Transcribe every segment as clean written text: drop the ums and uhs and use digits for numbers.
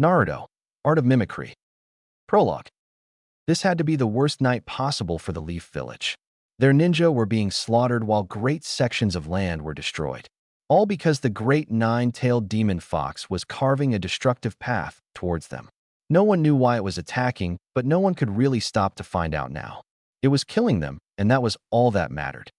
Naruto, Art of Mimicry. Prologue. This had to be the worst night possible for the Leaf Village. Their ninja were being slaughtered while great sections of land were destroyed. All because the great nine-tailed demon fox was carving a destructive path towards them. No one knew why it was attacking, but no one could really stop to find out now. It was killing them, and that was all that mattered.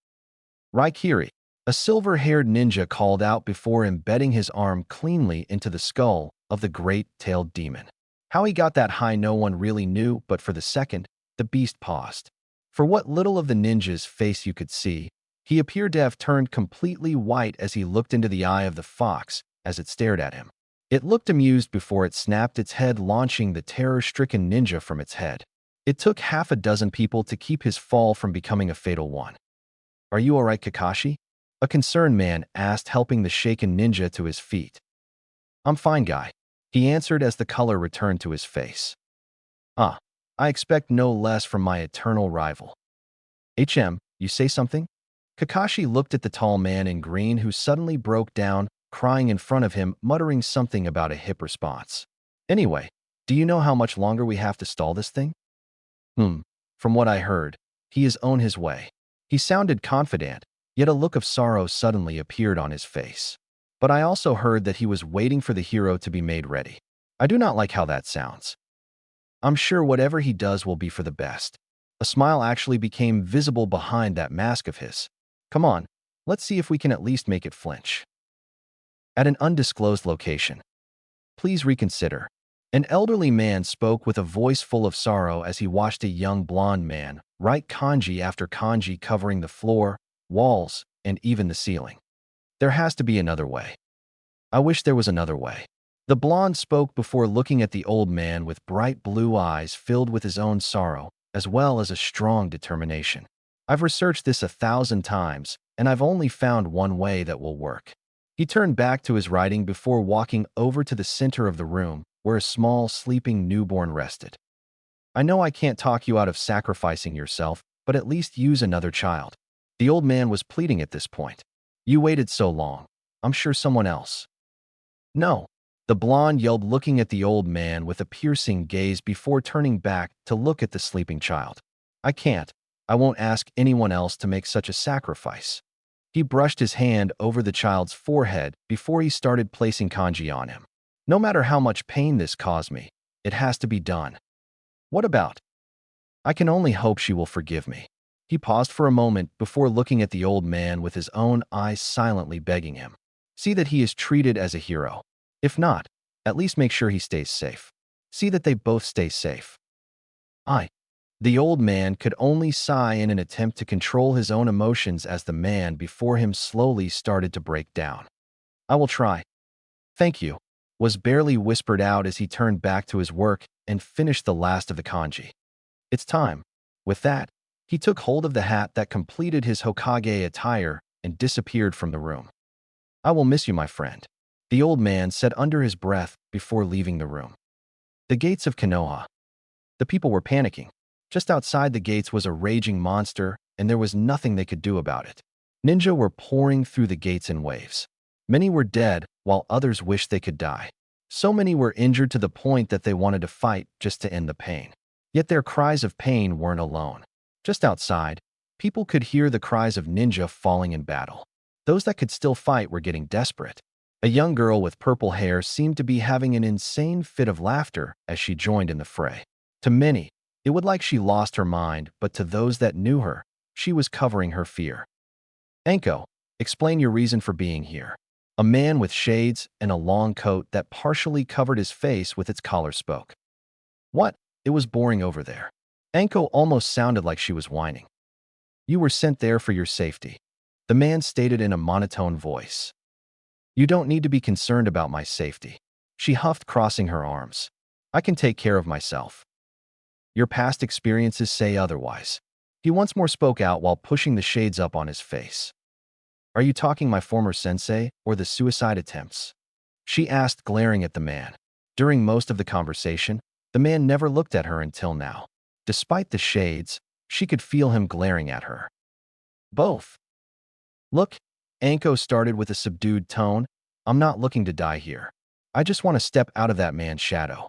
Raikiri, a silver-haired ninja, called out before embedding his arm cleanly into the skull of the great-tailed demon. How he got that high no one really knew, but for the second, the beast paused. For what little of the ninja's face you could see, he appeared to have turned completely white as he looked into the eye of the fox as it stared at him. It looked amused before it snapped its head, launching the terror-stricken ninja from its head. It took half a dozen people to keep his fall from becoming a fatal one. "Are you all right, Kakashi?" a concerned man asked, helping the shaken ninja to his feet. "I'm fine, guy," he answered as the color returned to his face. "Ah, I expect no less from my eternal rival." You say something?" Kakashi looked at the tall man in green who suddenly broke down, crying in front of him, muttering something about a hip response. "Anyway, do you know how much longer we have to stall this thing?" From what I heard, he is on his way." He sounded confident, yet a look of sorrow suddenly appeared on his face. "But I also heard that he was waiting for the hero to be made ready. I do not like how that sounds. I'm sure whatever he does will be for the best." A smile actually became visible behind that mask of his. "Come on, let's see if we can at least make it flinch." At an undisclosed location. "Please reconsider." An elderly man spoke with a voice full of sorrow as he watched a young blonde man write kanji after kanji covering the floor, walls, and even the ceiling. "There has to be another way. I wish there was another way." The blonde spoke before looking at the old man with bright blue eyes filled with his own sorrow, as well as a strong determination. "I've researched this 1,000 times, and I've only found one way that will work." He turned back to his writing before walking over to the center of the room, where a small, sleeping newborn rested. "I know I can't talk you out of sacrificing yourself, but at least use another child." The old man was pleading at this point. "You waited so long. I'm sure someone else." "No," the blonde yelled, looking at the old man with a piercing gaze before turning back to look at the sleeping child. "I can't. I won't ask anyone else to make such a sacrifice." He brushed his hand over the child's forehead before he started placing kanji on him. "No matter how much pain this caused me, it has to be done." "What about? I can only hope she will forgive me." He paused for a moment before looking at the old man with his own eyes, silently begging him. "See that he is treated as a hero. If not, at least make sure he stays safe. See that they both stay safe." "I." The old man could only sigh in an attempt to control his own emotions as the man before him slowly started to break down. "I will try. Thank you," was barely whispered out as he turned back to his work and finished the last of the kanji. "It's time." With that, he took hold of the hat that completed his Hokage attire and disappeared from the room. "I will miss you, my friend," the old man said under his breath before leaving the room. The gates of Konoha. The people were panicking. Just outside the gates was a raging monster, and there was nothing they could do about it. Ninja were pouring through the gates in waves. Many were dead, while others wished they could die. So many were injured to the point that they wanted to fight just to end the pain. Yet their cries of pain weren't alone. Just outside, people could hear the cries of ninja falling in battle. Those that could still fight were getting desperate. A young girl with purple hair seemed to be having an insane fit of laughter as she joined in the fray. To many, it would like she lost her mind, but to those that knew her, she was covering her fear. "Anko, explain your reason for being here." A man with shades and a long coat that partially covered his face with its collar spoke. "What? It was boring over there." Anko almost sounded like she was whining. "You were sent there for your safety," the man stated in a monotone voice. "You don't need to be concerned about my safety," she huffed, crossing her arms. "I can take care of myself. Your past experiences say otherwise." He once more spoke out while pushing the shades up on his face. "Are you talking my former sensei or the suicide attempts?" she asked, glaring at the man. During most of the conversation, the man never looked at her until now. Despite the shades, she could feel him glaring at her. "Both." "Look," Anko started with a subdued tone, "I'm not looking to die here. I just want to step out of that man's shadow."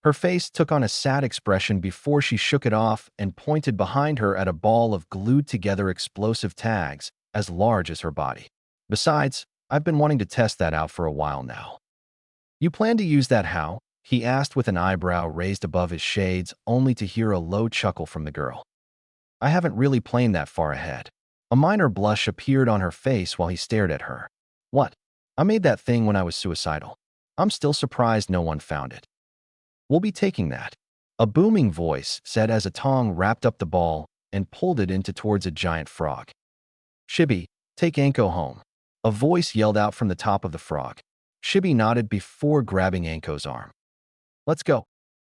Her face took on a sad expression before she shook it off and pointed behind her at a ball of glued-together explosive tags as large as her body. "Besides, I've been wanting to test that out for a while now." "You plan to use that how?" he asked with an eyebrow raised above his shades, only to hear a low chuckle from the girl. "I haven't really planned that far ahead." A minor blush appeared on her face while he stared at her. "What? I made that thing when I was suicidal. I'm still surprised no one found it." "We'll be taking that," a booming voice said as a tong wrapped up the ball and pulled it into towards a giant frog. "Shibi, take Anko home," a voice yelled out from the top of the frog. Shibi nodded before grabbing Anko's arm. "Let's go."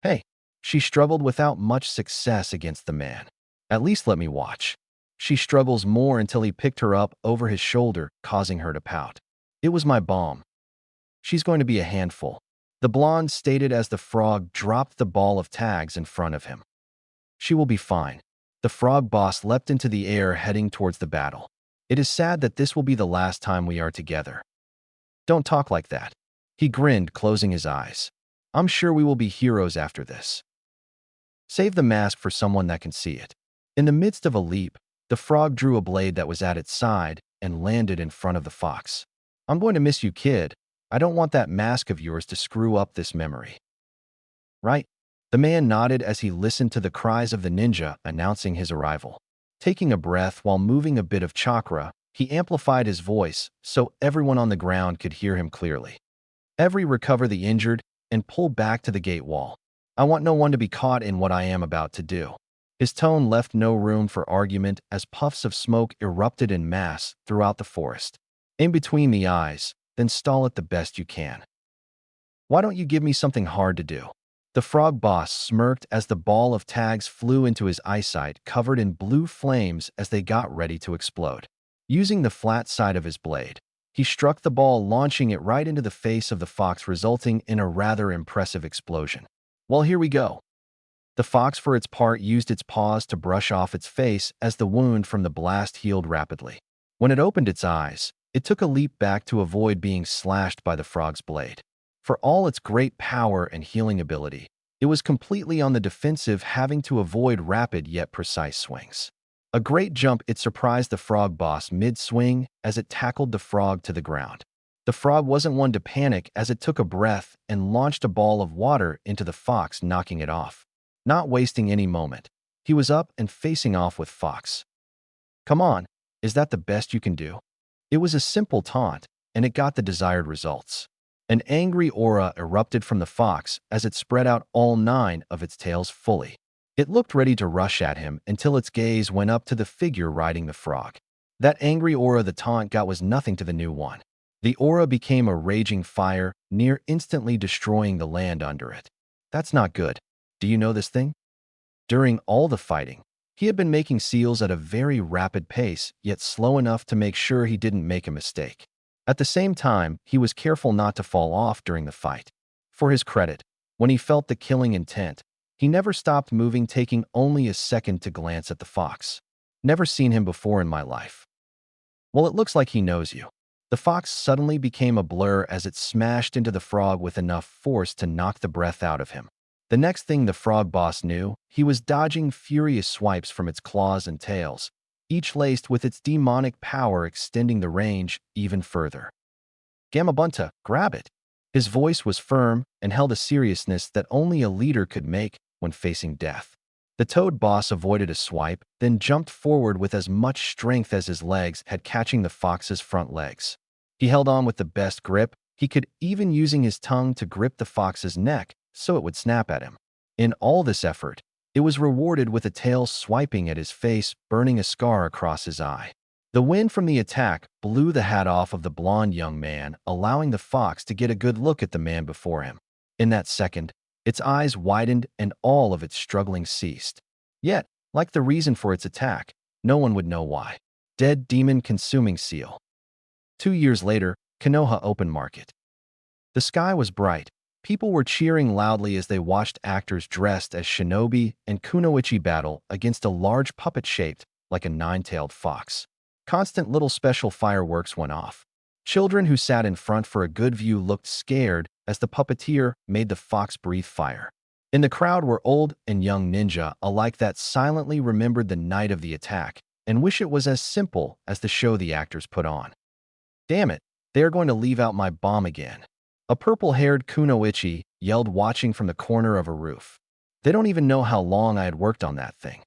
"Hey." She struggled without much success against the man. "At least let me watch." She struggles more until he picked her up over his shoulder, causing her to pout. "It was my bomb. She's going to be a handful," the blonde stated as the frog dropped the ball of tags in front of him. "She will be fine." The frog boss leapt into the air heading towards the battle. "It is sad that this will be the last time we are together." "Don't talk like that." He grinned, closing his eyes. "I'm sure we will be heroes after this." "Save the mask for someone that can see it." In the midst of a leap, the frog drew a blade that was at its side and landed in front of the fox. "I'm going to miss you, kid. I don't want that mask of yours to screw up this memory." "Right?" The man nodded as he listened to the cries of the ninja announcing his arrival. Taking a breath while moving a bit of chakra, he amplified his voice so everyone on the ground could hear him clearly. Recover the injured and pull back to the gate wall. I want no one to be caught in what I am about to do." His tone left no room for argument as puffs of smoke erupted en masse throughout the forest. "In between the eyes, then stall it the best you can." "Why don't you give me something hard to do?" The frog boss smirked as the ball of tags flew into his eyesight, covered in blue flames as they got ready to explode. Using the flat side of his blade, he struck the ball, launching it right into the face of the fox, resulting in a rather impressive explosion. "Well, here we go." The fox, for its part, used its paws to brush off its face as the wound from the blast healed rapidly. When it opened its eyes, it took a leap back to avoid being slashed by the frog's blade. For all its great power and healing ability, it was completely on the defensive, having to avoid rapid yet precise swings. A great jump, it surprised the frog boss mid-swing as it tackled the frog to the ground. The frog wasn't one to panic as it took a breath and launched a ball of water into the fox, knocking it off. Not wasting any moment, he was up and facing off with Fox. "Come on, is that the best you can do?" It was a simple taunt, and it got the desired results. An angry aura erupted from the fox as it spread out all 9 of its tails fully. It looked ready to rush at him until its gaze went up to the figure riding the frog. That angry aura the taunt got was nothing to the new one. The aura became a raging fire, near instantly destroying the land under it. "That's not good. Do you know this thing?" During all the fighting, he had been making seals at a very rapid pace, yet slow enough to make sure he didn't make a mistake. At the same time, he was careful not to fall off during the fight. For his credit, when he felt the killing intent, he never stopped moving, taking only a second to glance at the fox. "Never seen him before in my life." "Well, it looks like he knows you." The fox suddenly became a blur as it smashed into the frog with enough force to knock the breath out of him. The next thing the frog boss knew, he was dodging furious swipes from its claws and tails, each laced with its demonic power, extending the range even further. "Gamabunta, grab it." His voice was firm and held a seriousness that only a leader could make when facing death. The toad boss avoided a swipe, then jumped forward with as much strength as his legs had, catching the fox's front legs. He held on with the best grip he could, even using his tongue to grip the fox's neck so it would snap at him. In all this effort, it was rewarded with a tail swiping at his face, burning a scar across his eye. The wind from the attack blew the hat off of the blonde young man, allowing the fox to get a good look at the man before him. In that second, its eyes widened and all of its struggling ceased. Yet, like the reason for its attack, no one would know why. Dead demon consuming seal. 2 years later, Konoha Open Market. The sky was bright. People were cheering loudly as they watched actors dressed as shinobi and kunoichi battle against a large puppet shaped like a 9-tailed fox. Constant little special fireworks went off. Children who sat in front for a good view looked scared as the puppeteer made the fox breathe fire. In the crowd were old and young ninja alike that silently remembered the night of the attack and wish it was as simple as the show the actors put on. Damn it, they are going to leave out my bomb again. A purple-haired kunoichi yelled, watching from the corner of a roof. They don't even know how long I had worked on that thing.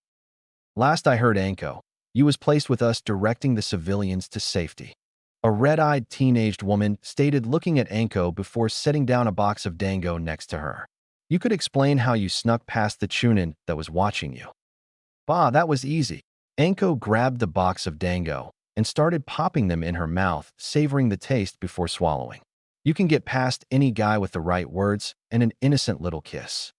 Last I heard, Anko, you was placed with us directing the civilians to safety. A red-eyed teenaged woman stated, looking at Anko before setting down a box of dango next to her. You could explain how you snuck past the chunin that was watching you. Bah, that was easy. Anko grabbed the box of dango and started popping them in her mouth, savoring the taste before swallowing. You can get past any guy with the right words and an innocent little kiss.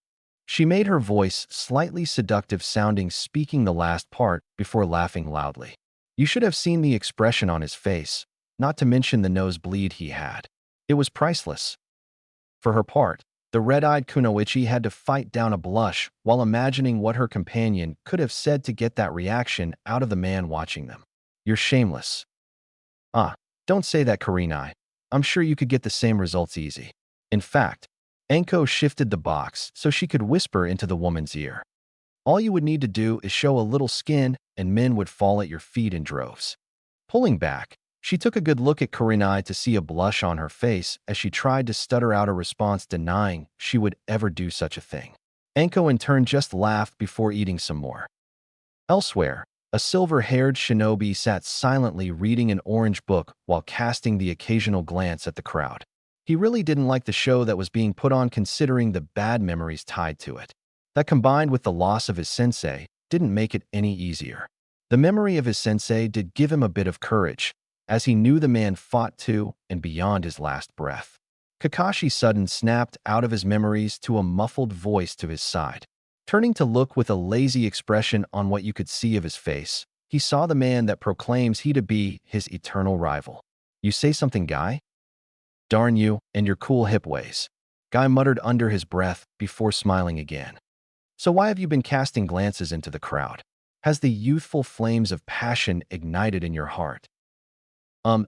She made her voice slightly seductive sounding, speaking the last part before laughing loudly. You should have seen the expression on his face, not to mention the nosebleed he had. It was priceless. For her part, the red-eyed kunoichi had to fight down a blush while imagining what her companion could have said to get that reaction out of the man watching them. You're shameless. Ah, don't say that, Karinai. I'm sure you could get the same results easy. In fact, Anko shifted the box so she could whisper into the woman's ear. All you would need to do is show a little skin and men would fall at your feet in droves. Pulling back, she took a good look at Karinai to see a blush on her face as she tried to stutter out a response denying she would ever do such a thing. Anko in turn just laughed before eating some more. Elsewhere, a silver-haired shinobi sat silently reading an orange book while casting the occasional glance at the crowd. He really didn't like the show that was being put on, considering the bad memories tied to it. That, combined with the loss of his sensei, didn't make it any easier. The memory of his sensei did give him a bit of courage, as he knew the man fought to and beyond his last breath. Kakashi suddenly snapped out of his memories to a muffled voice to his side. Turning to look with a lazy expression on what you could see of his face, he saw the man that proclaims he to be his eternal rival. You say something, Guy? Darn you and your cool hip ways. Guy muttered under his breath before smiling again. So why have you been casting glances into the crowd? Has the youthful flames of passion ignited in your heart?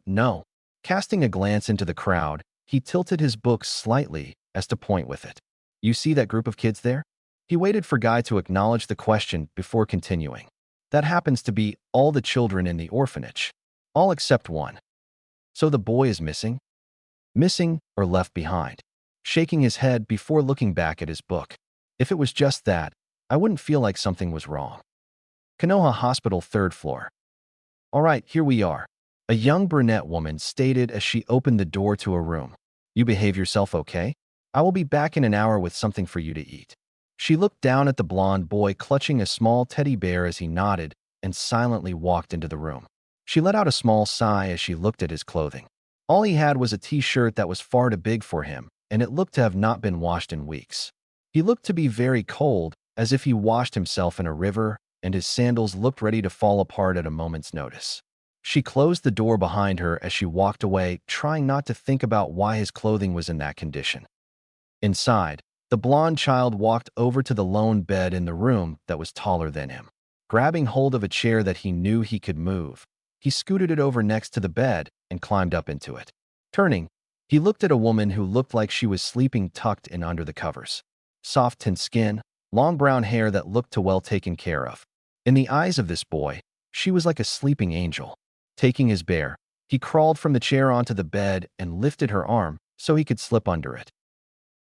No. Casting a glance into the crowd, he tilted his book slightly as to point with it. You see that group of kids there? He waited for Guy to acknowledge the question before continuing. That happens to be all the children in the orphanage. All except one. So the boy is missing? Missing or left behind? Shaking his head before looking back at his book. If it was just that, I wouldn't feel like something was wrong. Konoha Hospital, 3rd floor. All right, here we are. A young brunette woman stated as she opened the door to a room. You behave yourself, okay? I will be back in an hour with something for you to eat. She looked down at the blonde boy clutching a small teddy bear as he nodded and silently walked into the room. She let out a small sigh as she looked at his clothing. All he had was a t-shirt that was far too big for him, and it looked to have not been washed in weeks. He looked to be very cold, as if he washed himself in a river, and his sandals looked ready to fall apart at a moment's notice. She closed the door behind her as she walked away, trying not to think about why his clothing was in that condition. Inside, the blonde child walked over to the lone bed in the room that was taller than him. Grabbing hold of a chair that he knew he could move, he scooted it over next to the bed and climbed up into it. Turning, he looked at a woman who looked like she was sleeping tucked in under the covers. Soft tint skin, long brown hair that looked too well taken care of. In the eyes of this boy, she was like a sleeping angel. Taking his bear, he crawled from the chair onto the bed and lifted her arm so he could slip under it.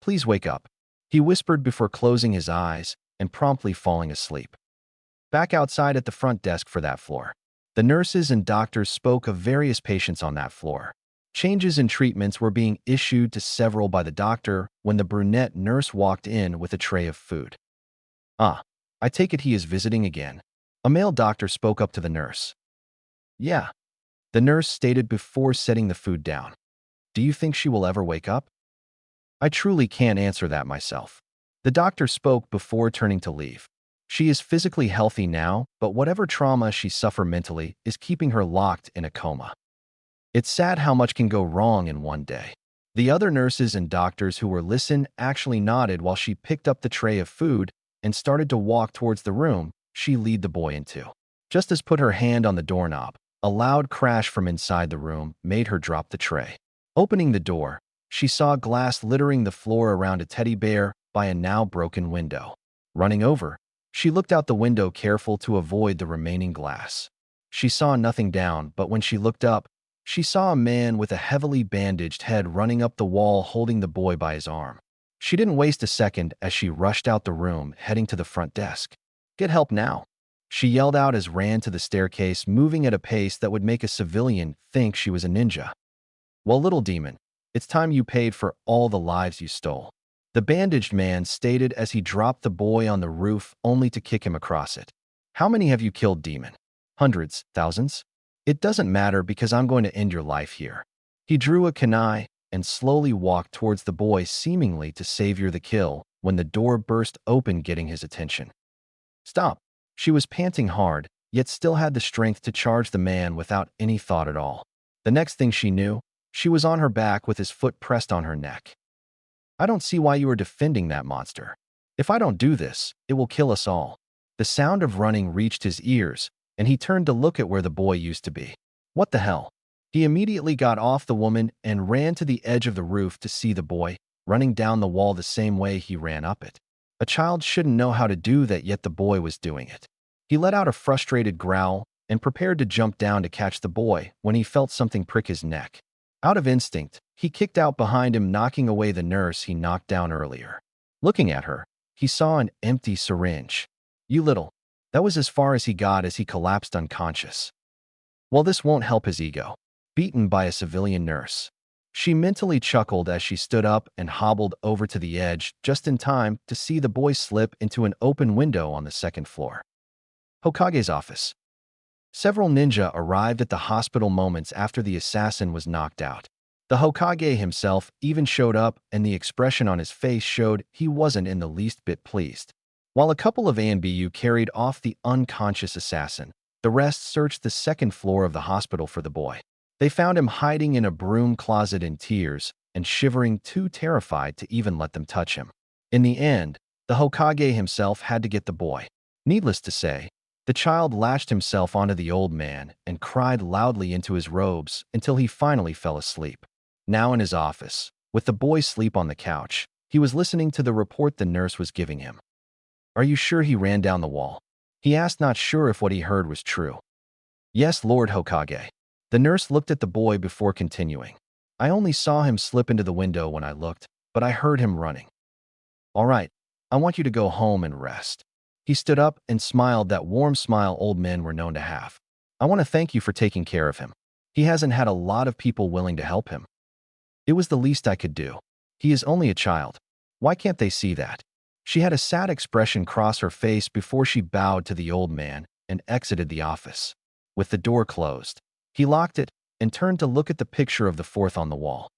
Please wake up, he whispered before closing his eyes and promptly falling asleep. Back outside at the front desk for that floor, the nurses and doctors spoke of various patients on that floor. Changes in treatments were being issued to several by the doctor when the brunette nurse walked in with a tray of food. Ah, I take it he is visiting again. A male doctor spoke up to the nurse. Yeah, the nurse stated before setting the food down. Do you think she will ever wake up? I truly can't answer that myself. The doctor spoke before turning to leave. She is physically healthy now, but whatever trauma she suffered mentally is keeping her locked in a coma. It's sad how much can go wrong in one day. The other nurses and doctors who were listening actually nodded while she picked up the tray of food and started to walk towards the room she led the boy into. Just as put her hand on the doorknob, a loud crash from inside the room made her drop the tray. Opening the door, She saw glass littering the floor around a teddy bear by a now broken window. Running over, she looked out the window, careful to avoid the remaining glass. She saw nothing down, but when she looked up, she saw a man with a heavily bandaged head running up the wall, holding the boy by his arm. She didn't waste a second as she rushed out the room, heading to the front desk. "Get help now," she yelled out as ran to the staircase, moving at a pace that would make a civilian think she was a ninja. "Well, little demon, it's time you paid for all the lives you stole," the bandaged man stated as he dropped the boy on the roof, only to kick him across it. "How many have you killed, demon? Hundreds? Thousands? It doesn't matter, because I'm going to end your life here." He drew a kunai and slowly walked towards the boy, seemingly to savor the kill, when the door burst open, getting his attention. "Stop!" She was panting hard, yet still had the strength to charge the man without any thought at all. The next thing she knew, she was on her back with his foot pressed on her neck. "I don't see why you are defending that monster. If I don't do this, it will kill us all." The sound of running reached his ears, and he turned to look at where the boy used to be. What the hell? He immediately got off the woman and ran to the edge of the roof to see the boy running down the wall the same way he ran up it. A child shouldn't know how to do that, yet the boy was doing it. He let out a frustrated growl and prepared to jump down to catch the boy when he felt something prick his neck. Out of instinct, he kicked out behind him, knocking away the nurse he knocked down earlier. Looking at her, he saw an empty syringe. "You little..." That was as far as he got as he collapsed unconscious. Well, this won't help his ego. Beaten by a civilian nurse. She mentally chuckled as she stood up and hobbled over to the edge, just in time to see the boy slip into an open window on the second floor. Hokage's office. Several ninja arrived at the hospital moments after the assassin was knocked out. The Hokage himself even showed up, and the expression on his face showed he wasn't in the least bit pleased. While a couple of ANBU carried off the unconscious assassin, the rest searched the second floor of the hospital for the boy. They found him hiding in a broom closet in tears and shivering, too terrified to even let them touch him. In the end, the Hokage himself had to get the boy. Needless to say, the child lashed himself onto the old man and cried loudly into his robes until he finally fell asleep. Now in his office, with the boy asleep on the couch, he was listening to the report the nurse was giving him. "Are you sure he ran down the wall?" he asked, not sure if what he heard was true. "Yes, Lord Hokage." The nurse looked at the boy before continuing. "I only saw him slip into the window when I looked, but I heard him running." "All right, I want you to go home and rest." He stood up and smiled, that warm smile old men were known to have. "I want to thank you for taking care of him. He hasn't had a lot of people willing to help him. It was the least I could do. He is only a child. Why can't they see that?" She had a sad expression cross her face before she bowed to the old man and exited the office. With the door closed, he locked it and turned to look at the picture of the fourth on the wall.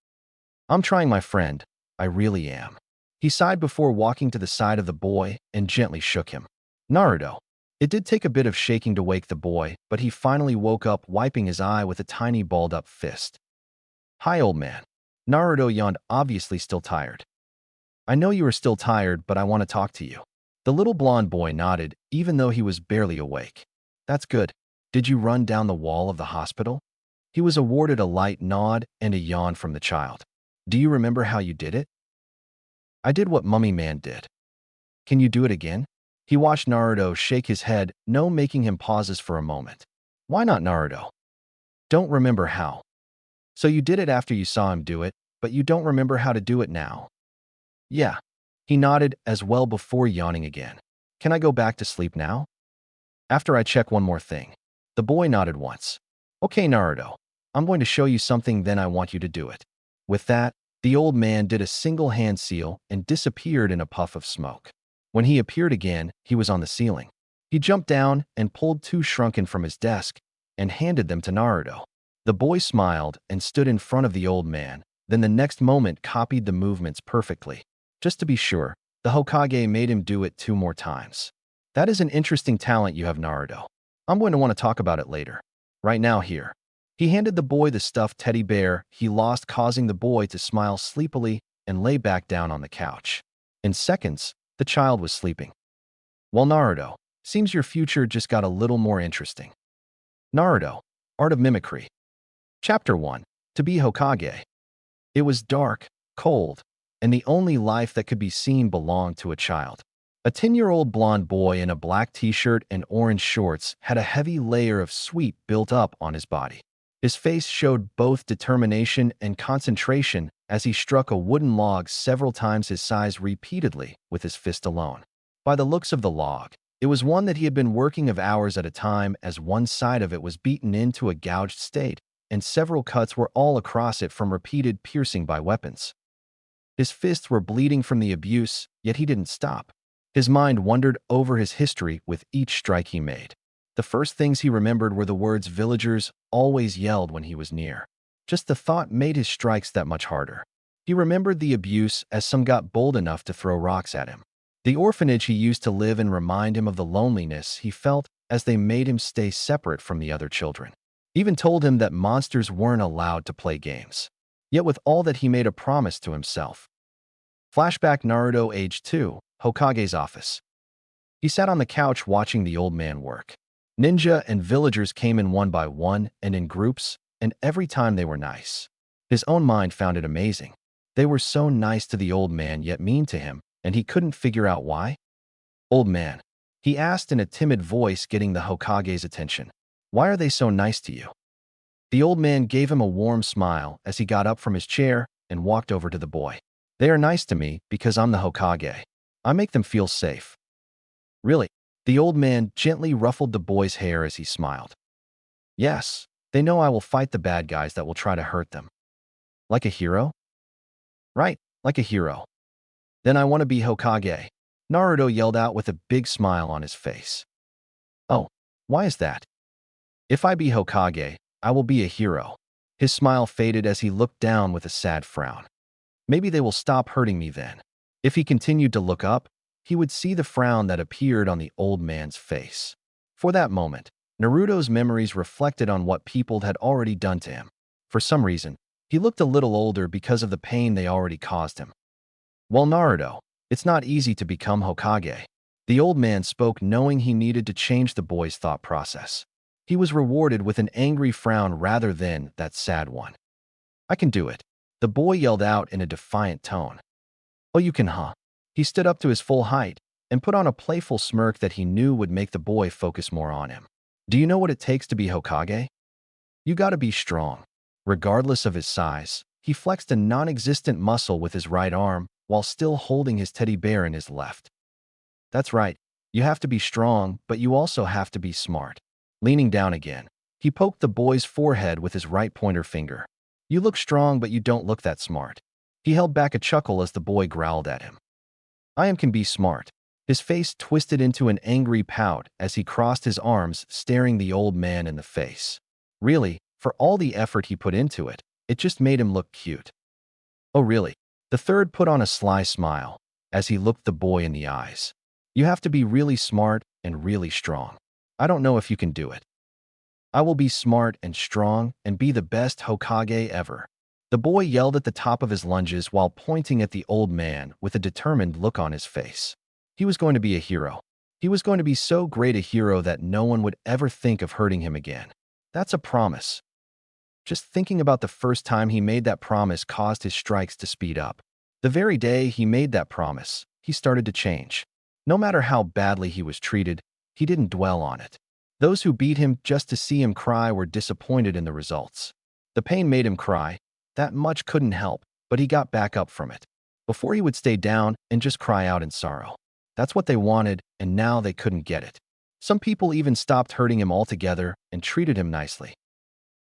"I'm trying, my friend. I really am." He sighed before walking to the side of the boy and gently shook him. "Naruto." It did take a bit of shaking to wake the boy, but he finally woke up, wiping his eye with a tiny balled-up fist. "Hi, old man." Naruto yawned, obviously still tired. "I know you are still tired, but I want to talk to you." The little blonde boy nodded, even though he was barely awake. "That's good. Did you run down the wall of the hospital?" He was awarded a light nod and a yawn from the child. "Do you remember how you did it?" "I did what Mummy Man did." "Can you do it again?" He watched Naruto shake his head, no, making him pauses for a moment. "Why not, Naruto?" "Don't remember how." "So you did it after you saw him do it, but you don't remember how to do it now?" "Yeah." He nodded as well before yawning again. "Can I go back to sleep now?" "After I check one more thing." The boy nodded once. "Okay, Naruto. I'm going to show you something, then I want you to do it." With that, the old man did a single hand seal and disappeared in a puff of smoke. When he appeared again, he was on the ceiling. He jumped down and pulled two shrunken from his desk and handed them to Naruto. The boy smiled and stood in front of the old man, then the next moment copied the movements perfectly. Just to be sure, the Hokage made him do it 2 more times. "That is an interesting talent you have, Naruto. I'm going to want to talk about it later. Right now, here." He handed the boy the stuffed teddy bear he lost, causing the boy to smile sleepily and lay back down on the couch. In seconds, the child was sleeping. "Well, Naruto, seems your future just got a little more interesting." Naruto, Art of Mimicry. Chapter 1. To be Hokage. It was dark, cold, and the only life that could be seen belonged to a child. A 10-year-old blonde boy in a black t-shirt and orange shorts had a heavy layer of sweat built up on his body. His face showed both determination and concentration as he struck a wooden log several times his size repeatedly with his fist alone. By the looks of the log, it was one that he had been working of hours at a time, as one side of it was beaten into a gouged state, and several cuts were all across it from repeated piercing by weapons. His fists were bleeding from the abuse, yet he didn't stop. His mind wandered over his history with each strike he made. The first things he remembered were the words villagers always yelled when he was near. Just the thought made his strikes that much harder. He remembered the abuse as some got bold enough to throw rocks at him. The orphanage he used to live in reminded him of the loneliness he felt as they made him stay separate from the other children. Even told him that monsters weren't allowed to play games. Yet with all that, he made a promise to himself. Flashback Naruto age 2, Hokage's office. He sat on the couch watching the old man work. Ninja and villagers came in one by one and in groups, and every time they were nice. His own mind found it amazing. They were so nice to the old man yet mean to him, and he couldn't figure out why. "Old man," he asked in a timid voice, getting the Hokage's attention. "Why are they so nice to you?" The old man gave him a warm smile as he got up from his chair and walked over to the boy. "They are nice to me because I'm the Hokage. I make them feel safe." "Really?" The old man gently ruffled the boy's hair as he smiled. "Yes, they know I will fight the bad guys that will try to hurt them." "Like a hero?" "Right, like a hero." "Then I want to be Hokage," Naruto yelled out with a big smile on his face. "Oh, why is that?" "If I be Hokage, I will be a hero." His smile faded as he looked down with a sad frown. Maybe they will stop hurting me then. If he continued to look up, he would see the frown that appeared on the old man's face. For that moment, Naruto's memories reflected on what people had already done to him. For some reason, he looked a little older because of the pain they already caused him. "Well, Naruto, it's not easy to become Hokage." The old man spoke, knowing he needed to change the boy's thought process. He was rewarded with an angry frown rather than that sad one. "I can do it," the boy yelled out in a defiant tone. "Oh, you can, huh?" He stood up to his full height and put on a playful smirk that he knew would make the boy focus more on him. "Do you know what it takes to be Hokage? You gotta be strong." Regardless of his size, he flexed a non-existent muscle with his right arm while still holding his teddy bear in his left. "That's right. You have to be strong, but you also have to be smart." Leaning down again, he poked the boy's forehead with his right pointer finger. "You look strong, but you don't look that smart." He held back a chuckle as the boy growled at him. "I can be smart." His face twisted into an angry pout as he crossed his arms, staring the old man in the face. Really, for all the effort he put into it, it just made him look cute. "Oh, really?" The third put on a sly smile as he looked the boy in the eyes. "You have to be really smart and really strong. I don't know if you can do it." "I will be smart and strong and be the best Hokage ever." The boy yelled at the top of his lunges while pointing at the old man with a determined look on his face. He was going to be a hero. He was going to be so great a hero that no one would ever think of hurting him again. That's a promise. Just thinking about the first time he made that promise caused his strikes to speed up. The very day he made that promise, he started to change. No matter how badly he was treated, he didn't dwell on it. Those who beat him just to see him cry were disappointed in the results. The pain made him cry. That much couldn't help, but he got back up from it. Before he would stay down and just cry out in sorrow. That's what they wanted, and now they couldn't get it. Some people even stopped hurting him altogether and treated him nicely.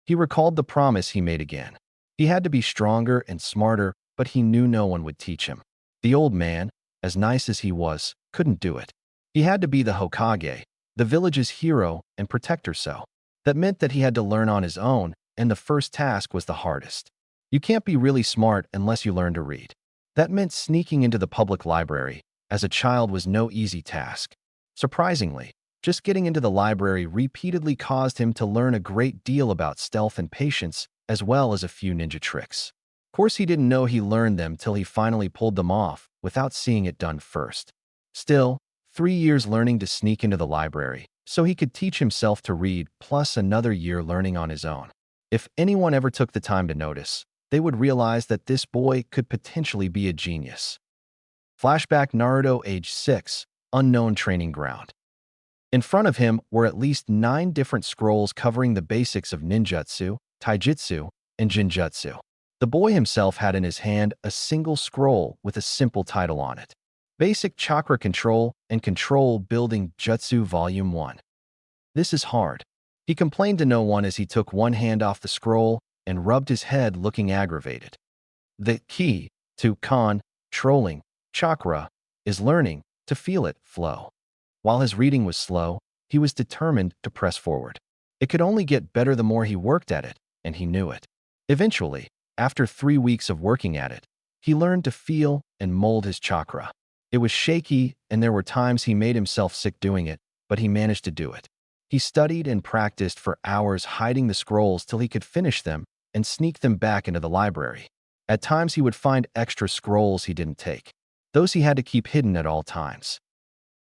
He recalled the promise he made again. He had to be stronger and smarter, but he knew no one would teach him. The old man, as nice as he was, couldn't do it. He had to be the Hokage, the village's hero, and protector so. That meant that he had to learn on his own, and the first task was the hardest. You can't be really smart unless you learn to read. That meant sneaking into the public library. As a child was no easy task. Surprisingly, just getting into the library repeatedly caused him to learn a great deal about stealth and patience, as well as a few ninja tricks. Of course, he didn't know he learned them till he finally pulled them off without seeing it done first. Still, 3 years learning to sneak into the library so he could teach himself to read, plus another year learning on his own. If anyone ever took the time to notice, they would realize that this boy could potentially be a genius. Flashback Naruto age 6, unknown training ground. In front of him were at least 9 different scrolls covering the basics of ninjutsu, taijutsu, and jinjutsu. The boy himself had in his hand a single scroll with a simple title on it: Basic Chakra Control and Control Building Jutsu Volume 1. This is hard. He complained to no one as he took one hand off the scroll and rubbed his head looking aggravated. The key to controlling chakra is learning to feel it flow. While his reading was slow, he was determined to press forward. It could only get better the more he worked at it, and he knew it. Eventually, after 3 weeks of working at it, he learned to feel and mold his chakra. It was shaky, and there were times he made himself sick doing it, but he managed to do it. He studied and practiced for hours, hiding the scrolls till he could finish them and sneak them back into the library. At times he would find extra scrolls he didn't take. Those he had to keep hidden at all times.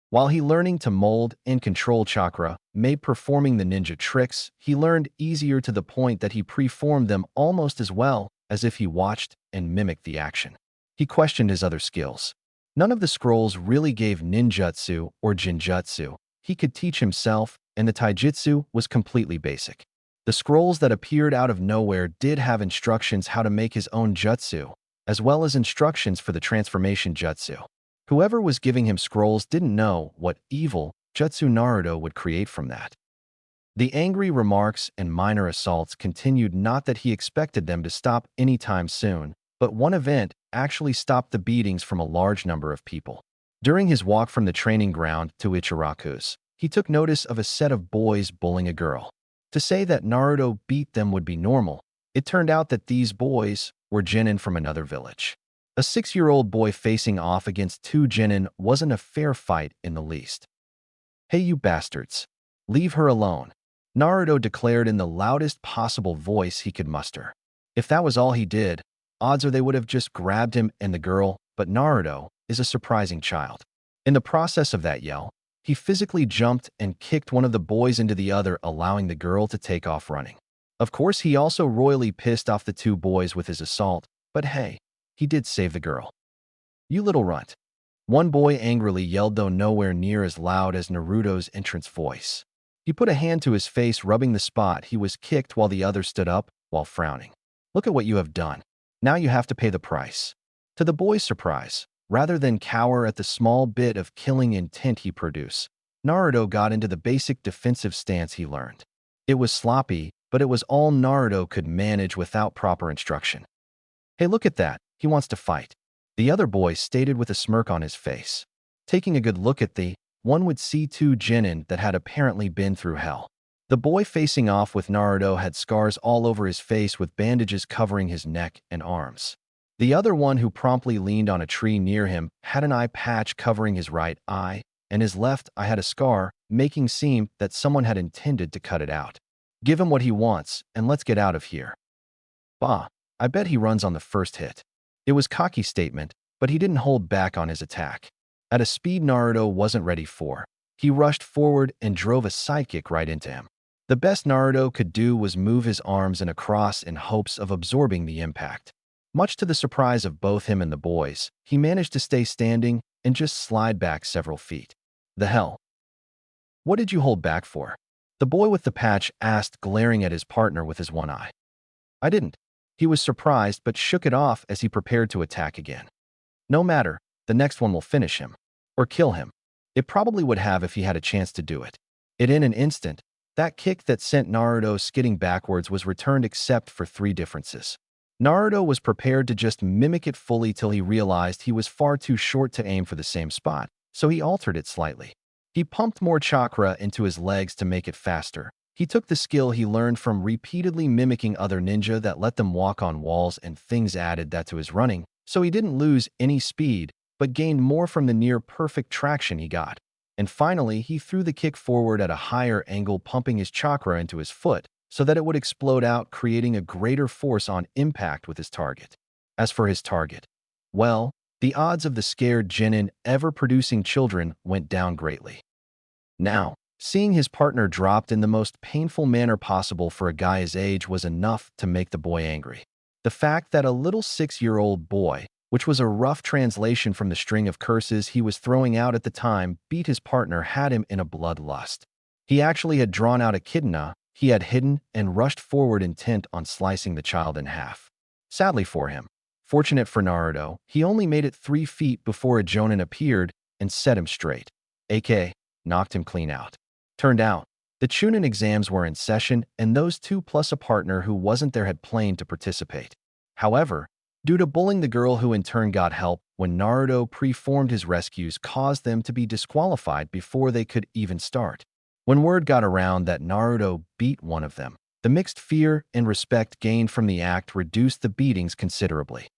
While he learning to mold and control chakra made performing the ninja tricks, he learned easier to the point that he performed them almost as well as if he watched and mimicked the action. He questioned his other skills. None of the scrolls really gave ninjutsu or jinjutsu. He could teach himself, and the taijutsu was completely basic. The scrolls that appeared out of nowhere did have instructions how to make his own jutsu, as well as instructions for the transformation jutsu. Whoever was giving him scrolls didn't know what evil jutsu Naruto would create from that. The angry remarks and minor assaults continued, not that he expected them to stop anytime soon, but one event actually stopped the beatings from a large number of people. During his walk from the training ground to Ichiraku's, he took notice of a set of boys bullying a girl. To say that Naruto beat them would be normal, it turned out that these boys were genin from another village. A 6-year-old boy facing off against 2 genin wasn't a fair fight in the least. "Hey, you bastards! Leave her alone," Naruto declared in the loudest possible voice he could muster. If that was all he did, odds are they would have just grabbed him and the girl, but Naruto is a surprising child. In the process of that yell, he physically jumped and kicked one of the boys into the other, allowing the girl to take off running. Of course, he also royally pissed off the 2 boys with his assault, but hey, he did save the girl. "You little runt," one boy angrily yelled, though nowhere near as loud as Naruto's entrance voice. He put a hand to his face, rubbing the spot he was kicked, while the other stood up while frowning. "Look at what you have done. Now you have to pay the price." To the boy's surprise, rather than cower at the small bit of killing intent he produced, Naruto got into the basic defensive stance he learned. It was sloppy, but it was all Naruto could manage without proper instruction. "Hey, look at that. He wants to fight," the other boy stated with a smirk on his face. Taking a good look at the one would see 2 genin that had apparently been through hell. The boy facing off with Naruto had scars all over his face with bandages covering his neck and arms. The other one, who promptly leaned on a tree near him, had an eye patch covering his right eye, and his left eye had a scar, making seem that someone had intended to cut it out. "Give him what he wants, and let's get out of here." "Bah, I bet he runs on the first hit." It was cocky statement, but he didn't hold back on his attack. At a speed Naruto wasn't ready for, he rushed forward and drove a sidekick right into him. The best Naruto could do was move his arms in a cross in hopes of absorbing the impact. Much to the surprise of both him and the boys, he managed to stay standing and just slide back several feet. "The hell? What did you hold back for?" the boy with the patch asked, glaring at his partner with his one eye. "I didn't." He was surprised but shook it off as he prepared to attack again. "No matter, the next one will finish him. Or kill him. It probably would have if he had a chance to do it." In an instant, that kick that sent Naruto skidding backwards was returned, except for 3 differences. Naruto was prepared to just mimic it fully till he realized he was far too short to aim for the same spot, so he altered it slightly. He pumped more chakra into his legs to make it faster. He took the skill he learned from repeatedly mimicking other ninja that let them walk on walls and things, added that to his running, so he didn't lose any speed, but gained more from the near-perfect traction he got. And finally, he threw the kick forward at a higher angle, pumping his chakra into his foot so that it would explode out, creating a greater force on impact with his target. As for his target, well, the odds of the scared genin ever producing children went down greatly. Now, seeing his partner dropped in the most painful manner possible for a guy his age was enough to make the boy angry. The fact that a little 6-year-old boy, which was a rough translation from the string of curses he was throwing out at the time, beat his partner had him in a bloodlust. He actually had drawn out a echidna he had hidden and rushed forward intent on slicing the child in half. Sadly for him, fortunate for Naruto, he only made it 3 feet before a Jonin appeared and set him straight, aka knocked him clean out. Turned out, the Chunin exams were in session and those two plus a partner who wasn't there had planned to participate. However, due to bullying the girl who in turn got help when Naruto preformed his rescues caused them to be disqualified before they could even start. When word got around that Naruto beat one of them, the mixed fear and respect gained from the act reduced the beatings considerably.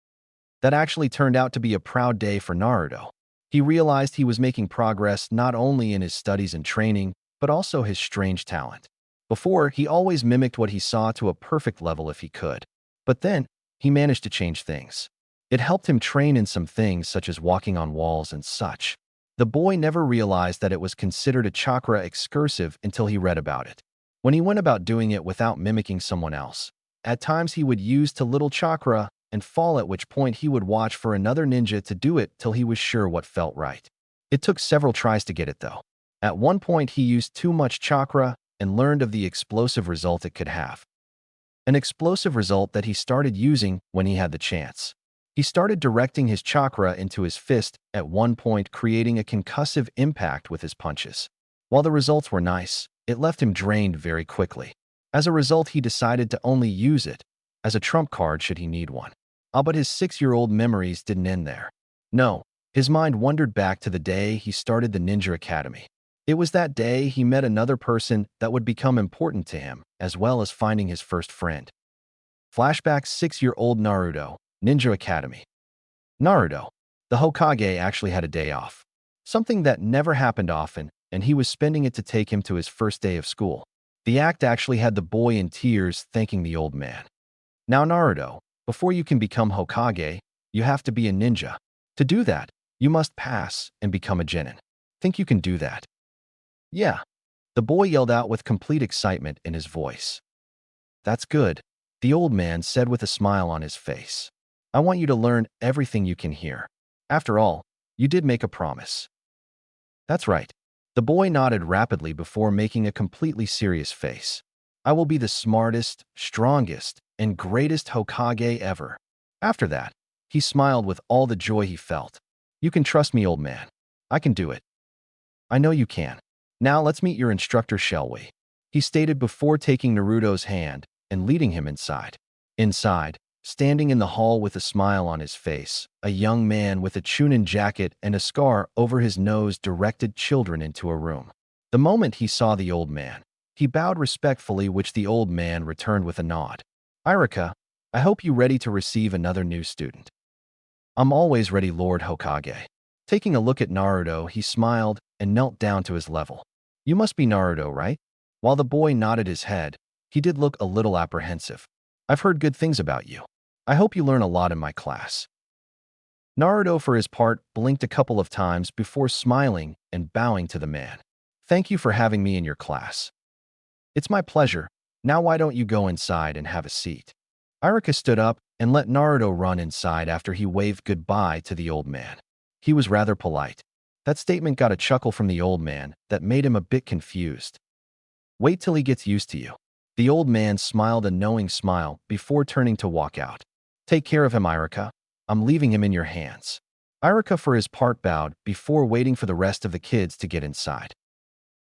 That actually turned out to be a proud day for Naruto. He realized he was making progress not only in his studies and training, but also his strange talent. Before, he always mimicked what he saw to a perfect level if he could. But then, he managed to change things. It helped him train in some things such as walking on walls and such. The boy never realized that it was considered a chakra excursive until he read about it. When he went about doing it without mimicking someone else, at times he would use too little chakra and fall, at which point he would watch for another ninja to do it till he was sure what felt right. It took several tries to get it though. At one point he used too much chakra and learned of the explosive result it could have. An explosive result that he started using when he had the chance. He started directing his chakra into his fist at one point, creating a concussive impact with his punches. While the results were nice, it left him drained very quickly. As a result, he decided to only use it as a trump card should he need one. But his 6-year-old memories didn't end there. No, his mind wandered back to the day he started the Ninja Academy. It was that day he met another person that would become important to him, as well as finding his first friend. Flashback: 6-year-old Naruto, Ninja Academy. Naruto, the Hokage, actually had a day off. Something that never happened often, and he was spending it to take him to his first day of school. The act actually had the boy in tears thanking the old man. Now Naruto, before you can become Hokage, you have to be a ninja. To do that, you must pass and become a genin. Think you can do that? Yeah, the boy yelled out with complete excitement in his voice. That's good, the old man said with a smile on his face. I want you to learn everything you can here. After all, you did make a promise. That's right. The boy nodded rapidly before making a completely serious face. I will be the smartest, strongest, and greatest Hokage ever. After that, he smiled with all the joy he felt. You can trust me, old man. I can do it. I know you can. Now let's meet your instructor, shall we? He stated before taking Naruto's hand and leading him inside. Inside, standing in the hall with a smile on his face, a young man with a Chunin jacket and a scar over his nose directed children into a room. The moment he saw the old man, he bowed respectfully, which the old man returned with a nod. Irika, I hope you ready to receive another new student. I'm always ready, Lord Hokage. Taking a look at Naruto, he smiled and knelt down to his level. You must be Naruto, right? While the boy nodded his head, he did look a little apprehensive. I've heard good things about you. I hope you learn a lot in my class. Naruto, for his part, blinked a couple of times before smiling and bowing to the man. Thank you for having me in your class. It's my pleasure. Now why don't you go inside and have a seat? Irika stood up and let Naruto run inside after he waved goodbye to the old man. He was rather polite. That statement got a chuckle from the old man that made him a bit confused. Wait till he gets used to you. The old man smiled a knowing smile before turning to walk out. Take care of him, Irika. I'm leaving him in your hands. Irika, for his part, bowed before waiting for the rest of the kids to get inside.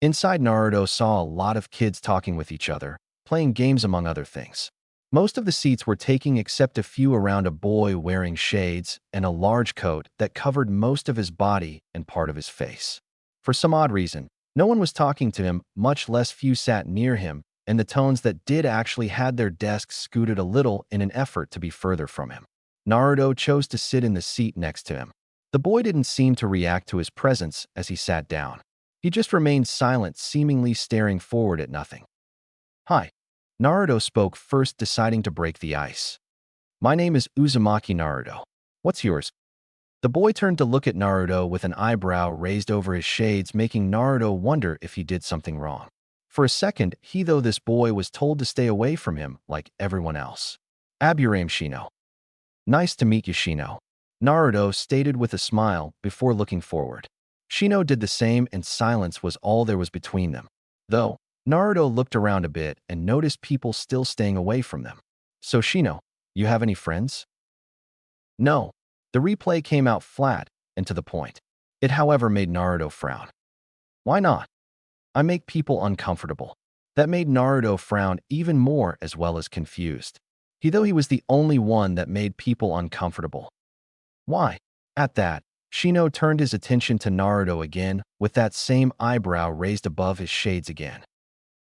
Inside, Naruto saw a lot of kids talking with each other, playing games among other things. Most of the seats were taken except a few around a boy wearing shades and a large coat that covered most of his body and part of his face. For some odd reason, no one was talking to him, much less few sat near him, and the tones that did actually had their desks scooted a little in an effort to be further from him. Naruto chose to sit in the seat next to him. The boy didn't seem to react to his presence as he sat down. He just remained silent, seemingly staring forward at nothing. Hi. Naruto spoke first, deciding to break the ice. My name is Uzumaki Naruto. What's yours? The boy turned to look at Naruto with an eyebrow raised over his shades, making Naruto wonder if he did something wrong. For a second, this boy was told to stay away from him like everyone else. Aburame Shino. Nice to meet you, Shino. Naruto stated with a smile before looking forward. Shino did the same and silence was all there was between them. Though, Naruto looked around a bit and noticed people still staying away from them. So Shino, you have any friends? No. The replay came out flat and to the point. It, however, made Naruto frown. Why not? I make people uncomfortable. That made Naruto frown even more as well as confused. Though he was the only one that made people uncomfortable. Why? At that, Shino turned his attention to Naruto again with that same eyebrow raised above his shades again.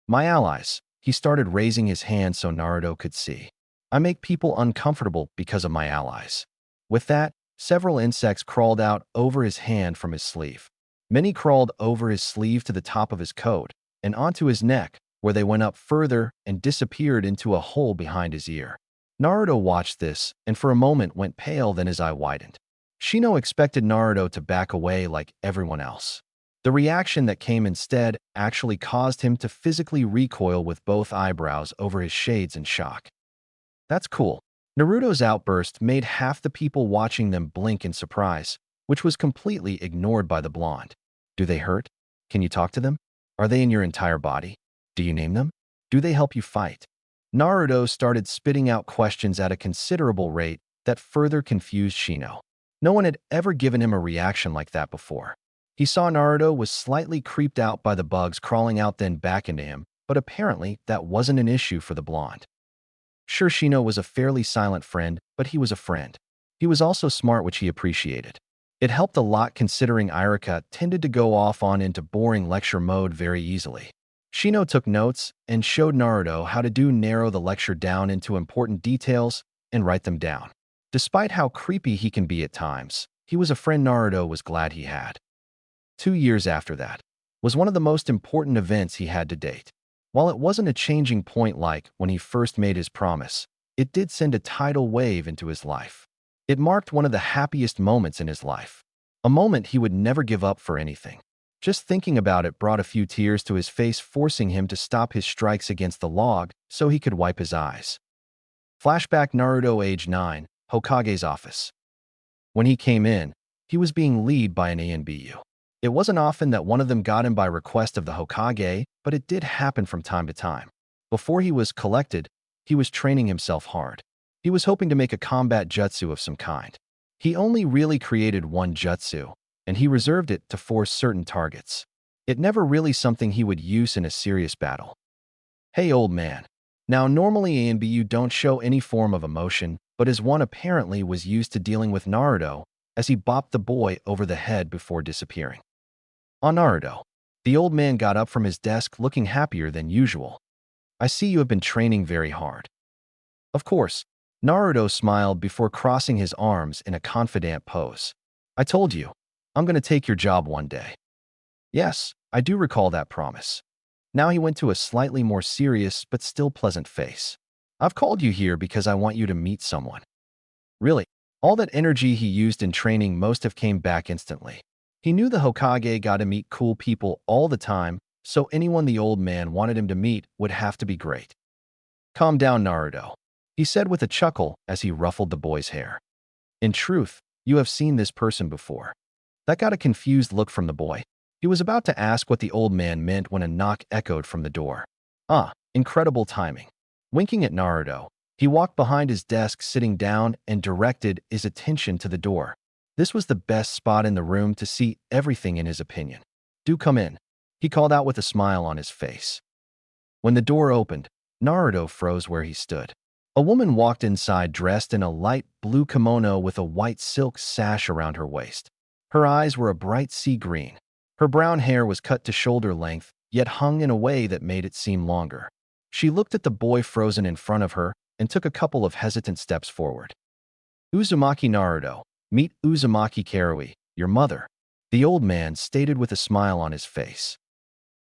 My allies. He started raising his hand so Naruto could see. I make people uncomfortable because of my allies. With that, several insects crawled out over his hand from his sleeve. Many crawled over his sleeve to the top of his coat and onto his neck, where they went up further and disappeared into a hole behind his ear. Naruto watched this and for a moment went pale, then his eye widened. Shino expected Naruto to back away like everyone else. The reaction that came instead actually caused him to physically recoil with both eyebrows over his shades in shock. That's cool. Naruto's outburst made half the people watching them blink in surprise, which was completely ignored by the blonde. Do they hurt? Can you talk to them? Are they in your entire body? Do you name them? Do they help you fight? Naruto started spitting out questions at a considerable rate that further confused Shino. No one had ever given him a reaction like that before. He saw Naruto was slightly creeped out by the bugs crawling out then back into him, but apparently that wasn't an issue for the blonde. Sure, Shino was a fairly silent friend, but he was a friend. He was also smart, which he appreciated. It helped a lot considering Iruka tended to go off on into boring lecture mode very easily. Shino took notes and showed Naruto how to narrow the lecture down into important details and write them down. Despite how creepy he can be at times, he was a friend Naruto was glad he had. 2 years after that was one of the most important events he had to date. While it wasn't a changing point like when he first made his promise, it did send a tidal wave into his life. It marked one of the happiest moments in his life. A moment he would never give up for anything. Just thinking about it brought a few tears to his face, forcing him to stop his strikes against the log so he could wipe his eyes. Flashback Naruto age 9, Hokage's office. When he came in, he was being led by an ANBU. It wasn't often that one of them got him by request of the Hokage, but it did happen from time to time. Before he was collected, he was training himself hard. He was hoping to make a combat jutsu of some kind. He only really created one jutsu, and he reserved it to force certain targets. It never really something he would use in a serious battle. Hey, old man. Now, normally ANBU don't show any form of emotion, but as one apparently was used to dealing with Naruto as he bopped the boy over the head before disappearing. On Naruto, the old man got up from his desk looking happier than usual. I see you have been training very hard. Of course, Naruto smiled before crossing his arms in a confident pose. I told you, I'm going to take your job one day. Yes, I do recall that promise. Now he went to a slightly more serious but still pleasant face. I've called you here because I want you to meet someone. Really, all that energy he used in training most have came back instantly. He knew the Hokage got to meet cool people all the time, so anyone the old man wanted him to meet would have to be great. Calm down, Naruto, he said with a chuckle as he ruffled the boy's hair. In truth, you have seen this person before. That got a confused look from the boy. He was about to ask what the old man meant when a knock echoed from the door. Ah, incredible timing. Winking at Naruto, he walked behind his desk, sitting down, and directed his attention to the door. This was the best spot in the room to see everything in his opinion. Do come in, he called out with a smile on his face. When the door opened, Naruto froze where he stood. A woman walked inside dressed in a light blue kimono with a white silk sash around her waist. Her eyes were a bright sea green. Her brown hair was cut to shoulder length, yet hung in a way that made it seem longer. She looked at the boy frozen in front of her and took a couple of hesitant steps forward. Uzumaki Naruto, meet Uzumaki Karui, your mother, the old man stated with a smile on his face.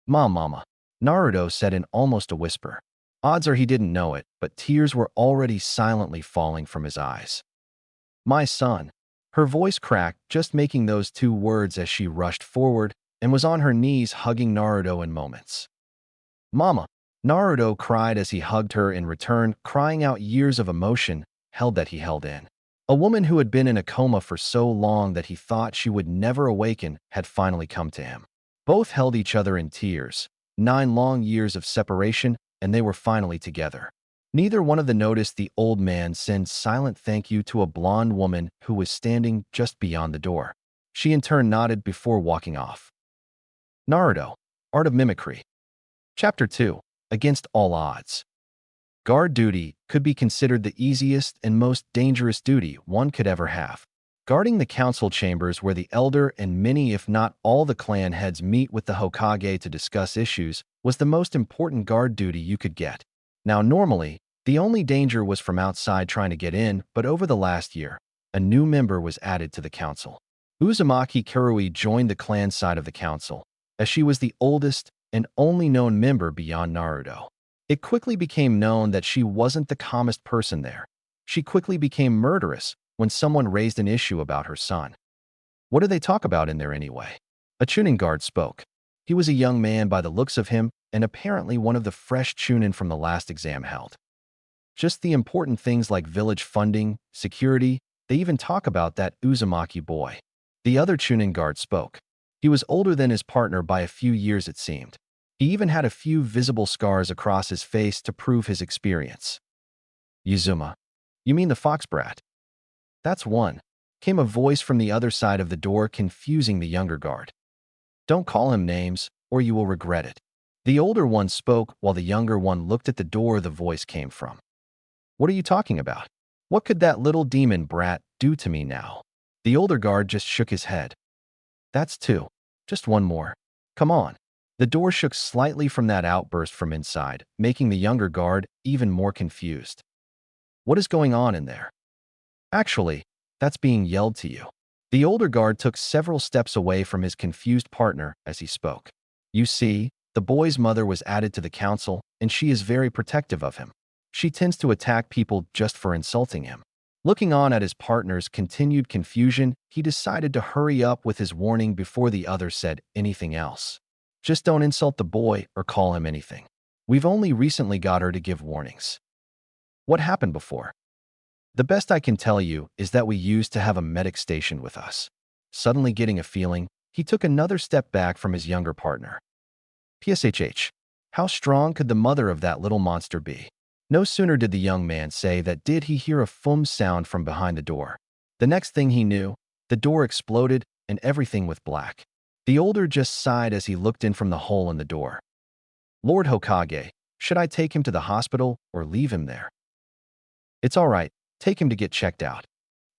Mama, Naruto said in almost a whisper. Odds are he didn't know it, but tears were already silently falling from his eyes. My son. Her voice cracked just making those 2 words as she rushed forward and was on her knees hugging Naruto in moments. Mama, Naruto cried as he hugged her in return, crying out years of emotion held that he held in. A woman who had been in a coma for so long that he thought she would never awaken had finally come to him. Both held each other in tears. 9 long years of separation, and they were finally together. Neither one of them noticed the old man send silent thank you to a blonde woman who was standing just beyond the door. She in turn nodded before walking off. Naruto, Art of Mimicry. Chapter 2. Against All Odds. Guard duty could be considered the easiest and most dangerous duty one could ever have. Guarding the council chambers where the elder and many if not all the clan heads meet with the Hokage to discuss issues was the most important guard duty you could get. Now normally, the only danger was from outside trying to get in, but over the last year, a new member was added to the council. Uzumaki Kirui joined the clan side of the council, as she was the oldest and only known member beyond Naruto. It quickly became known that she wasn't the calmest person there. She quickly became murderous when someone raised an issue about her son. What do they talk about in there anyway? A Chunin guard spoke. He was a young man by the looks of him, and apparently one of the fresh Chunin from the last exam held. Just the important things like village funding, security, they even talk about that Uzumaki boy. The other Chunin guard spoke. He was older than his partner by a few years it seemed. He even had a few visible scars across his face to prove his experience. Yuzuma. You mean the fox brat? That's one. Came a voice from the other side of the door, confusing the younger guard. Don't call him names, or you will regret it. The older one spoke while the younger one looked at the door the voice came from. What are you talking about? What could that little demon brat do to me now? The older guard just shook his head. That's two. Just one more. Come on. The door shook slightly from that outburst from inside, making the younger guard even more confused. What is going on in there? Actually, that's being yelled to you. The older guard took several steps away from his confused partner as he spoke. You see, the boy's mother was added to the council, and she is very protective of him. She tends to attack people just for insulting him. Looking on at his partner's continued confusion, he decided to hurry up with his warning before the other said anything else. Just don't insult the boy or call him anything. We've only recently got her to give warnings. What happened before? The best I can tell you is that we used to have a medic stationed with us. Suddenly getting a feeling, he took another step back from his younger partner. PSHH. How strong could the mother of that little monster be? No sooner did the young man say that did he hear a foom sound from behind the door. The next thing he knew, the door exploded and everything went black. The older just sighed as he looked in from the hole in the door. Lord Hokage, should I take him to the hospital or leave him there? It's all right, take him to get checked out.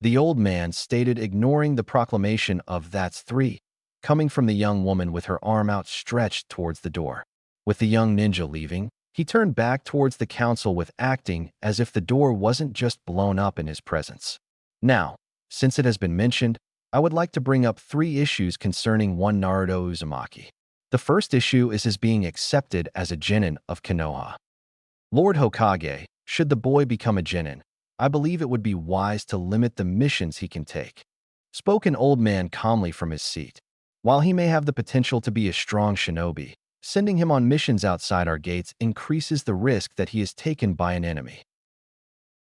The old man stated, ignoring the proclamation of "that's three" coming from the young woman with her arm outstretched towards the door. With the young ninja leaving, he turned back towards the council with acting as if the door wasn't just blown up in his presence. Now, since it has been mentioned, I would like to bring up 3 issues concerning one Naruto Uzumaki. The first issue is his being accepted as a genin of Konoha. Lord Hokage, should the boy become a genin, I believe it would be wise to limit the missions he can take. Spoke an old man calmly from his seat. While he may have the potential to be a strong shinobi, sending him on missions outside our gates increases the risk that he is taken by an enemy.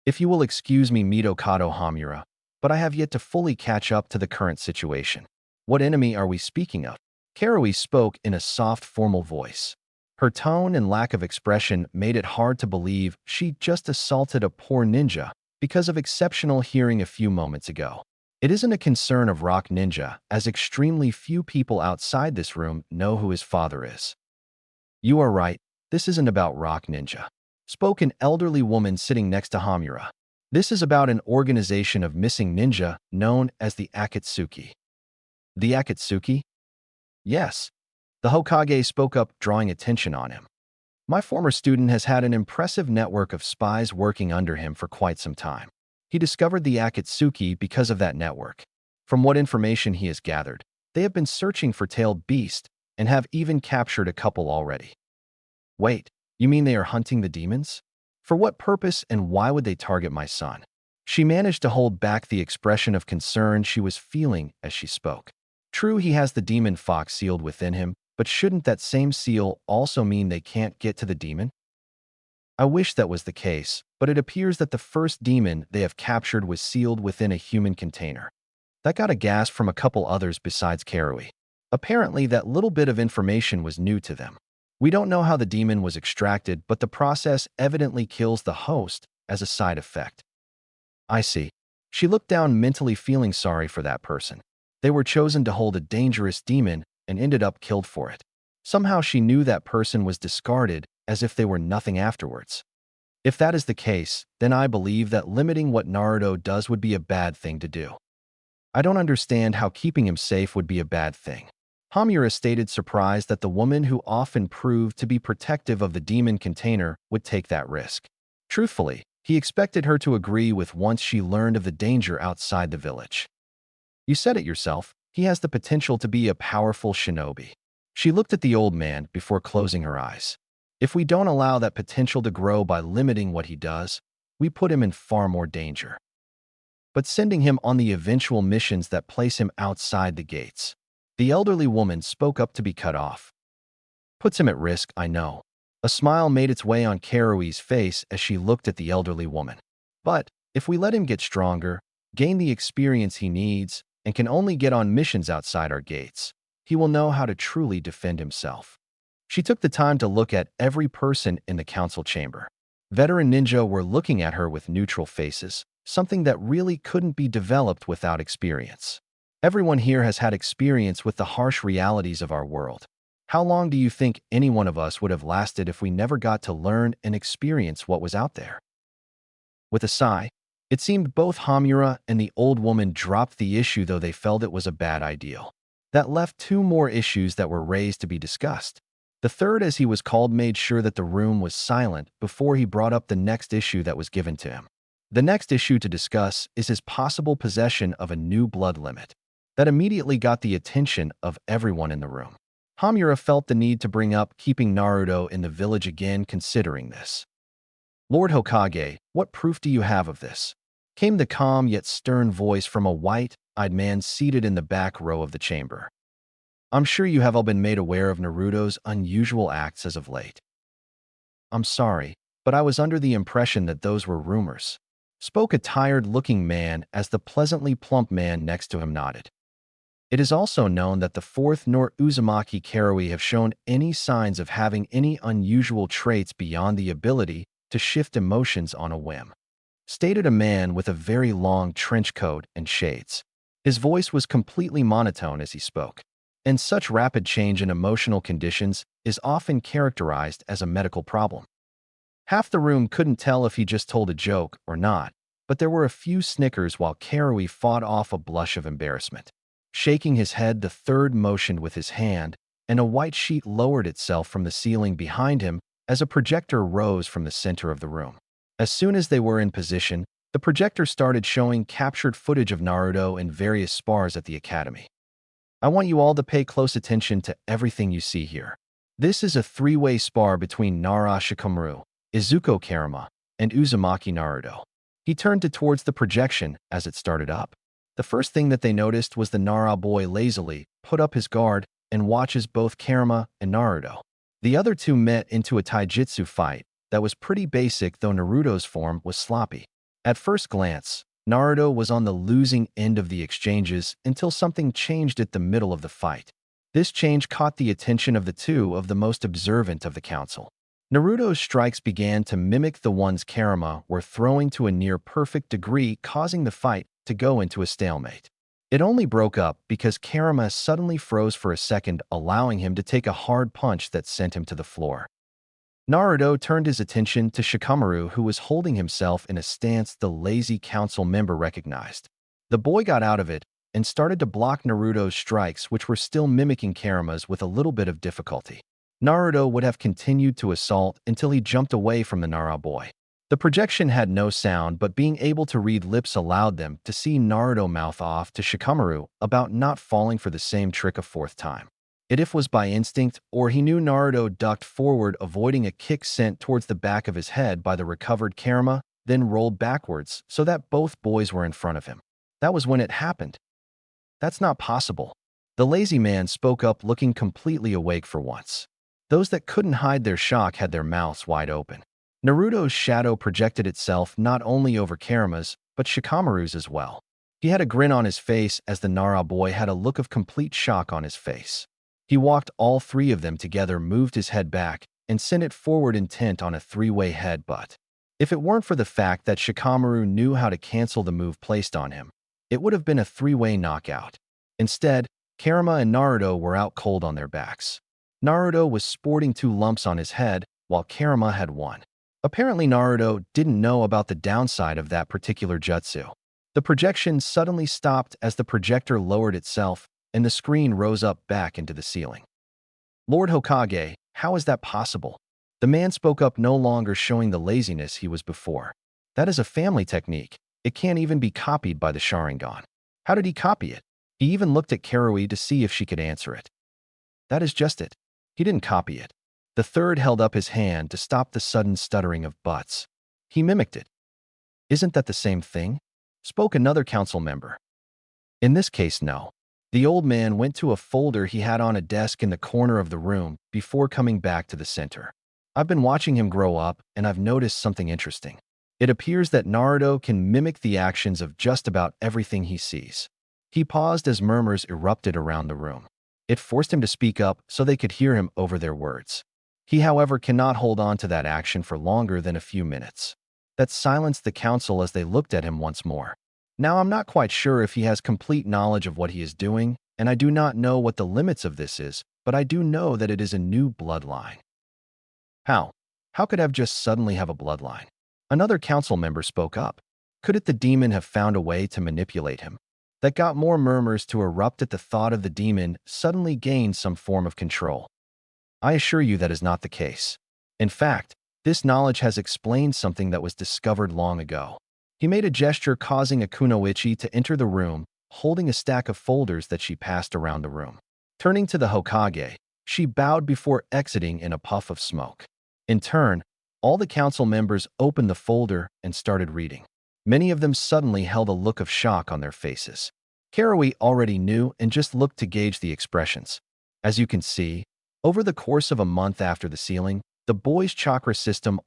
If you will excuse me, Mitokado Hamura, but I have yet to fully catch up to the current situation. What enemy are we speaking of? Karui spoke in a soft, formal voice. Her tone and lack of expression made it hard to believe she just assaulted a poor ninja because of exceptional hearing a few moments ago. It isn't a concern of Rock Ninja, as extremely few people outside this room know who his father is. You are right, this isn't about Rock Ninja, spoke an elderly woman sitting next to Hamura. This is about an organization of missing ninja known as the Akatsuki. The Akatsuki? Yes. The Hokage spoke up, drawing attention on him. My former student has had an impressive network of spies working under him for quite some time. He discovered the Akatsuki because of that network. From what information he has gathered, they have been searching for tailed beast and have even captured a couple already. Wait, you mean they are hunting the demons? For what purpose and why would they target my son? She managed to hold back the expression of concern she was feeling as she spoke. True, he has the demon fox sealed within him, but shouldn't that same seal also mean they can't get to the demon? I wish that was the case, but it appears that the first demon they have captured was sealed within a human container. That got a gasp from a couple others besides Karui. Apparently, that little bit of information was new to them. We don't know how the demon was extracted, but the process evidently kills the host as a side effect. I see. She looked down, mentally feeling sorry for that person. They were chosen to hold a dangerous demon and ended up killed for it. Somehow she knew that person was discarded as if they were nothing afterwards. If that is the case, then I believe that limiting what Naruto does would be a bad thing to do. I don't understand how keeping him safe would be a bad thing. Hamura stated, surprised that the woman who often proved to be protective of the demon container would take that risk. Truthfully, he expected her to agree with once she learned of the danger outside the village. You said it yourself, he has the potential to be a powerful shinobi. She looked at the old man before closing her eyes. If we don't allow that potential to grow by limiting what he does, we put him in far more danger. But sending him on the eventual missions that place him outside the gates. The elderly woman spoke up to be cut off. Puts him at risk, I know. A smile made its way on Karui's face as she looked at the elderly woman. But if we let him get stronger, gain the experience he needs, and can only get on missions outside our gates, he will know how to truly defend himself. She took the time to look at every person in the council chamber. Veteran ninja were looking at her with neutral faces, something that really couldn't be developed without experience. Everyone here has had experience with the harsh realities of our world. How long do you think any one of us would have lasted if we never got to learn and experience what was out there? With a sigh, it seemed both Hamura and the old woman dropped the issue, though they felt it was a bad idea. That left two more issues that were raised to be discussed. The third, as he was called, made sure that the room was silent before he brought up the next issue that was given to him. The next issue to discuss is his possible possession of a new blood limit. That immediately got the attention of everyone in the room. Hamura felt the need to bring up keeping Naruto in the village again, considering this. Lord Hokage, what proof do you have of this? Came the calm yet stern voice from a white-eyed man seated in the back row of the chamber. I'm sure you have all been made aware of Naruto's unusual acts as of late. I'm sorry, but I was under the impression that those were rumors. Spoke a tired-looking man as the pleasantly plump man next to him nodded. It is also known that the fourth nor Uzumaki Karui have shown any signs of having any unusual traits beyond the ability to shift emotions on a whim. Stated a man with a very long trench coat and shades. His voice was completely monotone as he spoke. And such rapid change in emotional conditions is often characterized as a medical problem. Half the room couldn't tell if he just told a joke or not, but there were a few snickers while Karui fought off a blush of embarrassment. Shaking his head, the third motioned with his hand, and a white sheet lowered itself from the ceiling behind him as a projector rose from the center of the room. As soon as they were in position, the projector started showing captured footage of Naruto and various spars at the academy. I want you all to pay close attention to everything you see here. This is a three-way spar between Nara Shikamaru, Izuku Karama, and Uzumaki Naruto. He turned towards the projection as it started up. The first thing that they noticed was the Nara boy lazily put up his guard and watches both Karama and Naruto. The other two met into a taijutsu fight that was pretty basic, though Naruto's form was sloppy. At first glance, Naruto was on the losing end of the exchanges until something changed at the middle of the fight. This change caught the attention of the two of the most observant of the council. Naruto's strikes began to mimic the ones Karama were throwing to a near-perfect degree, causing the fight to go into a stalemate. It only broke up because Karama suddenly froze for a second, allowing him to take a hard punch that sent him to the floor. Naruto turned his attention to Shikamaru, who was holding himself in a stance the lazy council member recognized. The boy got out of it and started to block Naruto's strikes, which were still mimicking Karama's with a little bit of difficulty. Naruto would have continued to assault until he jumped away from the Nara boy. The projection had no sound, but being able to read lips allowed them to see Naruto mouth off to Shikamaru about not falling for the same trick a fourth time. It was by instinct, or he knew Naruto ducked forward, avoiding a kick sent towards the back of his head by the recovered Karama, then rolled backwards so that both boys were in front of him. That was when it happened. That's not possible. The lazy man spoke up, looking completely awake for once. Those that couldn't hide their shock had their mouths wide open. Naruto's shadow projected itself not only over Karama's, but Shikamaru's as well. He had a grin on his face as the Nara boy had a look of complete shock on his face. He walked all three of them together, moved his head back, and sent it forward intent on a three-way headbutt. If it weren't for the fact that Shikamaru knew how to cancel the move placed on him, it would have been a three-way knockout. Instead, Karama and Naruto were out cold on their backs. Naruto was sporting 2 lumps on his head, while Karama had 1. Apparently Naruto didn't know about the downside of that particular jutsu. The projection suddenly stopped as the projector lowered itself, and the screen rose up back into the ceiling. Lord Hokage, how is that possible? The man spoke up, no longer showing the laziness he was before. That is a family technique. It can't even be copied by the Sharingan. How did he copy it? He even looked at Karui to see if she could answer it. That is just it. He didn't copy it. The third held up his hand to stop the sudden stuttering of butts. He mimicked it. Isn't that the same thing? Spoke another council member. In this case, no. The old man went to a folder he had on a desk in the corner of the room before coming back to the center. I've been watching him grow up, and I've noticed something interesting. It appears that Naruto can mimic the actions of just about everything he sees. He paused as murmurs erupted around the room. It forced him to speak up so they could hear him over their words. He, however, cannot hold on to that action for longer than a few minutes. That silenced the council as they looked at him once more. Now, I'm not quite sure if he has complete knowledge of what he is doing, and I do not know what the limits of this is, but I do know that it is a new bloodline. How? How could Ev just suddenly have a bloodline? Another council member spoke up. Could it the demon have found a way to manipulate him? That got more murmurs to erupt at the thought of the demon suddenly gained some form of control. I assure you that is not the case. In fact, this knowledge has explained something that was discovered long ago. He made a gesture causing a kunoichi to enter the room, holding a stack of folders that she passed around the room. Turning to the Hokage, she bowed before exiting in a puff of smoke. In turn, all the council members opened the folder and started reading. Many of them suddenly held a look of shock on their faces. Karui already knew and just looked to gauge the expressions. As you can see, over the course of a month after the sealing, the boy's chakra system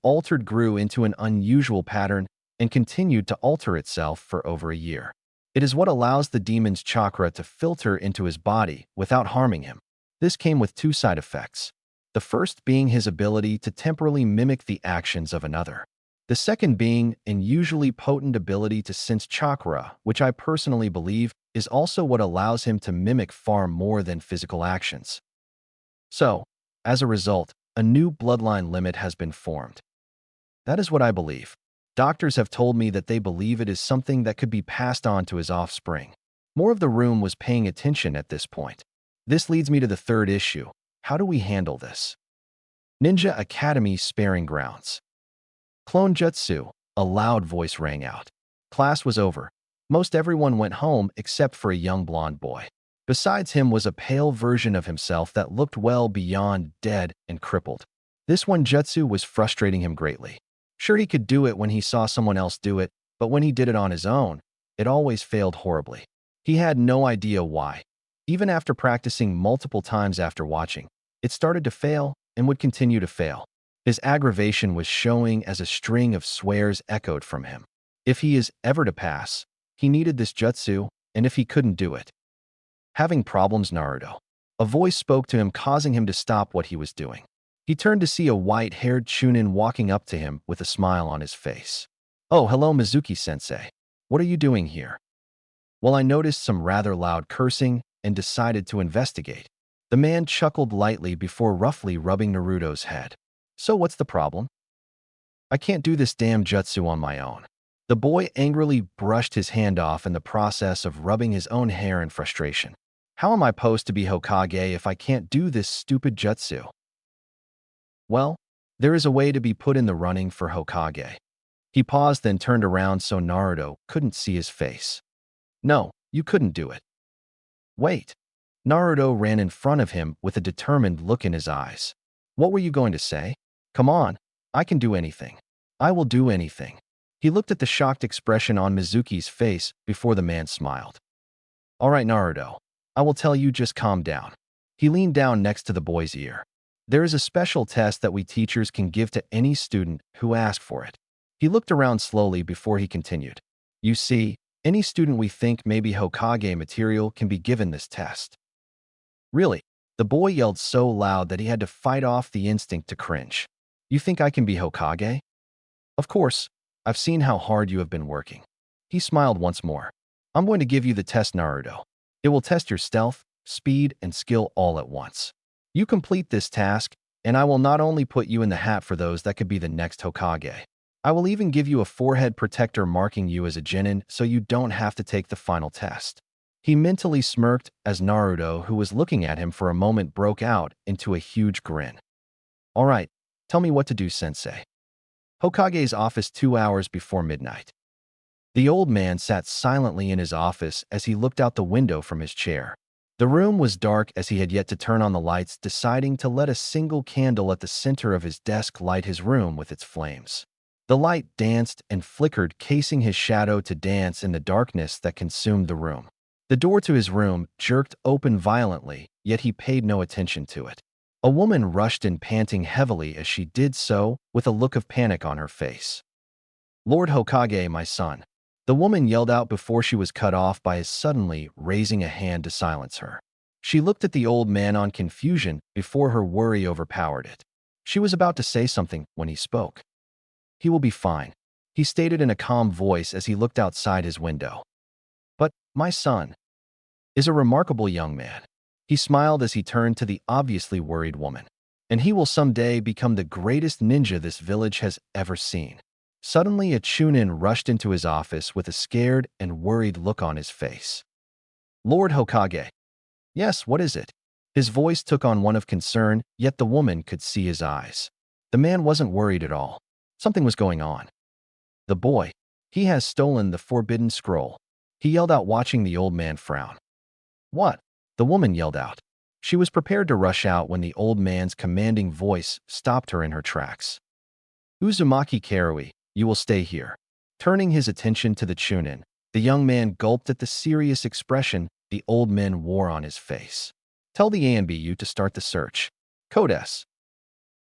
grew into an unusual pattern and continued to alter itself for over a year. It is what allows the demon's chakra to filter into his body without harming him. This came with 2 side effects. The first being his ability to temporarily mimic the actions of another. The second being an unusually potent ability to sense chakra, which I personally believe is also what allows him to mimic far more than physical actions. So, as a result, a new bloodline limit has been formed. That is what I believe. Doctors have told me that they believe it is something that could be passed on to his offspring. More of the room was paying attention at this point. This leads me to the third issue. How do we handle this? Ninja Academy Sparing Grounds. Clone Jutsu, a loud voice rang out. Class was over. Most everyone went home except for a young blonde boy. Besides him was a pale version of himself that looked well beyond dead and crippled. This one jutsu was frustrating him greatly. Sure, he could do it when he saw someone else do it, but when he did it on his own, it always failed horribly. He had no idea why. Even after practicing multiple times after watching, it started to fail and would continue to fail. His aggravation was showing as a string of swears echoed from him. If he is ever to pass, he needed this jutsu, and if he couldn't do it. Having problems, Naruto. A voice spoke to him, causing him to stop what he was doing. He turned to see a white-haired Chunin walking up to him with a smile on his face. Oh, hello, Mizuki-sensei. What are you doing here? Well, I noticed some rather loud cursing and decided to investigate. The man chuckled lightly before roughly rubbing Naruto's head. So what's the problem? I can't do this damn jutsu on my own. The boy angrily brushed his hand off in the process of rubbing his own hair in frustration. How am I supposed to be Hokage if I can't do this stupid jutsu? Well, there is a way to be put in the running for Hokage. He paused, then turned around so Naruto couldn't see his face. No, you couldn't do it. Wait. Naruto ran in front of him with a determined look in his eyes. What were you going to say? Come on, I can do anything. I will do anything. He looked at the shocked expression on Mizuki's face before the man smiled. All right, Naruto, I will tell you, just calm down. He leaned down next to the boy's ear. There is a special test that we teachers can give to any student who asks for it. He looked around slowly before he continued. You see, any student we think may be Hokage material can be given this test. Really? The boy yelled so loud that he had to fight off the instinct to cringe. You think I can be Hokage? Of course, I've seen how hard you have been working. He smiled once more. I'm going to give you the test, Naruto. It will test your stealth, speed, and skill all at once. You complete this task, and I will not only put you in the hat for those that could be the next Hokage. I will even give you a forehead protector marking you as a genin so you don't have to take the final test. He mentally smirked as Naruto, who was looking at him for a moment, broke out into a huge grin. All right, tell me what to do, sensei. Hokage's office 2 hours before midnight. The old man sat silently in his office as he looked out the window from his chair. The room was dark as he had yet to turn on the lights, deciding to let a single candle at the center of his desk light his room with its flames. The light danced and flickered, casing his shadow to dance in the darkness that consumed the room. The door to his room jerked open violently, yet he paid no attention to it. A woman rushed in, panting heavily as she did so, with a look of panic on her face. Lord Hokage, my son. The woman yelled out before she was cut off by his suddenly raising a hand to silence her. She looked at the old man on confusion before her worry overpowered it. She was about to say something when he spoke. He will be fine, he stated in a calm voice as he looked outside his window. But my son is a remarkable young man. He smiled as he turned to the obviously worried woman. And he will someday become the greatest ninja this village has ever seen. Suddenly, a Chunin rushed into his office with a scared and worried look on his face. Lord Hokage. Yes, what is it? His voice took on one of concern, yet the woman could see his eyes. The man wasn't worried at all. Something was going on. The boy. He has stolen the forbidden scroll. He yelled out, watching the old man frown. What? The woman yelled out. She was prepared to rush out when the old man's commanding voice stopped her in her tracks. Uzumaki Karui, you will stay here. Turning his attention to the Chunin, the young man gulped at the serious expression the old man wore on his face. Tell the ANBU to start the search. Code S.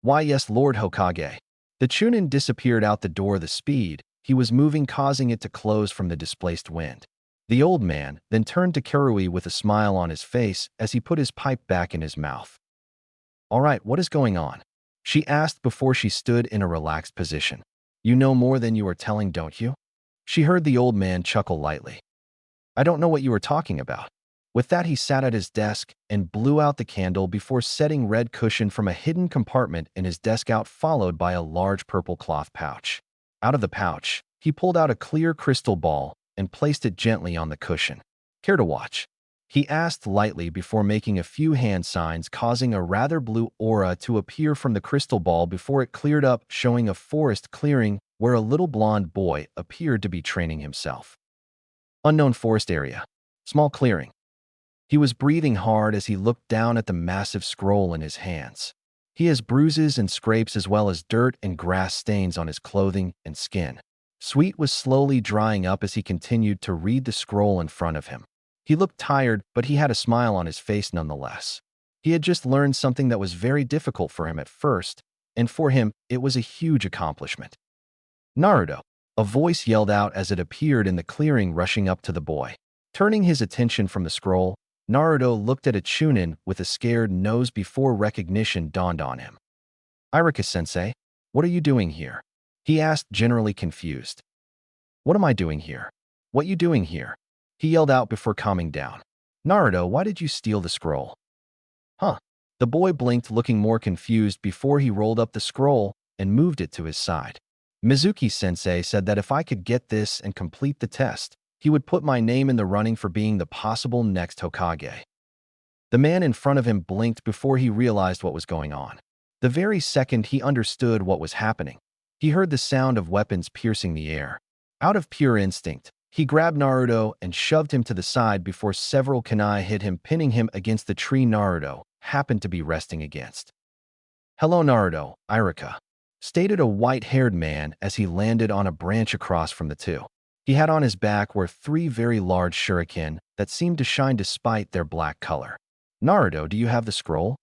Why yes, Lord Hokage. The Chunin disappeared out the door the speed he was moving, causing it to close from the displaced wind. The old man then turned to Karui with a smile on his face as he put his pipe back in his mouth. All right, what is going on? She asked before she stood in a relaxed position. You know more than you are telling, don't you? She heard the old man chuckle lightly. I don't know what you are talking about. With that, he sat at his desk and blew out the candle before setting red cushion from a hidden compartment in his desk out, followed by a large purple cloth pouch. Out of the pouch, he pulled out a clear crystal ball and placed it gently on the cushion. Care to watch? He asked lightly before making a few hand signs, causing a rather blue aura to appear from the crystal ball before it cleared up, showing a forest clearing where a little blonde boy appeared to be training himself. Unknown forest area. Small clearing. He was breathing hard as he looked down at the massive scroll in his hands. He has bruises and scrapes as well as dirt and grass stains on his clothing and skin. Sweet was slowly drying up as he continued to read the scroll in front of him. He looked tired, but he had a smile on his face nonetheless. He had just learned something that was very difficult for him at first, and for him, it was a huge accomplishment. Naruto, a voice yelled out as it appeared in the clearing, rushing up to the boy. Turning his attention from the scroll, Naruto looked at a Chunin with a scared nose before recognition dawned on him. Iruka-sensei, what are you doing here? He asked, generally confused. What am I doing here? What you doing here? He yelled out before calming down. Naruto, why did you steal the scroll? Huh? The boy blinked, looking more confused before he rolled up the scroll and moved it to his side. Mizuki-sensei said that if I could get this and complete the test, he would put my name in the running for being the possible next Hokage. The man in front of him blinked before he realized what was going on. The very second he understood what was happening, he heard the sound of weapons piercing the air. Out of pure instinct, he grabbed Naruto and shoved him to the side before several kunai hit him, pinning him against the tree Naruto happened to be resting against. Hello, Naruto, Iruka, stated a white-haired man as he landed on a branch across from the two. He had on his back were 3 very large shuriken that seemed to shine despite their black color. Naruto, do you have the scroll?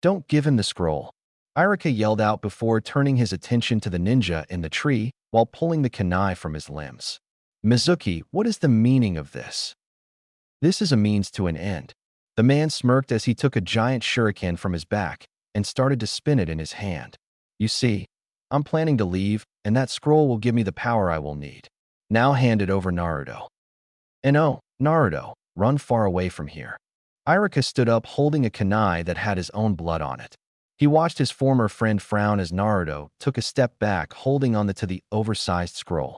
Don't give him the scroll. Irika yelled out before turning his attention to the ninja in the tree while pulling the kunai from his limbs. Mizuki, what is the meaning of this? This is a means to an end. The man smirked as he took a giant shuriken from his back and started to spin it in his hand. You see, I'm planning to leave, and that scroll will give me the power I will need. Now hand it over Naruto. And oh, Naruto, run far away from here. Irika stood up holding a kunai that had his own blood on it. He watched his former friend frown as Naruto took a step back holding on to the oversized scroll.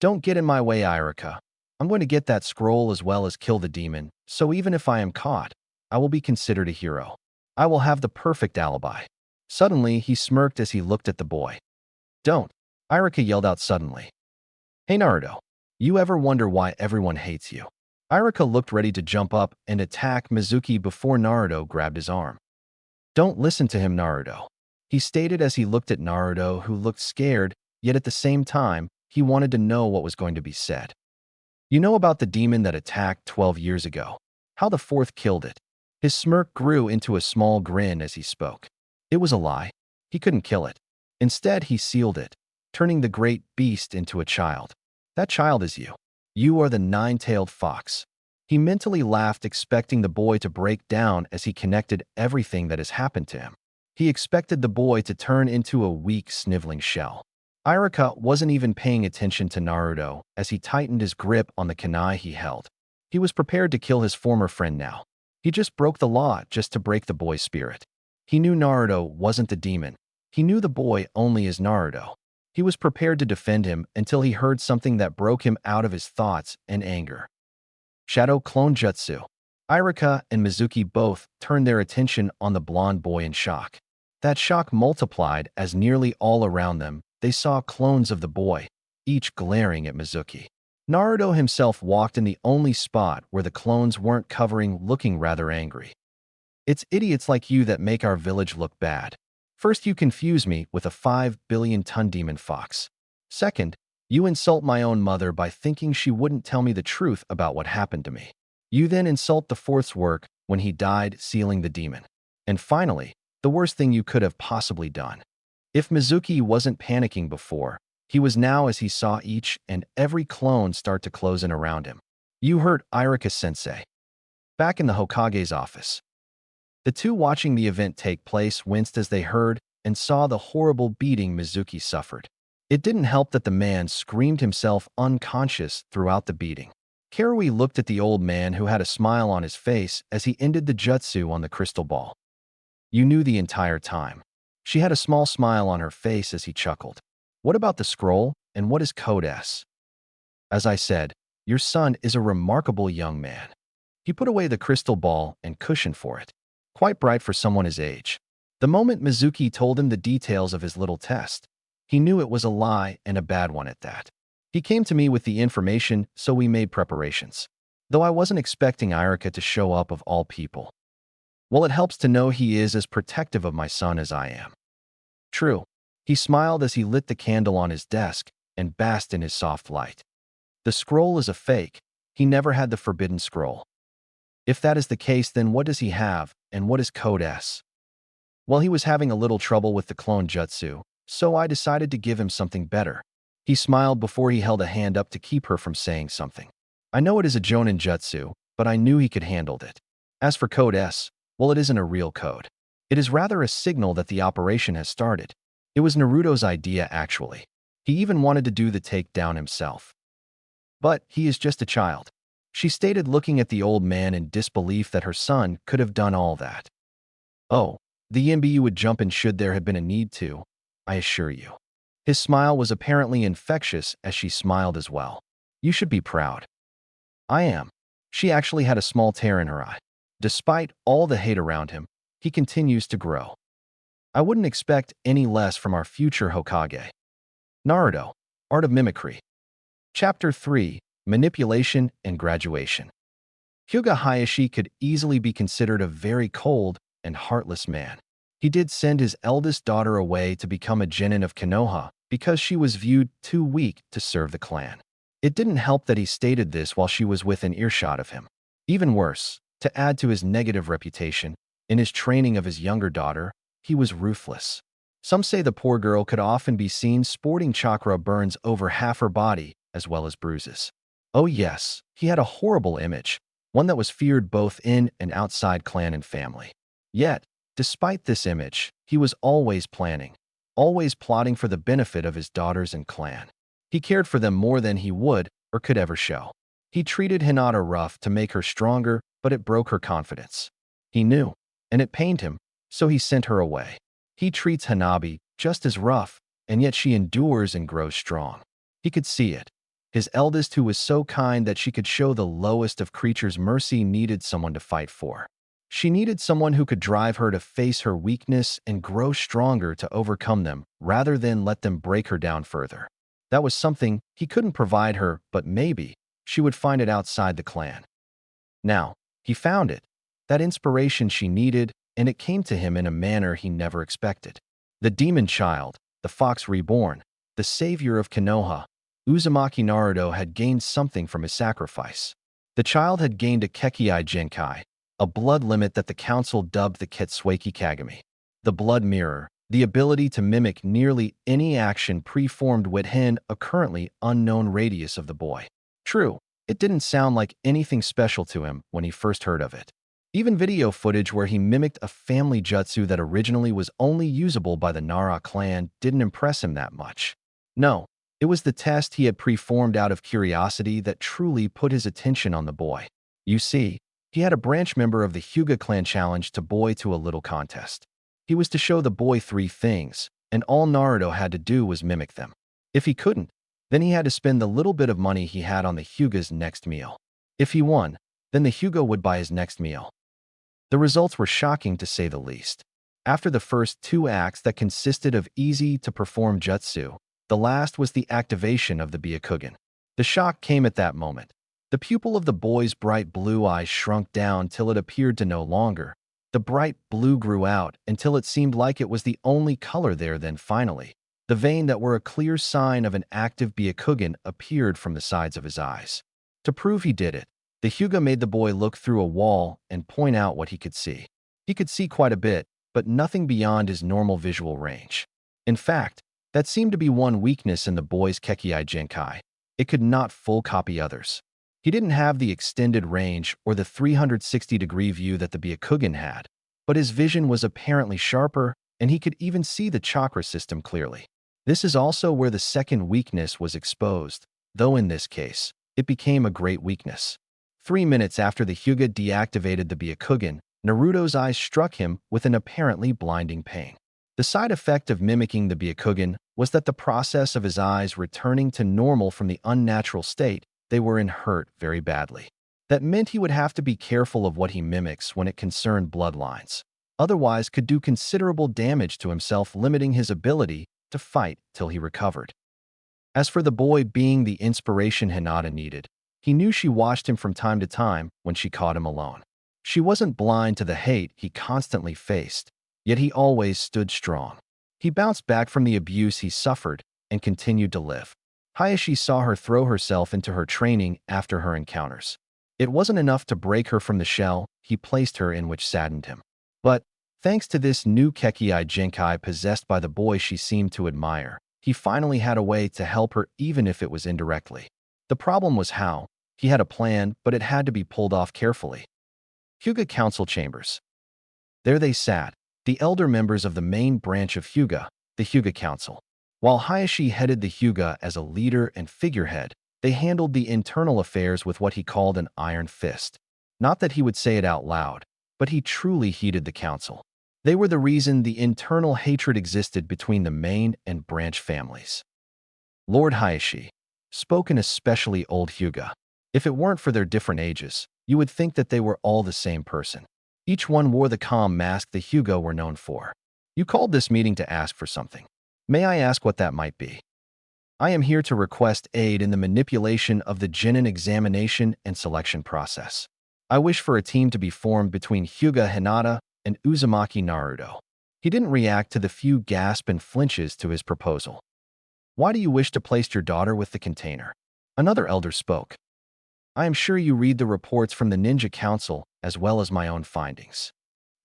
Don't get in my way, Irika. I'm going to get that scroll as well as kill the demon, so even if I am caught, I will be considered a hero. I will have the perfect alibi. Suddenly, he smirked as he looked at the boy. Don't, Irika yelled out suddenly. Hey Naruto, you ever wonder why everyone hates you? Irika looked ready to jump up and attack Mizuki before Naruto grabbed his arm. Don't listen to him, Naruto, he stated as he looked at Naruto, who looked scared, yet at the same time, he wanted to know what was going to be said. You know about the demon that attacked 12 years ago? How the fourth killed it? His smirk grew into a small grin as he spoke. It was a lie. He couldn't kill it. Instead, he sealed it, turning the great beast into a child. That child is you. You are the nine-tailed fox. He mentally laughed, expecting the boy to break down as he connected everything that has happened to him. He expected the boy to turn into a weak, sniveling shell. Irika wasn't even paying attention to Naruto as he tightened his grip on the kunai he held. He was prepared to kill his former friend now. He just broke the law just to break the boy's spirit. He knew Naruto wasn't the demon. He knew the boy only as Naruto. He was prepared to defend him until he heard something that broke him out of his thoughts and anger. Shadow Clone Jutsu. Irika and Mizuki both turned their attention on the blonde boy in shock. That shock multiplied as nearly all around them, they saw clones of the boy, each glaring at Mizuki. Naruto himself walked in the only spot where the clones weren't covering, looking rather angry. It's idiots like you that make our village look bad. First, you confuse me with a 5-billion-ton demon fox. Second, you insult my own mother by thinking she wouldn't tell me the truth about what happened to me. You then insult the fourth's work when he died sealing the demon. And finally, the worst thing you could have possibly done. If Mizuki wasn't panicking before, he was now as he saw each and every clone start to close in around him. You hurt Irika-sensei. Back in the Hokage's office. The two watching the event take place winced as they heard and saw the horrible beating Mizuki suffered. It didn't help that the man screamed himself unconscious throughout the beating. Karui looked at the old man who had a smile on his face as he ended the jutsu on the crystal ball. You knew the entire time. She had a small smile on her face as he chuckled. What about the scroll, and what is Code S? As I said, your son is a remarkable young man. He put away the crystal ball and cushioned for it. Quite bright for someone his age. The moment Mizuki told him the details of his little test, he knew it was a lie and a bad one at that. He came to me with the information, so we made preparations. Though I wasn't expecting Irika to show up of all people. Well, it helps to know he is as protective of my son as I am. True. He smiled as he lit the candle on his desk and basked in his soft light. The scroll is a fake. He never had the forbidden scroll. If that is the case, then what does he have, and what is Code S? Well, he was having a little trouble with the clone jutsu, so I decided to give him something better. He smiled before he held a hand up to keep her from saying something. I know it is a Jonin jutsu, but I knew he could handle it. As for Code S, well, it isn't a real code. It is rather a signal that the operation has started. It was Naruto's idea, actually. He even wanted to do the takedown himself. But he is just a child. She stated, looking at the old man in disbelief that her son could have done all that. Oh, the MBU would jump in should there have been a need to, I assure you. His smile was apparently infectious as she smiled as well. You should be proud. I am. She actually had a small tear in her eye. Despite all the hate around him, he continues to grow. I wouldn't expect any less from our future Hokage. Naruto, Art of Mimicry. Chapter 3, Manipulation and Graduation. Hyuga Hayashi could easily be considered a very cold and heartless man. He did send his eldest daughter away to become a genin of Konoha because she was viewed too weak to serve the clan. It didn't help that he stated this while she was within earshot of him. Even worse, to add to his negative reputation, In his training of his younger daughter, he was ruthless. Some say the poor girl could often be seen sporting chakra burns over half her body, as well as bruises. Oh yes, he had a horrible image, one that was feared both in and outside clan and family. Yet, despite this image, he was always planning, always plotting for the benefit of his daughters and clan. He cared for them more than he would or could ever show. He treated Hinata rough to make her stronger, but it broke her confidence. He knew, and it pained him, so he sent her away. He treats Hanabi just as rough, and yet she endures and grows strong. He could see it. His eldest, who was so kind that she could show the lowest of creatures mercy, needed someone to fight for. She needed someone who could drive her to face her weakness and grow stronger to overcome them, rather than let them break her down further. That was something he couldn't provide her, but maybe she would find it outside the clan. Now, he found it, that inspiration she needed, and it came to him in a manner he never expected. The demon child, the fox reborn, the savior of Konoha, Uzumaki Naruto had gained something from his sacrifice. The child had gained a Kekkei Genkai, a blood limit that the council dubbed the Ketsueki Kagami. The blood mirror, the ability to mimic nearly any action preformed within a currently unknown radius of the boy. True, it didn't sound like anything special to him when he first heard of it. Even video footage where he mimicked a family jutsu that originally was only usable by the Nara clan didn't impress him that much. No, it was the test he had preformed out of curiosity that truly put his attention on the boy. You see, he had a branch member of the Hyuga clan challenge to boy to a little contest. He was to show the boy 3 things, and all Naruto had to do was mimic them. If he couldn't, then he had to spend the little bit of money he had on the Hyuga's next meal. If he won, then the Hyuga would buy his next meal. The results were shocking to say the least. After the first 2 acts that consisted of easy-to-perform jutsu, the last was the activation of the Byakugan. The shock came at that moment. The pupil of the boy's bright blue eyes shrunk down till it appeared to no longer. The bright blue grew out until it seemed like it was the only color there. Then finally, the vein that were a clear sign of an active Byakugan appeared from the sides of his eyes. To prove he did it, the Hyuga made the boy look through a wall and point out what he could see. He could see quite a bit, but nothing beyond his normal visual range. In fact, that seemed to be one weakness in the boy's Kekkei Genkai. It could not full copy others. He didn't have the extended range or the 360-degree view that the Byakugan had, but his vision was apparently sharper, and he could even see the chakra system clearly. This is also where the second weakness was exposed, though in this case, it became a great weakness. 3 minutes after the Hyuga deactivated the Byakugan, Naruto's eyes struck him with an apparently blinding pain. The side effect of mimicking the Byakugan was that the process of his eyes returning to normal from the unnatural state they were in hurt very badly. That meant he would have to be careful of what he mimics when it concerned bloodlines. Otherwise could do considerable damage to himself, limiting his ability to fight till he recovered. As for the boy being the inspiration Hinata needed, he knew she watched him from time to time when she caught him alone. She wasn't blind to the hate he constantly faced, yet he always stood strong. He bounced back from the abuse he suffered and continued to live. Hayashi saw her throw herself into her training after her encounters. It wasn't enough to break her from the shell he placed her in, which saddened him. But, thanks to this new Kekkei Genkai possessed by the boy she seemed to admire, he finally had a way to help her, even if it was indirectly. The problem was how. He had a plan, but it had to be pulled off carefully. Hyuga Council Chambers. There they sat, the elder members of the main branch of Hyuga, the Hyuga Council. While Hayashi headed the Hyuga as a leader and figurehead, they handled the internal affairs with what he called an iron fist. Not that he would say it out loud, but he truly heated the council. They were the reason the internal hatred existed between the main and branch families. Lord Hayashi spoke an especially old Hyuga. If it weren't for their different ages, you would think that they were all the same person. Each one wore the calm mask the Hyuga were known for. You called this meeting to ask for something. May I ask what that might be? I am here to request aid in the manipulation of the Genin examination and selection process. I wish for a team to be formed between Hyuga Hinata and Uzumaki Naruto. He didn't react to the few gasps and flinches to his proposal. Why do you wish to place your daughter with the container? Another elder spoke. I am sure you read the reports from the Ninja Council as well as my own findings.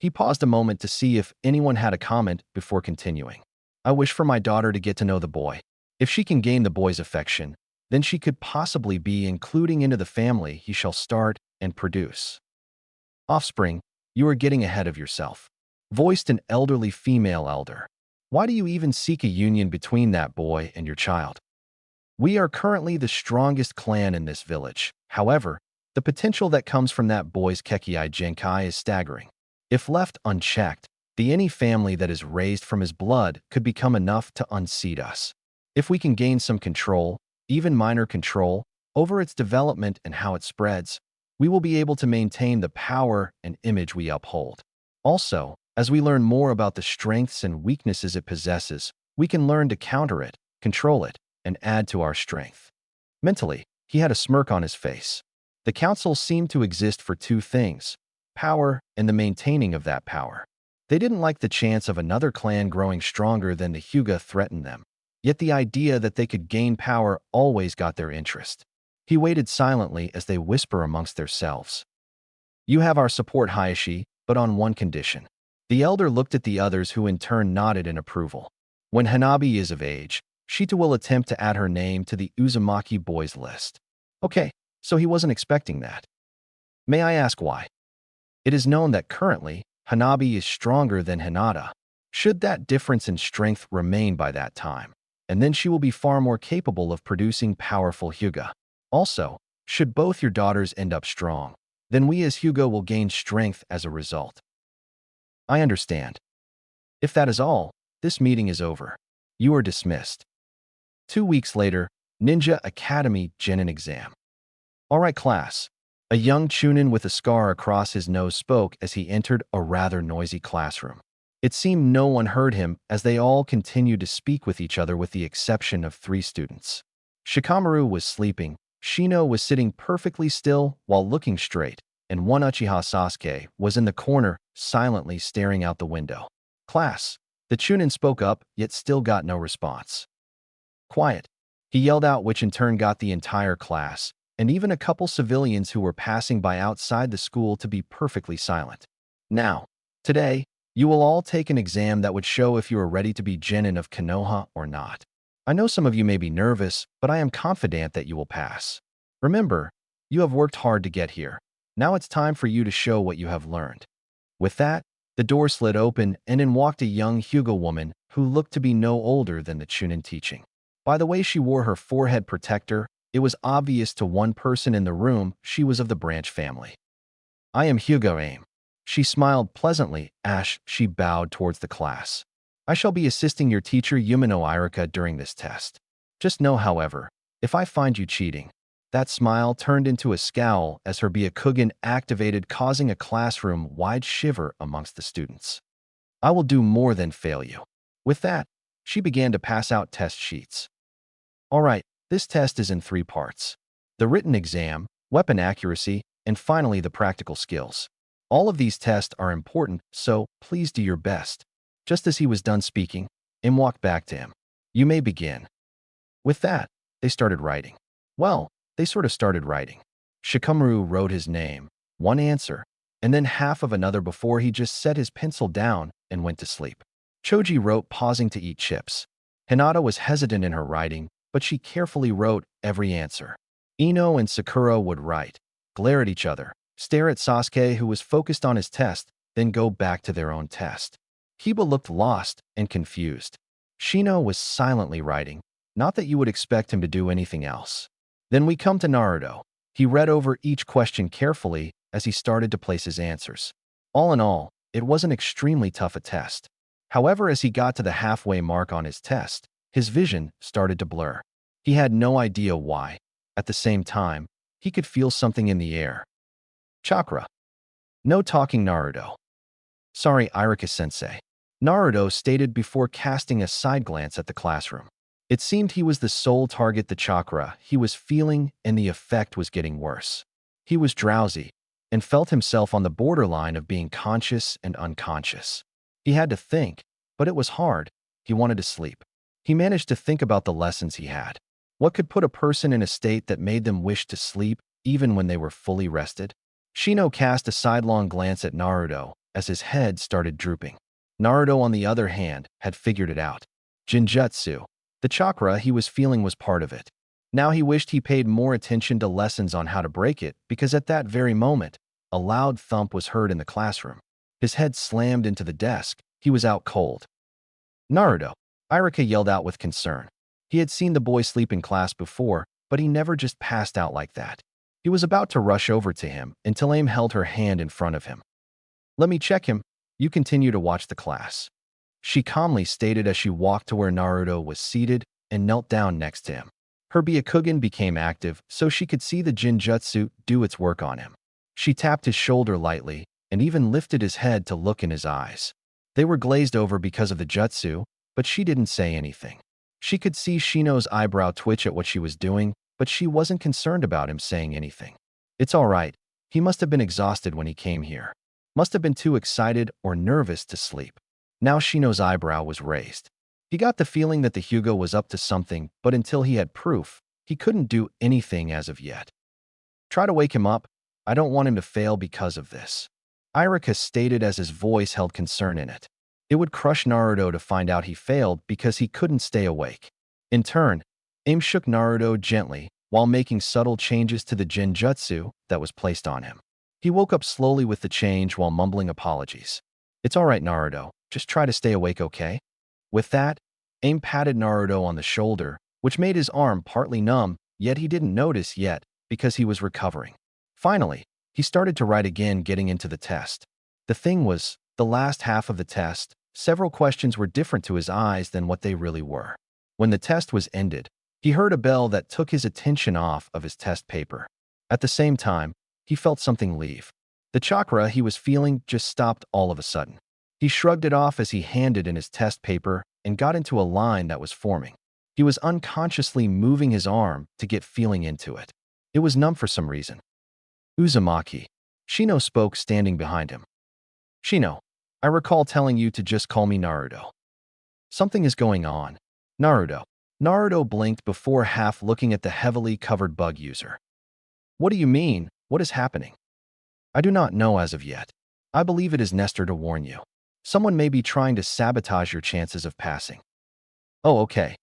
He paused a moment to see if anyone had a comment before continuing. I wish for my daughter to get to know the boy. If she can gain the boy's affection, then she could possibly be including into the family he shall start and produce. Offspring, you are getting ahead of yourself, voiced an elderly female elder. Why do you even seek a union between that boy and your child? We are currently the strongest clan in this village. However, the potential that comes from that boy's Kekiai Genkai is staggering. If left unchecked, the any family that is raised from his blood could become enough to unseat us. If we can gain some control, even minor control, over its development and how it spreads, we will be able to maintain the power and image we uphold. Also, as we learn more about the strengths and weaknesses it possesses, we can learn to counter it, control it, and add to our strength. Mentally, he had a smirk on his face. The council seemed to exist for two things: power and the maintaining of that power. They didn't like the chance of another clan growing stronger than the Hyuga threatened them. Yet the idea that they could gain power always got their interest. He waited silently as they whisper amongst themselves. You have our support, Hayashi, but on one condition. The elder looked at the others, who in turn nodded in approval. When Hanabi is of age, Shita will attempt to add her name to the Uzumaki boys list. Okay, so he wasn't expecting that. May I ask why? It is known that currently, Hanabi is stronger than Hinata. Should that difference in strength remain by that time, and then she will be far more capable of producing powerful Hyuga. Also, should both your daughters end up strong, then we as Hyuga will gain strength as a result. I understand. If that is all, this meeting is over. You are dismissed. 2 weeks later, Ninja Academy Genin exam. All right, class. A young Chunin with a scar across his nose spoke as he entered a rather noisy classroom. It seemed no one heard him, as they all continued to speak with each other with the exception of 3 students. Shikamaru was sleeping, Shino was sitting perfectly still while looking straight, and one Uchiha Sasuke was in the corner, silently staring out the window. Class. The Chunin spoke up, yet still got no response. Quiet. He yelled out, which in turn got the entire class, and even a couple civilians who were passing by outside the school, to be perfectly silent. Now, today, you will all take an exam that would show if you are ready to be Genin of Konoha or not. I know some of you may be nervous, but I am confident that you will pass. Remember, you have worked hard to get here. Now it's time for you to show what you have learned. With that, the door slid open and in walked a young Hyuga woman who looked to be no older than the Chunin teaching. By the way she wore her forehead protector, it was obvious to one person in the room she was of the branch family. I am Hyuga Aim. She smiled pleasantly as she bowed towards the class. I shall be assisting your teacher Yumino Irika during this test. Just know, however, if I find you cheating. That smile turned into a scowl as her Byakugan activated, causing a classroom-wide shiver amongst the students. I will do more than fail you. With that, she began to pass out test sheets. All right, this test is in 3 parts. The written exam, weapon accuracy, and finally the practical skills. All of these tests are important, so please do your best. Just as he was done speaking, Im walked back to him. You may begin. With that, they started writing. Well, they sort of started writing. Shikamaru wrote his name, one answer, and then half of another before he just set his pencil down and went to sleep. Choji wrote, pausing to eat chips. Hinata was hesitant in her writing, but she carefully wrote every answer. Ino and Sakura would write, glare at each other, stare at Sasuke, who was focused on his test, then go back to their own test. Hiba looked lost and confused. Shino was silently writing, not that you would expect him to do anything else. Then we come to Naruto. He read over each question carefully as he started to place his answers. All in all, it wasn't extremely tough a test. However, as he got to the halfway mark on his test, his vision started to blur. He had no idea why. At the same time, he could feel something in the air. Chakra. No talking, Naruto. Sorry, Irika-sensei. Naruto stated before casting a side glance at the classroom. It seemed he was the sole target. The chakra he was feeling, and the effect was getting worse. He was drowsy and felt himself on the borderline of being conscious and unconscious. He had to think, but it was hard. He wanted to sleep. He managed to think about the lessons he had. What could put a person in a state that made them wish to sleep even when they were fully rested? Shino cast a sidelong glance at Naruto, as his head started drooping. Naruto, on the other hand, had figured it out. Jinjutsu. The chakra he was feeling was part of it. Now he wished he paid more attention to lessons on how to break it, because at that very moment, a loud thump was heard in the classroom. His head slammed into the desk. He was out cold. Naruto, Irika yelled out with concern. He had seen the boy sleep in class before, but he never just passed out like that. He was about to rush over to him until Aim held her hand in front of him. "Let me check him. You continue to watch the class," she calmly stated as she walked to where Naruto was seated and knelt down next to him. Her Byakugan became active so she could see the Jinjutsu do its work on him. She tapped his shoulder lightly and even lifted his head to look in his eyes. They were glazed over because of the jutsu, but she didn't say anything. She could see Shino's eyebrow twitch at what she was doing, but she wasn't concerned about him saying anything. It's all right. He must have been exhausted when he came here. Must have been too excited or nervous to sleep. Now Shino's eyebrow was raised. He got the feeling that the Hyuga was up to something, but until he had proof, he couldn't do anything as of yet. "Try to wake him up. I don't want him to fail because of this," Irika stated as his voice held concern in it. It would crush Naruto to find out he failed because he couldn't stay awake. In turn, Aim shook Naruto gently while making subtle changes to the Jinjutsu that was placed on him. He woke up slowly with the change while mumbling apologies. "It's all right, Naruto. Just try to stay awake, okay?" With that, Aim patted Naruto on the shoulder, which made his arm partly numb, yet he didn't notice yet because he was recovering. Finally, he started to write again, getting into the test. The thing was, the last half of the test, several questions were different to his eyes than what they really were. When the test was ended, he heard a bell that took his attention off of his test paper. At the same time, he felt something leave. The chakra he was feeling just stopped all of a sudden. He shrugged it off as he handed in his test paper and got into a line that was forming. He was unconsciously moving his arm to get feeling into it. It was numb for some reason. "Uzumaki," Shino spoke, standing behind him. "Shino, I recall telling you to just call me Naruto. Something is going on." "Naruto." Naruto blinked before half looking at the heavily covered bug user. "What do you mean? What is happening?" "I do not know as of yet. I believe it is Nestor to warn you. Someone may be trying to sabotage your chances of passing." "Oh, okay."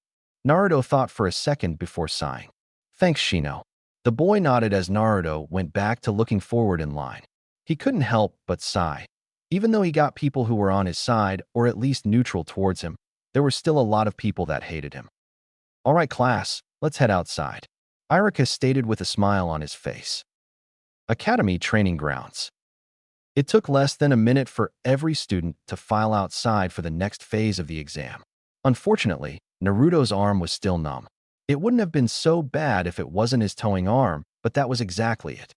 Naruto thought for a second before sighing. "Thanks, Shino." The boy nodded as Naruto went back to looking forward in line. He couldn't help but sigh. Even though he got people who were on his side, or at least neutral towards him, there were still a lot of people that hated him. "All right, class, let's head outside," Irika stated with a smile on his face. Academy training grounds. It took less than a minute for every student to file outside for the next phase of the exam. Unfortunately, Naruto's arm was still numb. It wouldn't have been so bad if it wasn't his towing arm, but that was exactly it.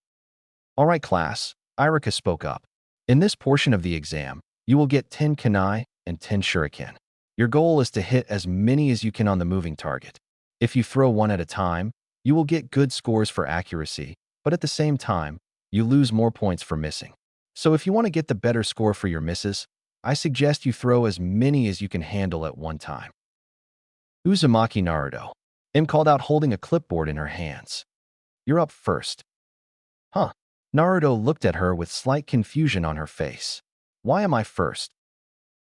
"All right, class," Irika spoke up. "In this portion of the exam, you will get 10 kunai and 10 shuriken. Your goal is to hit as many as you can on the moving target. If you throw one at a time, you will get good scores for accuracy, but at the same time, you lose more points for missing. So if you want to get the better score for your misses, I suggest you throw as many as you can handle at one time." Uzumaki Naruto. Im called out, holding a clipboard in her hands. "You're up first." "Huh?" Naruto looked at her with slight confusion on her face. "Why am I first?"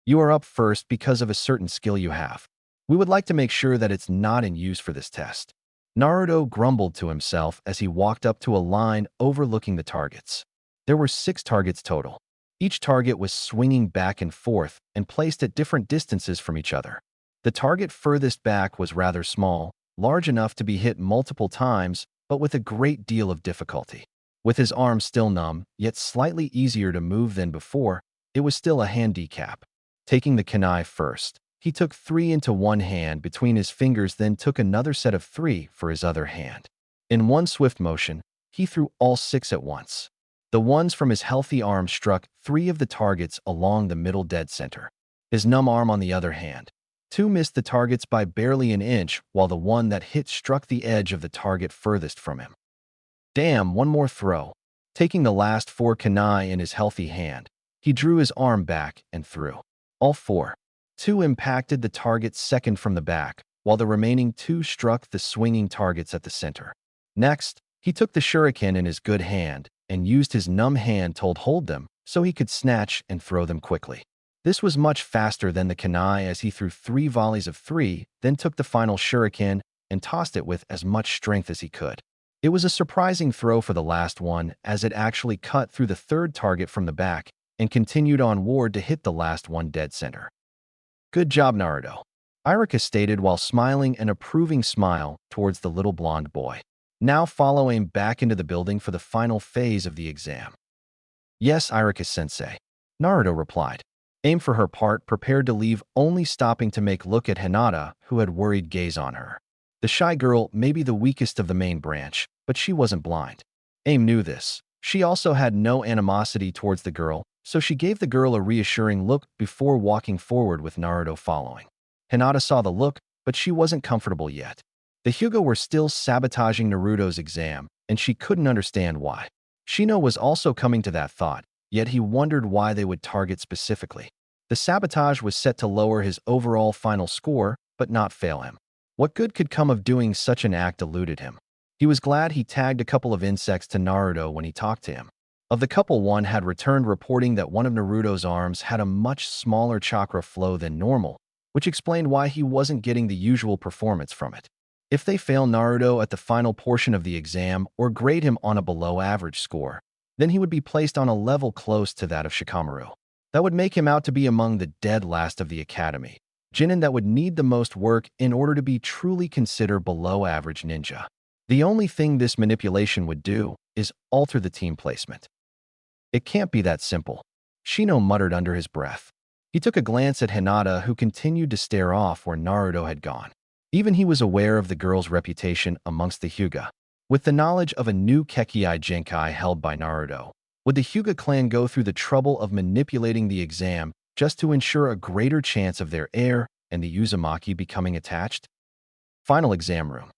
"You are up first because of a certain skill you have. We would like to make sure that it's not in use for this test." Naruto grumbled to himself as he walked up to a line overlooking the targets. There were 6 targets total. Each target was swinging back and forth and placed at different distances from each other. The target furthest back was rather small, large enough to be hit multiple times, but with a great deal of difficulty. With his arm still numb, yet slightly easier to move than before, it was still a handicap. Taking the kunai first, he took 3 into one hand between his fingers, then took another set of 3 for his other hand. In one swift motion, he threw all 6 at once. The ones from his healthy arm struck 3 of the targets along the middle dead center. His numb arm, on the other hand, 2 missed the targets by barely an inch, while the one that hit struck the edge of the target furthest from him. Damn, one more throw. Taking the last 4 kunai in his healthy hand, he drew his arm back and threw. All 4. 2 impacted the target second from the back, while the remaining 2 struck the swinging targets at the center. Next, he took the shuriken in his good hand and used his numb hand to hold them so he could snatch and throw them quickly. This was much faster than the kunai as he threw 3 volleys of 3, then took the final shuriken and tossed it with as much strength as he could. It was a surprising throw for the last one as it actually cut through the third target from the back and continued onward to hit the last one dead center. Good job, Naruto, Irika stated while smiling an approving smile towards the little blonde boy. Now follow aim back into the building for the final phase of the exam. Yes, Irika-sensei, Naruto replied. Aim for her part prepared to leave, only stopping to make look at Hinata, who had worried gaze on her. The shy girl may be the weakest of the main branch, but she wasn't blind. Aim knew this. She also had no animosity towards the girl, so she gave the girl a reassuring look before walking forward with Naruto following. Hinata saw the look, but she wasn't comfortable yet. The Hyuga were still sabotaging Naruto's exam, and she couldn't understand why. Shino was also coming to that thought, yet he wondered why they would target specifically. The sabotage was set to lower his overall final score, but not fail him. What good could come of doing such an act eluded him. He was glad he tagged a couple of insects to Naruto when he talked to him. Of the couple, one had returned reporting that one of Naruto's arms had a much smaller chakra flow than normal, which explained why he wasn't getting the usual performance from it. If they fail Naruto at the final portion of the exam or grade him on a below-average score, then he would be placed on a level close to that of Shikamaru. That would make him out to be among the dead last of the academy, Jinin that would need the most work in order to be truly considered below-average ninja. The only thing this manipulation would do is alter the team placement. It can't be that simple, Shino muttered under his breath. He took a glance at Hinata, who continued to stare off where Naruto had gone. Even he was aware of the girl's reputation amongst the Hyuga. With the knowledge of a new Kekkei Genkai held by Naruto, would the Hyuga clan go through the trouble of manipulating the exam just to ensure a greater chance of their heir and the Uzumaki becoming attached? Final exam room.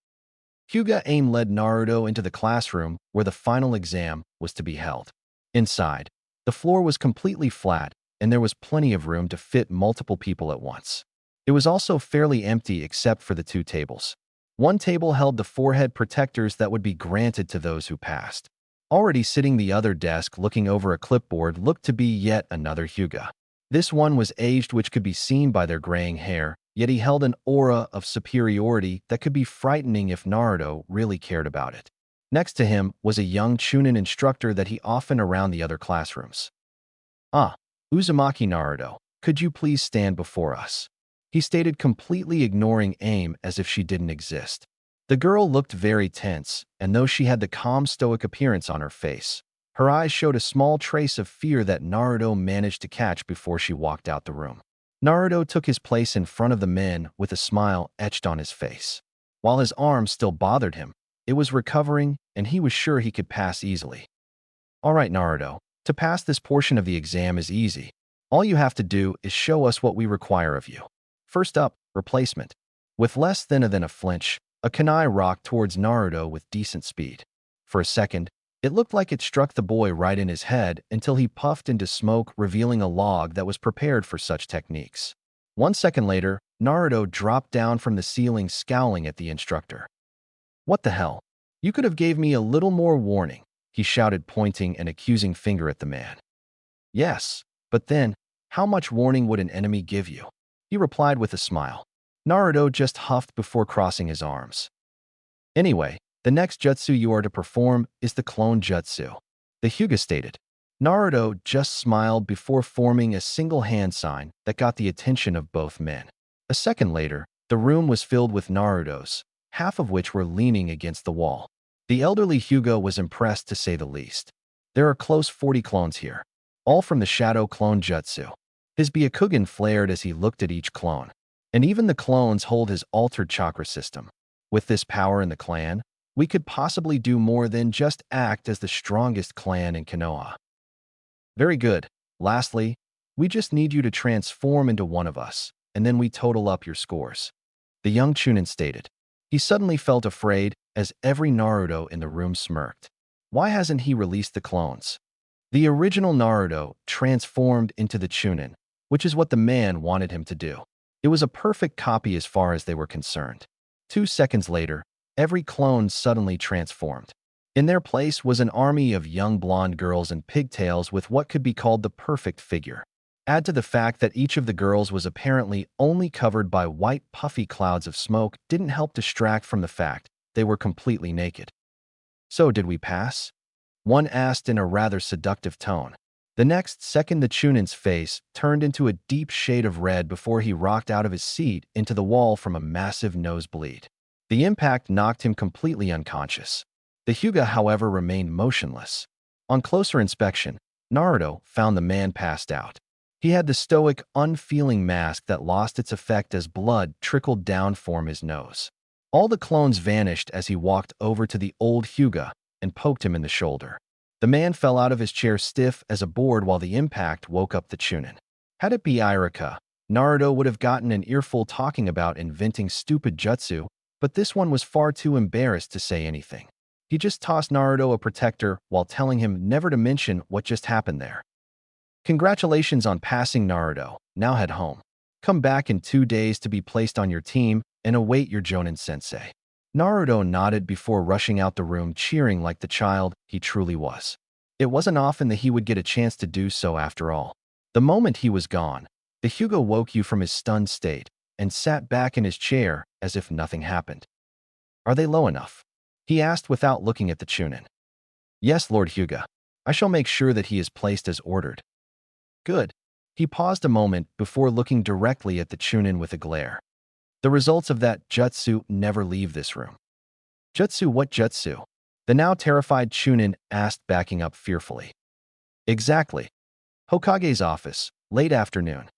Hyuga Aim led Naruto into the classroom where the final exam was to be held. Inside, the floor was completely flat and there was plenty of room to fit multiple people at once. It was also fairly empty except for the 2 tables. One table held the forehead protectors that would be granted to those who passed. Already sitting the other desk looking over a clipboard looked to be yet another Hyuga. This one was aged, which could be seen by their graying hair, yet he held an aura of superiority that could be frightening if Naruto really cared about it. Next to him was a young Chunin instructor that he often around the other classrooms. Uzumaki Naruto, could you please stand before us? He stated, completely ignoring Aim as if she didn't exist. The girl looked very tense, and though she had the calm stoic appearance on her face, her eyes showed a small trace of fear that Naruto managed to catch before she walked out the room. Naruto took his place in front of the men with a smile etched on his face. While his arm still bothered him, it was recovering and he was sure he could pass easily. All right, Naruto, to pass this portion of the exam is easy. All you have to do is show us what we require of you. First up, replacement. With less than a flinch, a kunai rocked towards Naruto with decent speed. For a second, it looked like it struck the boy right in his head until he puffed into smoke, revealing a log that was prepared for such techniques. 1 second later, Naruto dropped down from the ceiling, scowling at the instructor. What the hell? You could have gave me a little more warning, he shouted, pointing an accusing finger at the man. Yes, but then, how much warning would an enemy give you? He replied with a smile. Naruto just huffed before crossing his arms. Anyway, the next jutsu you are to perform is the clone jutsu, the Hyuga stated. Naruto just smiled before forming a single hand sign that got the attention of both men. A second later, the room was filled with Narutos, half of which were leaning against the wall. The elderly Hyuga was impressed, to say the least. There are close 40 clones here, all from the Shadow Clone Jutsu. His Byakugan flared as he looked at each clone. And even the clones hold his altered chakra system. With this power in the clan, we could possibly do more than just act as the strongest clan in Konoha. Very good. Lastly, we just need you to transform into one of us, and then we total up your scores. The young Chunin stated. He suddenly felt afraid as every Naruto in the room smirked. Why hasn't he released the clones? The original Naruto transformed into the Chunin, which is what the man wanted him to do. It was a perfect copy as far as they were concerned. 2 seconds later, every clone suddenly transformed. In their place was an army of young blonde girls in pigtails with what could be called the perfect figure. Add to the fact that each of the girls was apparently only covered by white puffy clouds of smoke didn't help distract from the fact they were completely naked. "So did we pass?" one asked in a rather seductive tone. The next second the Chunin's face turned into a deep shade of red before he rocked out of his seat into the wall from a massive nosebleed. The impact knocked him completely unconscious. The Hyuga, however, remained motionless. On closer inspection, Naruto found the man passed out. He had the stoic, unfeeling mask that lost its effect as blood trickled down from his nose. All the clones vanished as he walked over to the old Hyuga and poked him in the shoulder. The man fell out of his chair stiff as a board while the impact woke up the Chunin. Had it be Irika, Naruto would have gotten an earful talking about inventing stupid jutsu, but this one was far too embarrassed to say anything. He just tossed Naruto a protector while telling him never to mention what just happened there. "Congratulations on passing, Naruto. Now head home. Come back in 2 days to be placed on your team and await your Jonin-sensei." Naruto nodded before rushing out the room, cheering like the child he truly was. It wasn't often that he would get a chance to do so after all. The moment he was gone, the Hyuga woke you from his stunned state and sat back in his chair as if nothing happened. "Are they low enough?" he asked without looking at the Chunin. "Yes, Lord Hyuga. I shall make sure that he is placed as ordered." "Good." He paused a moment before looking directly at the Chunin with a glare. "The results of that jutsu never leave this room." "Jutsu? What jutsu?" the now terrified Chunin asked, backing up fearfully. "Exactly. Hokage's office, late afternoon."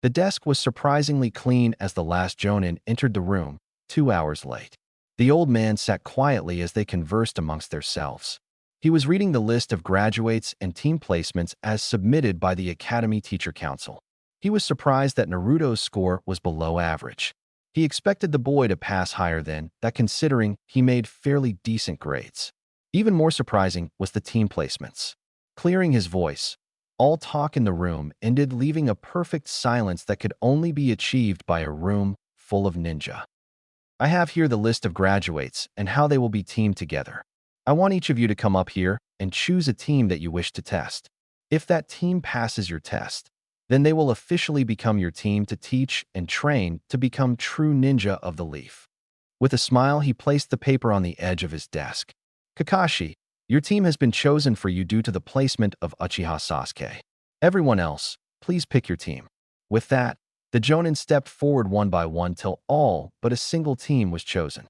The desk was surprisingly clean as the last Jonin entered the room, 2 hours late. The old man sat quietly as they conversed amongst themselves. He was reading the list of graduates and team placements as submitted by the Academy Teacher Council. He was surprised that Naruto's score was below average. He expected the boy to pass higher than that, considering he made fairly decent grades. Even more surprising was the team placements. Clearing his voice, all talk in the room ended, leaving a perfect silence that could only be achieved by a room full of ninja. "I have here the list of graduates and how they will be teamed together. I want each of you to come up here and choose a team that you wish to test. If that team passes your test, then they will officially become your team to teach and train to become true ninja of the leaf." With a smile, he placed the paper on the edge of his desk. "Kakashi, your team has been chosen for you due to the placement of Uchiha Sasuke. Everyone else, please pick your team." With that, the Jonin stepped forward one by one till all but a single team was chosen.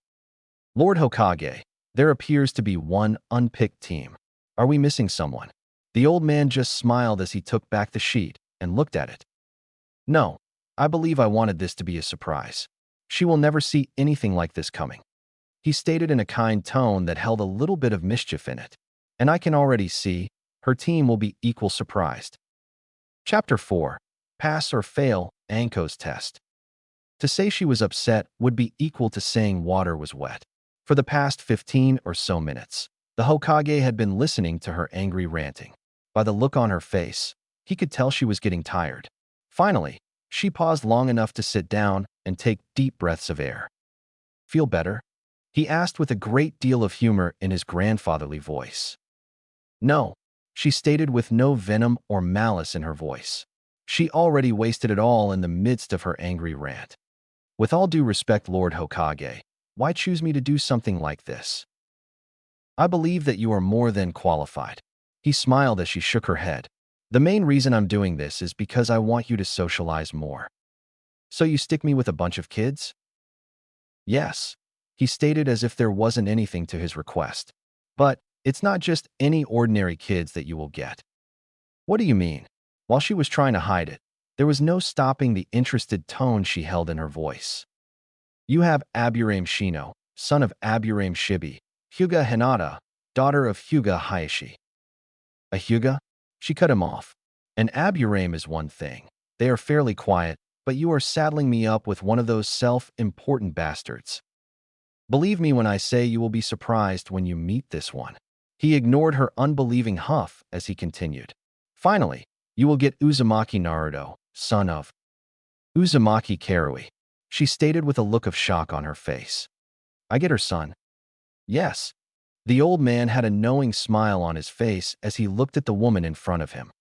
"Lord Hokage, there appears to be one unpicked team. Are we missing someone?" The old man just smiled as he took back the sheet and looked at it. "No, I believe I wanted this to be a surprise. She will never see anything like this coming," he stated in a kind tone that held a little bit of mischief in it. "And I can already see her team will be equal surprised." Chapter 4. Pass or Fail, Anko's Test. To say she was upset would be equal to saying water was wet. For the past 15 or so minutes, the Hokage had been listening to her angry ranting. By the look on her face, he could tell she was getting tired. Finally, she paused long enough to sit down and take deep breaths of air. "Feel better?" he asked with a great deal of humor in his grandfatherly voice. "No," she stated with no venom or malice in her voice. She already wasted it all in the midst of her angry rant. "With all due respect, Lord Hokage, why choose me to do something like this? I believe that you are more than qualified." He smiled as she shook her head. "The main reason I'm doing this is because I want you to socialize more." "So you stick me with a bunch of kids?" "Yes," he stated as if there wasn't anything to his request. "But it's not just any ordinary kids that you will get." "What do you mean?" While she was trying to hide it, there was no stopping the interested tone she held in her voice. "You have Aburame Shino, son of Aburame Shibi, Hyuga Hinata, daughter of Hyuga Hayashi." "A Hyuga?" She cut him off. "An Aburame is one thing. They are fairly quiet, but you are saddling me up with one of those self-important bastards. Believe me when I say you will be surprised when you meet this one." He ignored her unbelieving huff as he continued. "Finally, you will get Uzumaki Naruto, son of Uzumaki Karui," she stated with a look of shock on her face. "I get her son?" "Yes." The old man had a knowing smile on his face as he looked at the woman in front of him.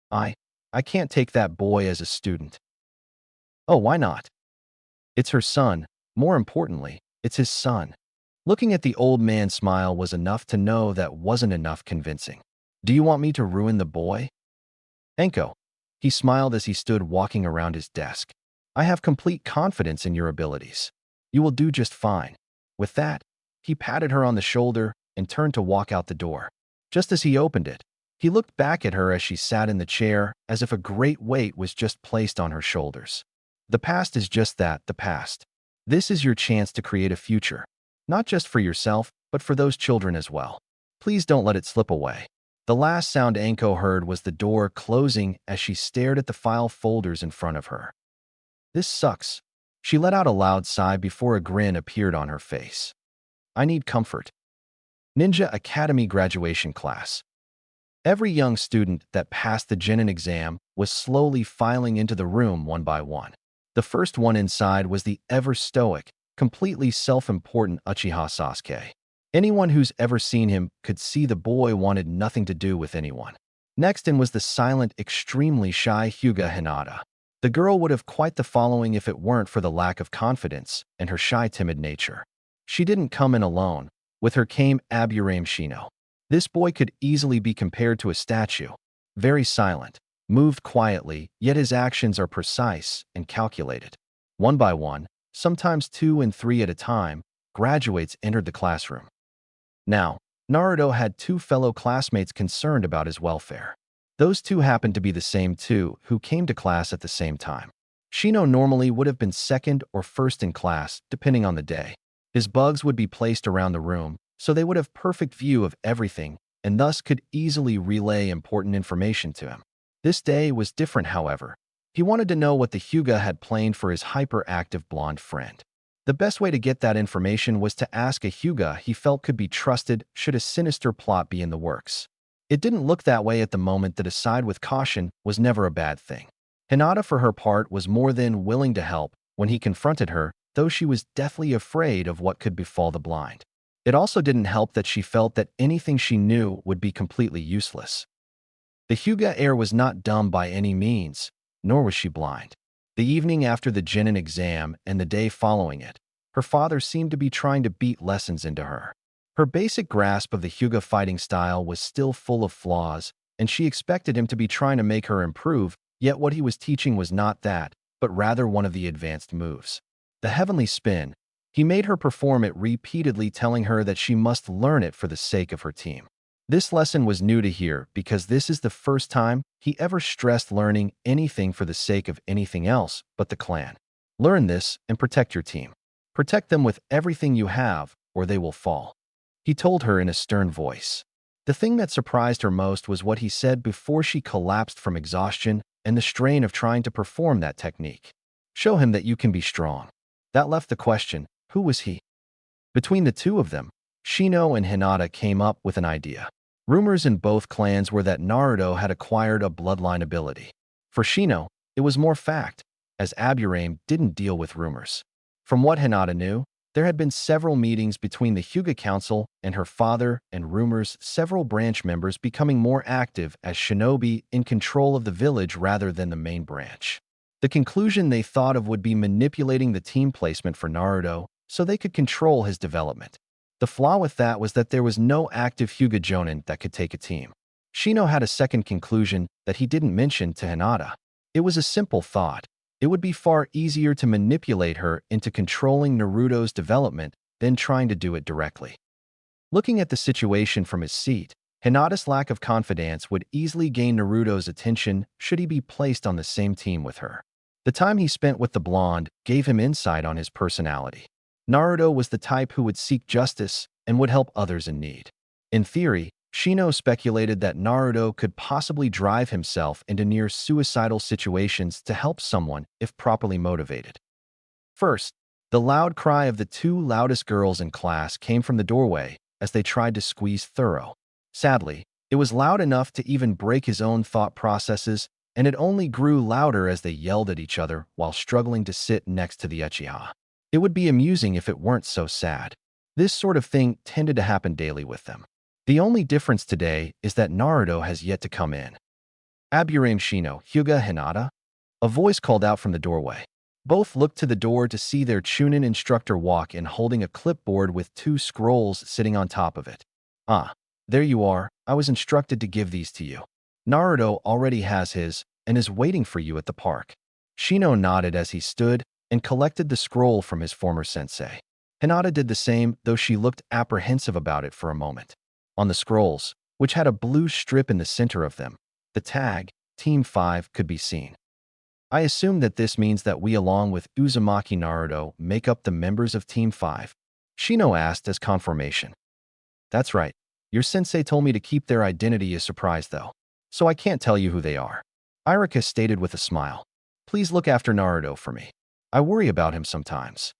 I, I can't take that boy as a student. Oh, why not? It's her son. More importantly, it's his son. Looking at the old man's smile was enough to know that wasn't enough convincing. Do you want me to ruin the boy? Enko. He smiled as he stood walking around his desk. I have complete confidence in your abilities. You will do just fine. With that, he patted her on the shoulder and turned to walk out the door. Just as he opened it, he looked back at her as she sat in the chair as if a great weight was just placed on her shoulders. The past is just that, the past. This is your chance to create a future, not just for yourself, but for those children as well. Please don't let it slip away. The last sound Anko heard was the door closing as she stared at the file folders in front of her. This sucks. She let out a loud sigh before a grin appeared on her face. I need comfort. Ninja Academy graduation class. Every young student that passed the Genin exam was slowly filing into the room one by one. The first one inside was the ever-stoic, completely self-important Uchiha Sasuke. Anyone who's ever seen him could see the boy wanted nothing to do with anyone. Next in was the silent, extremely shy Hyuga Hinata. The girl would have quite the following if it weren't for the lack of confidence and her shy, timid nature. She didn't come in alone. With her came Aburame Shino. This boy could easily be compared to a statue. Very silent, moved quietly, yet his actions are precise and calculated. One by one, sometimes 2 and 3 at a time, graduates entered the classroom. Now, Naruto had 2 fellow classmates concerned about his welfare. Those 2 happened to be the same 2 who came to class at the same time. Shino normally would have been second or first in class, depending on the day. His bugs would be placed around the room, so they would have perfect view of everything and thus could easily relay important information to him. This day was different, however. He wanted to know what the Hyuga had planned for his hyperactive blonde friend. The best way to get that information was to ask a Hyuga he felt could be trusted should a sinister plot be in the works. It didn't look that way at the moment. To decide with caution was never a bad thing. Hinata, for her part, was more than willing to help when he confronted her, though she was deathly afraid of what could befall the blind. It also didn't help that she felt that anything she knew would be completely useless. The Hyuga heir was not dumb by any means, nor was she blind. The evening after the Genin exam and the day following it, her father seemed to be trying to beat lessons into her. Her basic grasp of the Hyuga fighting style was still full of flaws, and she expected him to be trying to make her improve, yet what he was teaching was not that, but rather one of the advanced moves. The heavenly spin. He made her perform it repeatedly, telling her that she must learn it for the sake of her team. This lesson was new to her because this is the first time he ever stressed learning anything for the sake of anything else but the clan. Learn this and protect your team. Protect them with everything you have, or they will fall. He told her in a stern voice. The thing that surprised her most was what he said before she collapsed from exhaustion and the strain of trying to perform that technique. Show him that you can be strong. That left the question, who was he? Between the 2 of them, Shino and Hinata came up with an idea. Rumors in both clans were that Naruto had acquired a bloodline ability. For Shino, it was more fact, as Aburame didn't deal with rumors. From what Hinata knew, there had been several meetings between the Hyuga Council and her father, and rumors several branch members becoming more active as shinobi in control of the village rather than the main branch. The conclusion they thought of would be manipulating the team placement for Naruto so they could control his development. The flaw with that was that there was no active Hyuga Jonin that could take a team. Shino had a second conclusion that he didn't mention to Hinata. It was a simple thought. It would be far easier to manipulate her into controlling Naruto's development than trying to do it directly. Looking at the situation from his seat, Hinata's lack of confidence would easily gain Naruto's attention should he be placed on the same team with her. The time he spent with the blonde gave him insight on his personality. Naruto was the type who would seek justice and would help others in need. In theory, Shino speculated that Naruto could possibly drive himself into near-suicidal situations to help someone if properly motivated. First, the loud cry of the 2 loudest girls in class came from the doorway as they tried to squeeze Thorough. Sadly, it was loud enough to even break his own thought processes, and it only grew louder as they yelled at each other while struggling to sit next to the Uchiha. It would be amusing if it weren't so sad. This sort of thing tended to happen daily with them. The only difference today is that Naruto has yet to come in. Aburame Shino, Hyuga Hinata? A voice called out from the doorway. Both looked to the door to see their Chunin instructor walk in holding a clipboard with 2 scrolls sitting on top of it. Ah, there you are. I was instructed to give these to you. Naruto already has his and is waiting for you at the park. Shino nodded as he stood and collected the scroll from his former sensei. Hinata did the same, though she looked apprehensive about it for a moment. On the scrolls, which had a blue strip in the center of them, the tag, Team 5, could be seen. I assume that this means that we, along with Uzumaki Naruto, make up the members of Team 5. Shino asked as confirmation. That's right. Your sensei told me to keep their identity a surprise, though, so I can't tell you who they are. Irika stated with a smile. Please look after Naruto for me. I worry about him sometimes.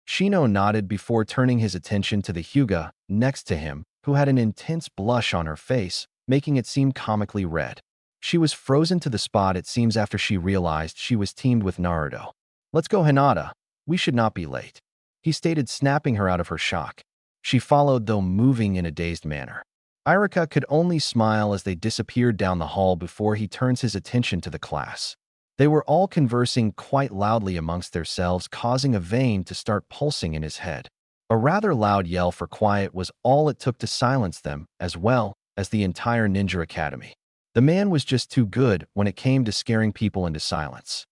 Shino nodded before turning his attention to the Hyuga next to him, who had an intense blush on her face, making it seem comically red. She was frozen to the spot, it seems, after she realized she was teamed with Naruto. Let's go, Hinata. We should not be late, he stated, snapping her out of her shock. She followed, though moving in a dazed manner. Irika could only smile as they disappeared down the hall before he turns his attention to the class. They were all conversing quite loudly amongst themselves, causing a vein to start pulsing in his head. A rather loud yell for quiet was all it took to silence them, as well as the entire Ninja Academy. The man was just too good when it came to scaring people into silence.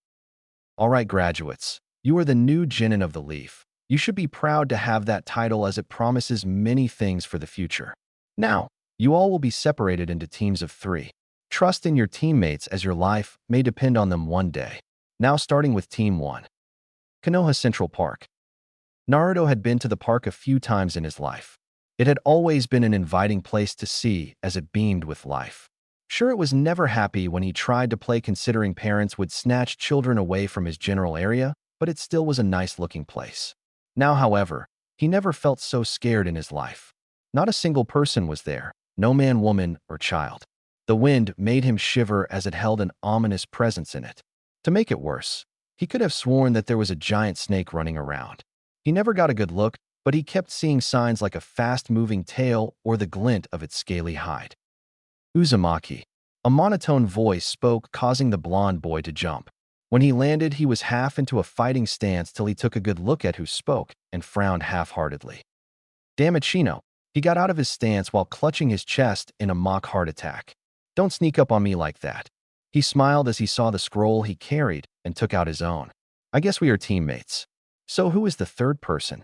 All right, graduates, you are the new Genin of the Leaf. You should be proud to have that title, as it promises many things for the future. Now, you all will be separated into teams of 3. Trust in your teammates, as your life may depend on them one day. Now, starting with Team 1. Konoha Central Park. Naruto had been to the park a few times in his life. It had always been an inviting place to see, as it beamed with life. Sure, it was never happy when he tried to play, considering parents would snatch children away from his general area, but it still was a nice-looking place. Now, however, he never felt so scared in his life. Not a single person was there, no man, woman, or child. The wind made him shiver as it held an ominous presence in it. To make it worse, he could have sworn that there was a giant snake running around. He never got a good look, but he kept seeing signs like a fast-moving tail or the glint of its scaly hide. Uzumaki. A monotone voice spoke, causing the blonde boy to jump. When he landed, he was half into a fighting stance till he took a good look at who spoke and frowned half-heartedly. Damn it, Shino. He got out of his stance while clutching his chest in a mock heart attack. Don't sneak up on me like that. He smiled as he saw the scroll he carried and took out his own. I guess we are teammates. So who is the third person?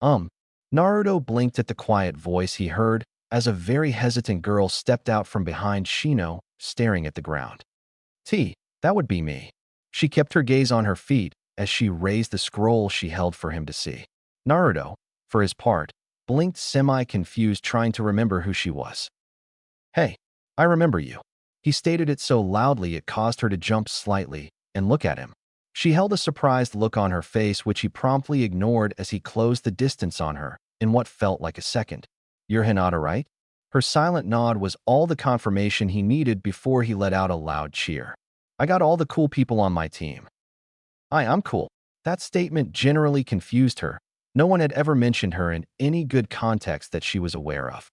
Naruto blinked at the quiet voice he heard as a very hesitant girl stepped out from behind Shino, staring at the ground. That would be me. She kept her gaze on her feet as she raised the scroll she held for him to see. Naruto, for his part, blinked semi-confused, trying to remember who she was. Hey, I remember you. He stated it so loudly it caused her to jump slightly and look at him. She held a surprised look on her face, which he promptly ignored as he closed the distance on her in what felt like a second. You're Hinata, right? Her silent nod was all the confirmation he needed before he let out a loud cheer. I got all the cool people on my team. I'm cool. That statement generally confused her. No one had ever mentioned her in any good context that she was aware of.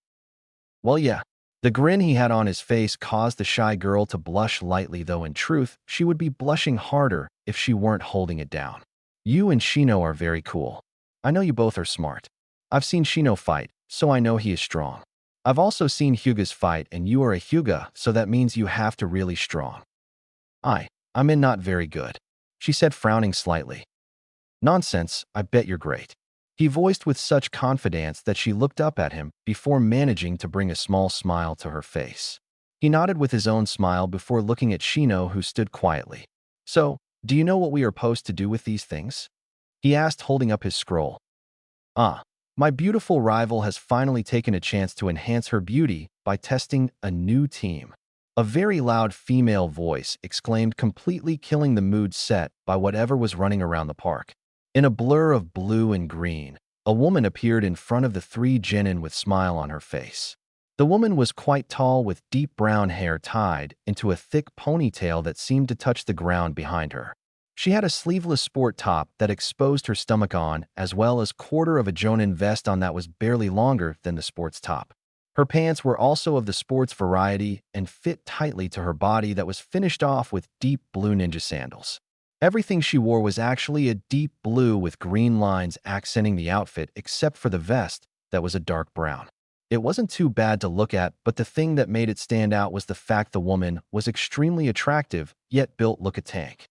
Well, yeah. The grin he had on his face caused the shy girl to blush lightly, though in truth, she would be blushing harder if she weren't holding it down. You and Shino are very cool. I know you both are smart. I've seen Shino fight, so I know he is strong. I've also seen Hyugas fight, and you are a Hyuga, so that means you have to really strong. I'm in not very good, she said, frowning slightly. Nonsense, I bet you're great. He voiced with such confidence that she looked up at him before managing to bring a small smile to her face. He nodded with his own smile before looking at Shino, who stood quietly. So, do you know what we are supposed to do with these things? He asked, holding up his scroll. My beautiful rival has finally taken a chance to enhance her beauty by testing a new team. A very loud female voice exclaimed, completely killing the mood set by whatever was running around the park. In a blur of blue and green, a woman appeared in front of the 3 genin with a smile on her face. The woman was quite tall, with deep brown hair tied into a thick ponytail that seemed to touch the ground behind her. She had a sleeveless sport top that exposed her stomach on, as well as quarter of a Jonin vest on that was barely longer than the sports top. Her pants were also of the sports variety and fit tightly to her body that was finished off with deep blue ninja sandals. Everything she wore was actually a deep blue with green lines accenting the outfit except for the vest that was a dark brown. It wasn't too bad to look at, but the thing that made it stand out was the fact the woman was extremely attractive, yet built like a tank.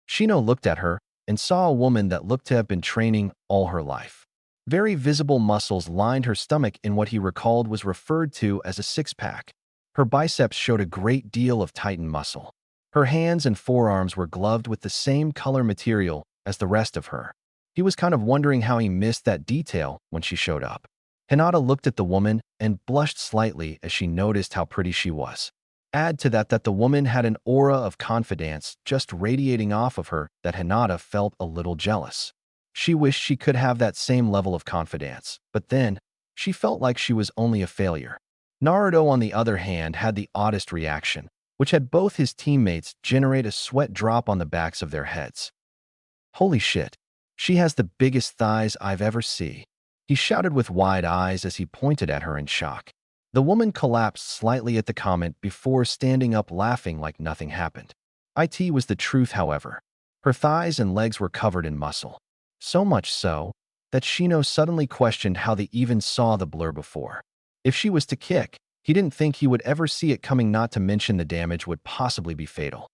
Shino looked at her and saw a woman that looked to have been training all her life. Very visible muscles lined her stomach in what he recalled was referred to as a six-pack. Her biceps showed a great deal of tightened muscle. Her hands and forearms were gloved with the same color material as the rest of her. He was kind of wondering how he missed that detail when she showed up. Hinata looked at the woman and blushed slightly as she noticed how pretty she was. Add to that the woman had an aura of confidence just radiating off of her that Hinata felt a little jealous. She wished she could have that same level of confidence, but then she felt like she was only a failure. Naruto, on the other hand, had the oddest reaction, which had both his teammates generate a sweat drop on the backs of their heads. Holy shit, she has the biggest thighs I've ever seen. He shouted with wide eyes as he pointed at her in shock. The woman collapsed slightly at the comment before standing up laughing like nothing happened. It was the truth, however. Her thighs and legs were covered in muscle. So much so that Shino suddenly questioned how they even saw the blur before. If she was to kick, he didn't think he would ever see it coming, not to mention the damage would possibly be fatal.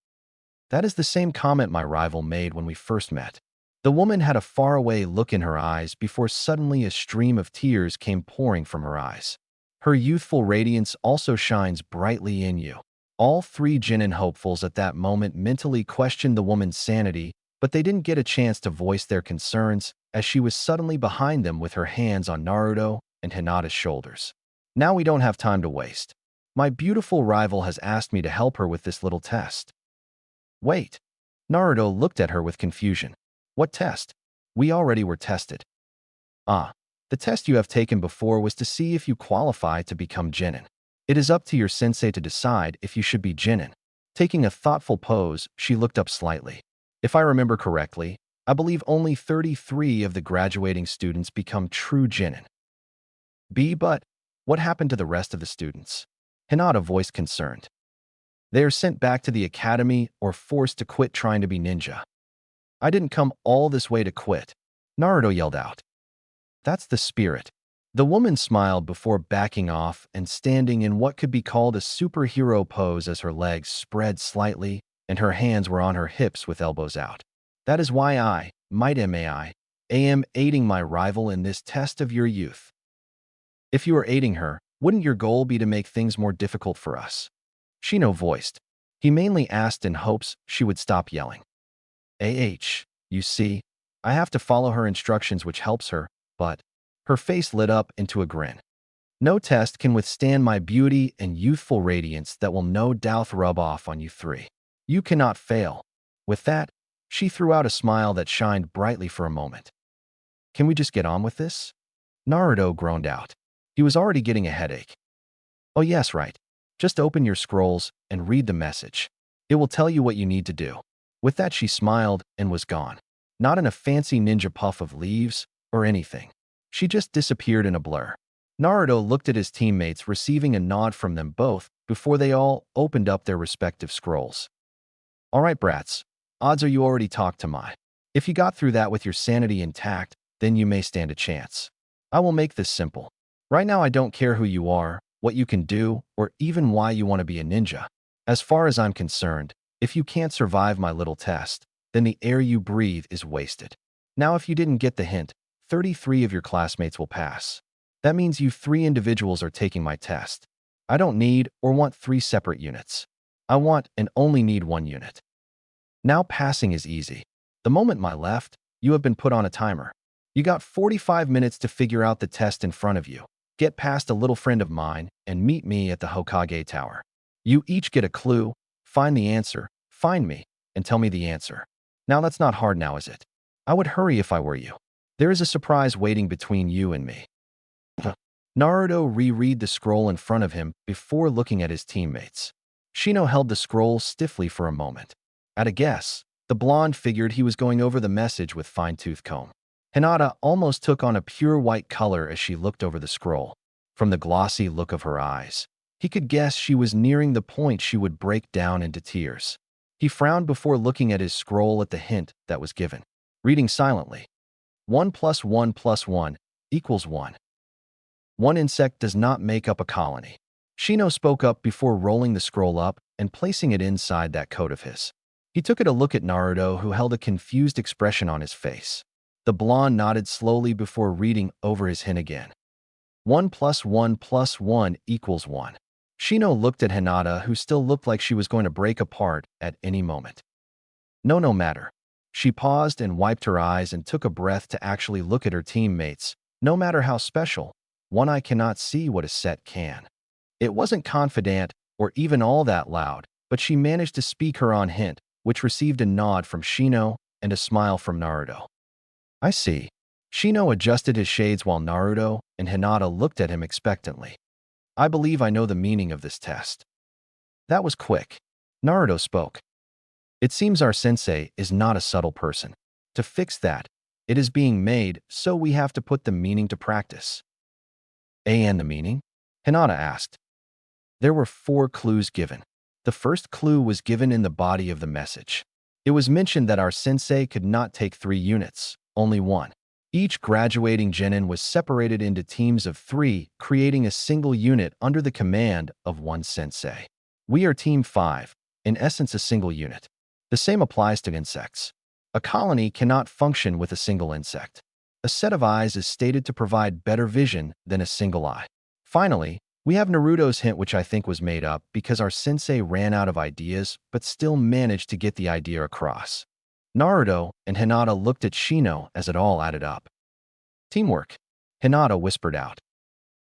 That is the same comment my rival made when we first met. The woman had a faraway look in her eyes before suddenly a stream of tears came pouring from her eyes. Her youthful radiance also shines brightly in you. All three Genin hopefuls at that moment mentally questioned the woman's sanity, but they didn't get a chance to voice their concerns as she was suddenly behind them with her hands on Naruto and Hinata's shoulders. Now we don't have time to waste. My beautiful rival has asked me to help her with this little test. Wait. Naruto looked at her with confusion. What test? We already were tested. Ah. The test you have taken before was to see if you qualify to become Genin. It is up to your sensei to decide if you should be Genin. Taking a thoughtful pose, she looked up slightly. If I remember correctly, I believe only 33 of the graduating students become true Genin. But what happened to the rest of the students? Hinata voiced concerned. They are sent back to the academy or forced to quit trying to be ninja. I didn't come all this way to quit, Naruto yelled out. That's the spirit. The woman smiled before backing off and standing in what could be called a superhero pose as her legs spread slightly and her hands were on her hips with elbows out. That is why I am aiding my rival in this test of your youth. If you are aiding her, wouldn't your goal be to make things more difficult for us? Shino voiced. He mainly asked in hopes she would stop yelling. You see, I have to follow her instructions, which helps her, but her face lit up into a grin. No test can withstand my beauty and youthful radiance that will no doubt rub off on you three. You cannot fail. With that, she threw out a smile that shined brightly for a moment. Can we just get on with this? Naruto groaned out. He was already getting a headache. Oh yes, right. Just open your scrolls and read the message. It will tell you what you need to do. With that, she smiled and was gone. Not in a fancy ninja puff of leaves or anything. She just disappeared in a blur. Naruto looked at his teammates, receiving a nod from them both before they all opened up their respective scrolls. All right, brats. Odds are you already talked to Mai. If you got through that with your sanity intact, then you may stand a chance. I will make this simple. Right now, I don't care who you are, what you can do, or even why you want to be a ninja. As far as I'm concerned, if you can't survive my little test, then the air you breathe is wasted. Now, if you didn't get the hint, 33 of your classmates will pass. That means you 3 individuals are taking my test. I don't need or want 3 separate units. I want and only need 1 unit. Now passing is easy. The moment Mai left, you have been put on a timer. You got 45 minutes to figure out the test in front of you, get past a little friend of mine, and meet me at the Hokage Tower. You each get a clue, find the answer, find me, and tell me the answer. Now that's not hard now, is it? I would hurry if I were you. There is a surprise waiting between you and me. Naruto reread the scroll in front of him before looking at his teammates. Shino held the scroll stiffly for a moment. At a guess, The blonde figured he was going over the message with fine-tooth comb. Hinata almost took on a pure white color as she looked over the scroll. From the glossy look of her eyes, he could guess she was nearing the point she would break down into tears. He frowned before looking at his scroll at the hint that was given. Reading silently. 1 plus 1 plus 1 equals 1. One insect does not make up a colony. Shino spoke up before rolling the scroll up and placing it inside that coat of his. He took it a look at Naruto, who held a confused expression on his face. The blonde nodded slowly before reading over his hint again. 1 plus 1 plus 1 equals 1. Shino looked at Hinata, who still looked like she was going to break apart at any moment. No matter. She paused and wiped her eyes and took a breath to actually look at her teammates. No matter how special, one eye cannot see what a set can. It wasn't confident or even all that loud, but she managed to speak her own hint, which received a nod from Shino and a smile from Naruto. I see. Shino adjusted his shades while Naruto and Hinata looked at him expectantly. I believe I know the meaning of this test. That was quick. Naruto spoke. It seems our sensei is not a subtle person. To fix that, it is being made, so we have to put the meaning to practice. And the meaning? Hinata asked. There were 4 clues given. The first clue was given in the body of the message. It was mentioned that our sensei could not take 3 units, only 1. Each graduating genin was separated into teams of 3, creating a single unit under the command of one sensei. We are Team 5, in essence a single unit. The same applies to insects. A colony cannot function with a single insect. A set of eyes is stated to provide better vision than a single eye. Finally, we have Naruto's hint, which I think was made up because our sensei ran out of ideas but still managed to get the idea across. Naruto and Hinata looked at Shino as it all added up. Teamwork, Hinata whispered out.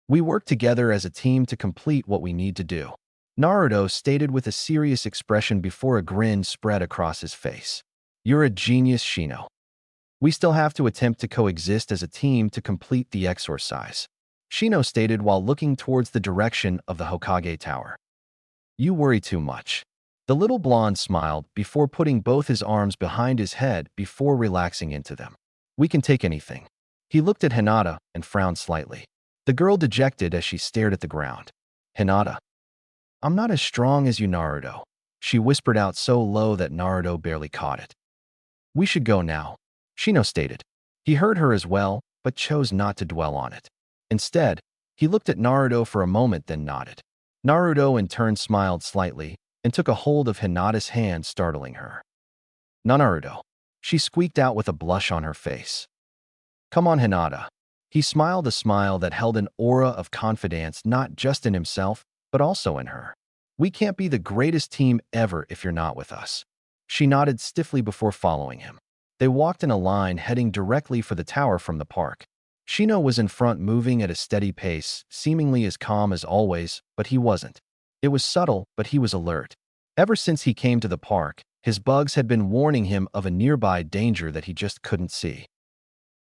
We work together as a team to complete what we need to do. Naruto stated with a serious expression before a grin spread across his face. You're a genius, Shino. We still have to attempt to coexist as a team to complete the exorcise, Shino stated while looking towards the direction of the Hokage Tower. You worry too much. The little blonde smiled before putting both his arms behind his head before relaxing into them. We can take anything. He looked at Hinata and frowned slightly. The girl dejected as she stared at the ground. Hinata. I'm not as strong as you, Naruto. She whispered out so low that Naruto barely caught it. We should go now, Shino stated. He heard her as well, but chose not to dwell on it. Instead, he looked at Naruto for a moment then nodded. Naruto in turn smiled slightly and took a hold of Hinata's hand, startling her. Naruto, she squeaked out with a blush on her face. Come on, Hinata. He smiled a smile that held an aura of confidence not just in himself, but also in her. We can't be the greatest team ever if you're not with us. She nodded stiffly before following him. They walked in a line heading directly for the tower from the park. Shino was in front, moving at a steady pace, seemingly as calm as always, but he wasn't. It was subtle, but he was alert. Ever since he came to the park, his bugs had been warning him of a nearby danger that he just couldn't see.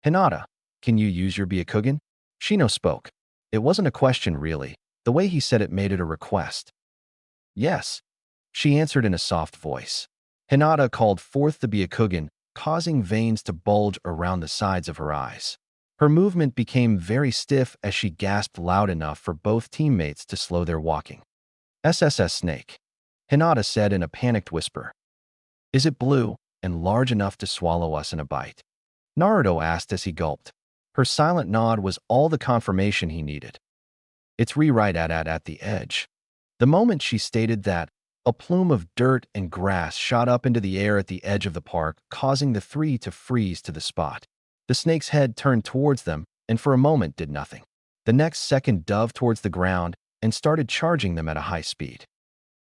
Hinata, can you use your Byakugan? Shino spoke. It wasn't a question, really. The way he said it made it a request. Yes, she answered in a soft voice. Hinata called forth the Byakugan, causing veins to bulge around the sides of her eyes. Her movement became very stiff as she gasped loud enough for both teammates to slow their walking. SSS Snake, Hinata said in a panicked whisper. Is it blue and large enough to swallow us in a bite? Naruto asked as he gulped. Her silent nod was all the confirmation he needed. It's right at the edge. The moment she stated that, a plume of dirt and grass shot up into the air at the edge of the park, causing the 3 to freeze to the spot. The snake's head turned towards them and for a moment did nothing. The next second dove towards the ground and started charging them at a high speed.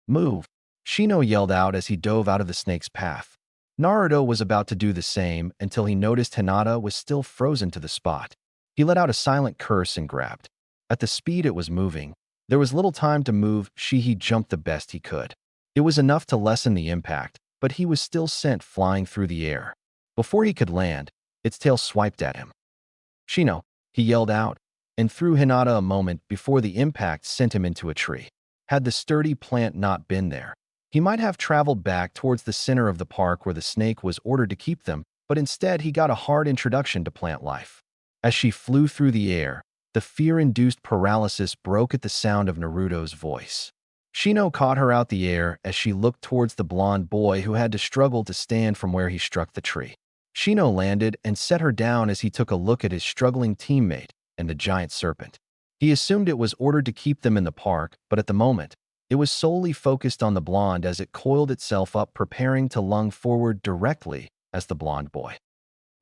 Move, Shino yelled out as he dove out of the snake's path. Naruto was about to do the same until he noticed Hinata was still frozen to the spot. He let out a silent curse and grabbed. At the speed it was moving, there was little time to move. He jumped the best he could. It was enough to lessen the impact, but he was still sent flying through the air. Before he could land, its tail swiped at him. Shino, he yelled out, and threw Hinata a moment before the impact sent him into a tree. Had the sturdy plant not been there, He might have traveled back towards the center of the park where the snake was ordered to keep them, but instead he got a hard introduction to plant life. As she flew through the air, the fear-induced paralysis broke at the sound of Naruto's voice. Shino caught her out the air as she looked towards the blonde boy who had to struggle to stand from where he struck the tree. Shino landed and set her down as he took a look at his struggling teammate and the giant serpent. He assumed it was ordered to keep them in the park, but at the moment, it was solely focused on the blonde as it coiled itself up preparing to lunge forward directly as the blonde boy.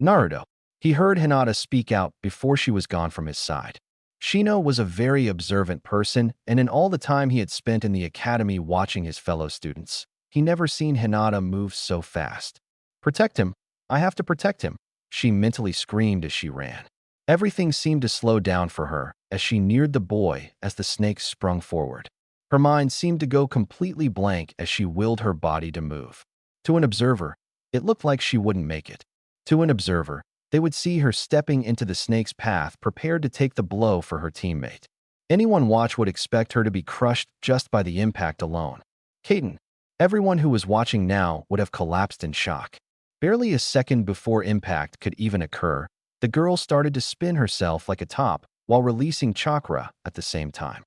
Naruto. He heard Hinata speak out before she was gone from his side. Shino was a very observant person, and in all the time he had spent in the academy watching his fellow students, he never seen Hinata move so fast. Protect him. I have to protect him, she mentally screamed as she ran. Everything seemed to slow down for her as she neared the boy as the snake sprung forward. Her mind seemed to go completely blank as she willed her body to move. To an observer, it looked like she wouldn't make it. To an observer, they would see her stepping into the snake's path prepared to take the blow for her teammate. Anyone watch would expect her to be crushed just by the impact alone. Kaiten. Everyone who was watching now would have collapsed in shock. Barely a second before impact could even occur, the girl started to spin herself like a top while releasing chakra at the same time.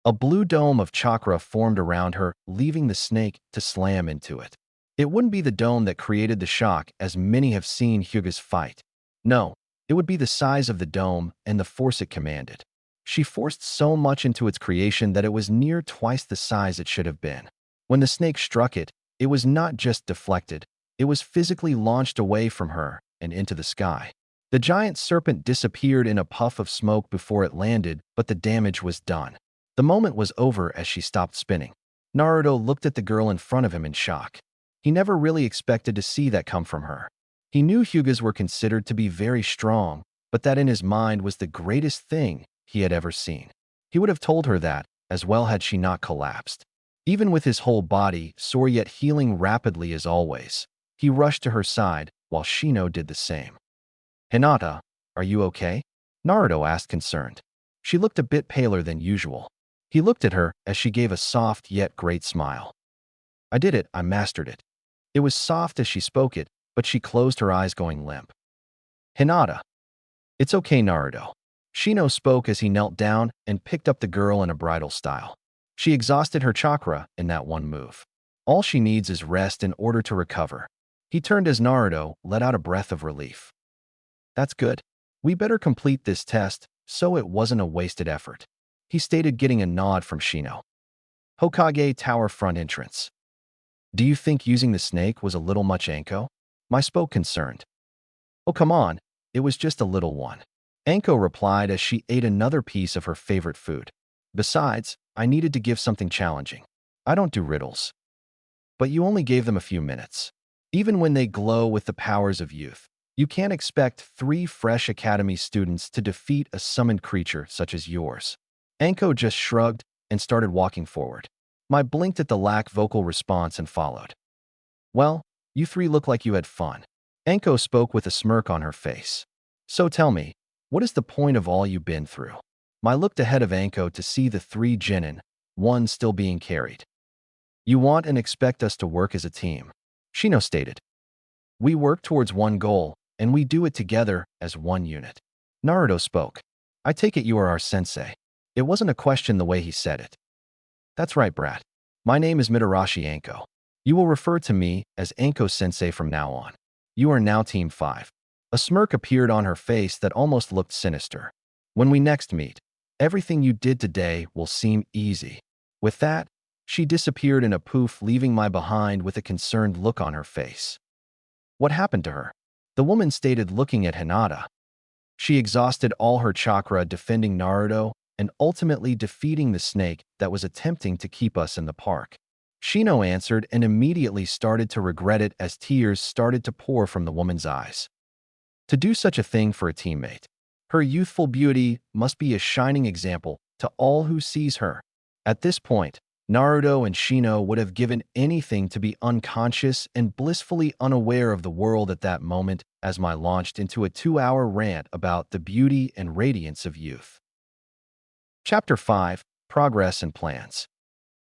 A blue dome of chakra formed around her, leaving the snake to slam into it. It wouldn't be the dome that created the shock as many have seen Hyuga's fight. No, it would be the size of the dome and the force it commanded. She forced so much into its creation that it was near twice the size it should have been. When the snake struck it, it was not just deflected, it was physically launched away from her and into the sky. The giant serpent disappeared in a puff of smoke before it landed, but the damage was done. The moment was over as she stopped spinning. Naruto looked at the girl in front of him in shock. He never really expected to see that come from her. He knew Hyugas were considered to be very strong, but that in his mind was the greatest thing he had ever seen. He would have told her that, as well had she not collapsed. Even with his whole body sore yet healing rapidly as always, he rushed to her side while Shino did the same. Hinata, are you okay? Naruto asked concerned. She looked a bit paler than usual. He looked at her as she gave a soft yet great smile. I did it, I mastered it. It was soft as she spoke it, but she closed her eyes going limp. Hinata. It's okay, Naruto. Shino spoke as he knelt down and picked up the girl in a bridal style. She exhausted her chakra in that one move. All she needs is rest in order to recover. He turned as Naruto let out a breath of relief. That's good. We better complete this test so it wasn't a wasted effort, he stated, getting a nod from Shino. Hokage Tower front entrance. Do you think using the snake was a little much, Anko? I spoke concerned. Oh, come on. It was just a little one. Anko replied as she ate another piece of her favorite food. Besides, I needed to give something challenging. I don't do riddles. But you only gave them a few minutes. Even when they glow with the powers of youth, you can't expect 3 fresh academy students to defeat a summoned creature such as yours. Anko just shrugged and started walking forward. I blinked at the lack vocal response and followed. Well, you 3 look like you had fun. Anko spoke with a smirk on her face. So tell me, what is the point of all you've been through? I looked ahead of Anko to see the 3 genin, one still being carried. You want and expect us to work as a team, Shino stated. We work towards one goal, and we do it together as one unit. Naruto spoke. I take it you are our sensei. It wasn't a question the way he said it. That's right, brat. My name is Mitarashi Anko. You will refer to me as Anko-sensei from now on. You are now Team 5. A smirk appeared on her face that almost looked sinister. When we next meet, everything you did today will seem easy. With that, she disappeared in a poof, leaving me behind with a concerned look on her face. What happened to her? The woman stated, looking at Hinata. She exhausted all her chakra defending Naruto and ultimately defeating the snake that was attempting to keep us in the park. Shino answered and immediately started to regret it as tears started to pour from the woman's eyes. To do such a thing for a teammate. Her youthful beauty must be a shining example to all who sees her. At this point, Naruto and Shino would have given anything to be unconscious and blissfully unaware of the world at that moment as I launched into a 2-hour rant about the beauty and radiance of youth. Chapter 5, Progress and Plans.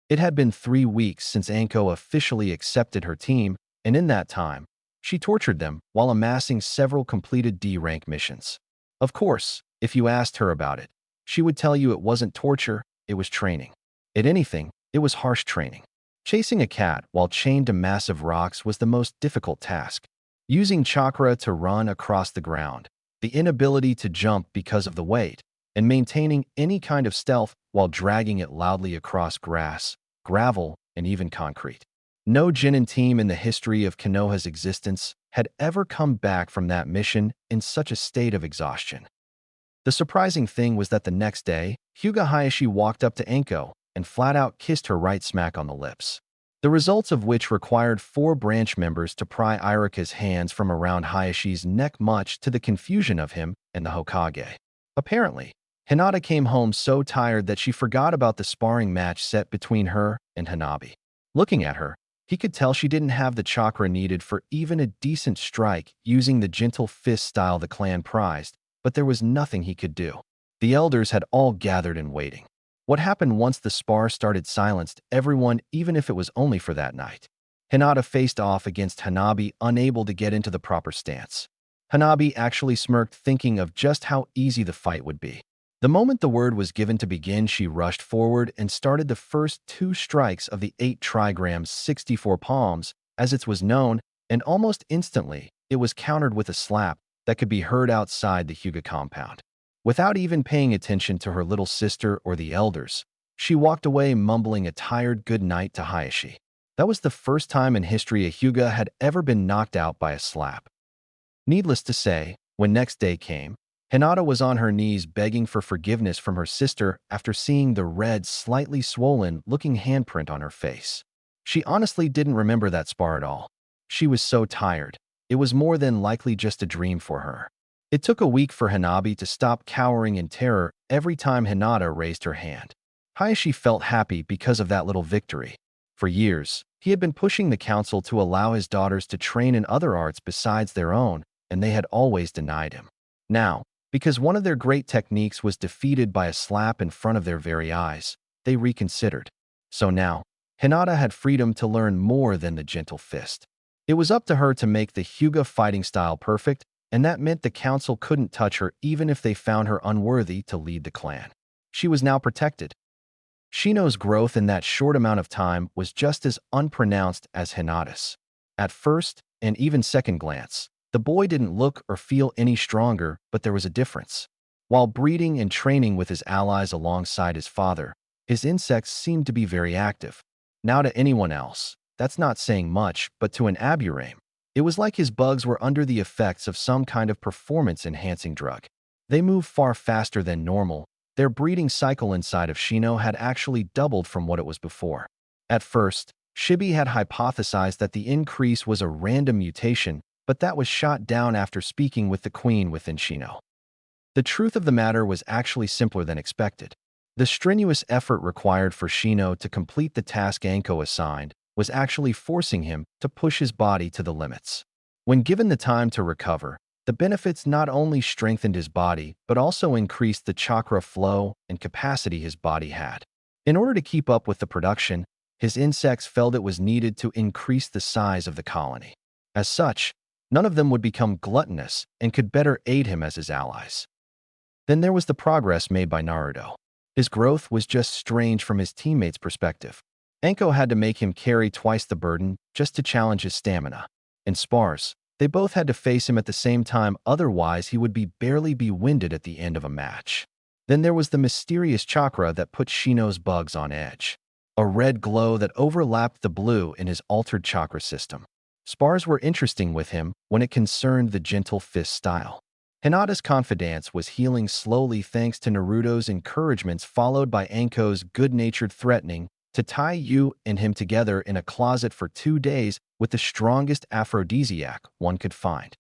It had been 3 weeks since Anko officially accepted her team, and in that time, she tortured them while amassing several completed D-rank missions. Of course, if you asked her about it, she would tell you it wasn't torture, it was training. If anything, it was harsh training. Chasing a cat while chained to massive rocks was the most difficult task. Using chakra to run across the ground, the inability to jump because of the weight, and maintaining any kind of stealth while dragging it loudly across grass, gravel, and even concrete. No Genin team in the history of Konoha's existence had ever come back from that mission in such a state of exhaustion. The surprising thing was that the next day, Hyuga Hayashi walked up to Anko and flat out kissed her right smack on the lips. The results of which required 4 branch members to pry Irika's hands from around Hayashi's neck, much to the confusion of him and the Hokage. Apparently, Hinata came home so tired that she forgot about the sparring match set between her and Hanabi. Looking at her, he could tell she didn't have the chakra needed for even a decent strike using the gentle fist style the clan prized, but there was nothing he could do. The elders had all gathered and waiting. What happened once the spar started silenced everyone, even if it was only for that night. Hinata faced off against Hanabi, unable to get into the proper stance. Hanabi actually smirked, thinking of just how easy the fight would be. The moment the word was given to begin, she rushed forward and started the first 2 strikes of the 8 trigrams 64 palms, as it was known, and almost instantly, it was countered with a slap that could be heard outside the Hyuga compound. Without even paying attention to her little sister or the elders, she walked away mumbling a tired good night to Hayashi. That was the first time in history a Hyuga had ever been knocked out by a slap. Needless to say, when next day came, Hinata was on her knees begging for forgiveness from her sister after seeing the red, slightly swollen-looking handprint on her face. She honestly didn't remember that spar at all. She was so tired. It was more than likely just a dream for her. It took a week for Hanabi to stop cowering in terror every time Hinata raised her hand. Hayashi felt happy because of that little victory. For years, he had been pushing the council to allow his daughters to train in other arts besides their own, and they had always denied him. Now, because one of their great techniques was defeated by a slap in front of their very eyes, they reconsidered. So now, Hinata had freedom to learn more than the gentle fist. It was up to her to make the Hyuga fighting style perfect, and that meant the council couldn't touch her even if they found her unworthy to lead the clan. She was now protected. Shino's growth in that short amount of time was just as unpronounced as Hinata's. At first, and even second glance, the boy didn't look or feel any stronger, but there was a difference. While breeding and training with his allies alongside his father, his insects seemed to be very active. Now to anyone else, that's not saying much, but to an Aburame, it was like his bugs were under the effects of some kind of performance-enhancing drug. They moved far faster than normal. Their breeding cycle inside of Shino had actually doubled from what it was before. At first, Shibi had hypothesized that the increase was a random mutation, but that was shot down after speaking with the queen within Shino. The truth of the matter was actually simpler than expected. The strenuous effort required for Shino to complete the task Anko assigned was actually forcing him to push his body to the limits. When given the time to recover, the benefits not only strengthened his body, but also increased the chakra flow and capacity his body had. In order to keep up with the production, his insects felt it was needed to increase the size of the colony. As such, none of them would become gluttonous and could better aid him as his allies. Then there was the progress made by Naruto. His growth was just strange from his teammates' perspective. Anko had to make him carry twice the burden just to challenge his stamina. In spars, they both had to face him at the same time, otherwise he would barely be winded at the end of a match. Then there was the mysterious chakra that put Shino's bugs on edge. A red glow that overlapped the blue in his altered chakra system. Spars were interesting with him when it concerned the gentle fist style. Hinata's confidence was healing slowly thanks to Naruto's encouragements, followed by Anko's good-natured threatening to tie you and him together in a closet for 2 days with the strongest aphrodisiac one could find.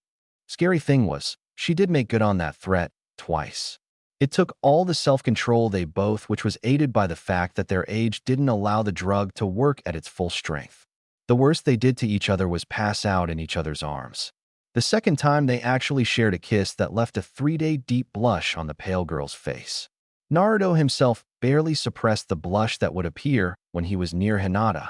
Scary thing was, she did make good on that threat twice. It took all the self-control they both, which was aided by the fact that their age didn't allow the drug to work at its full strength. The worst they did to each other was pass out in each other's arms. The second time they actually shared a kiss that left a 3-day deep blush on the pale girl's face. Naruto himself barely suppressed the blush that would appear when he was near Hinata.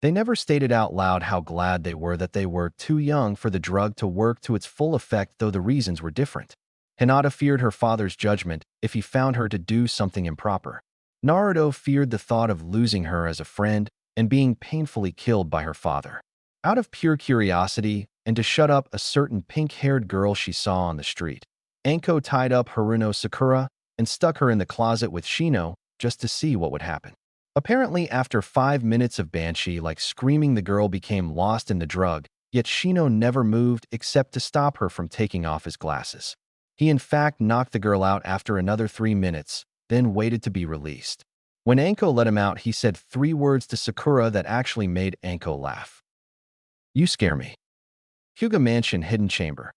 They never stated out loud how glad they were that they were too young for the drug to work to its full effect, though the reasons were different. Hinata feared her father's judgment if he found her to do something improper. Naruto feared the thought of losing her as a friend and being painfully killed by her father. Out of pure curiosity and to shut up a certain pink-haired girl she saw on the street, Anko tied up Haruno Sakura and stuck her in the closet with Shino just to see what would happen. Apparently, after 5 minutes of Banshee-like screaming, the girl became lost in the drug, yet Shino never moved except to stop her from taking off his glasses. He in fact knocked the girl out after another 3 minutes, then waited to be released. When Anko let him out, he said 3 words to Sakura that actually made Anko laugh. "You scare me." Hyuga Mansion Hidden Chamber.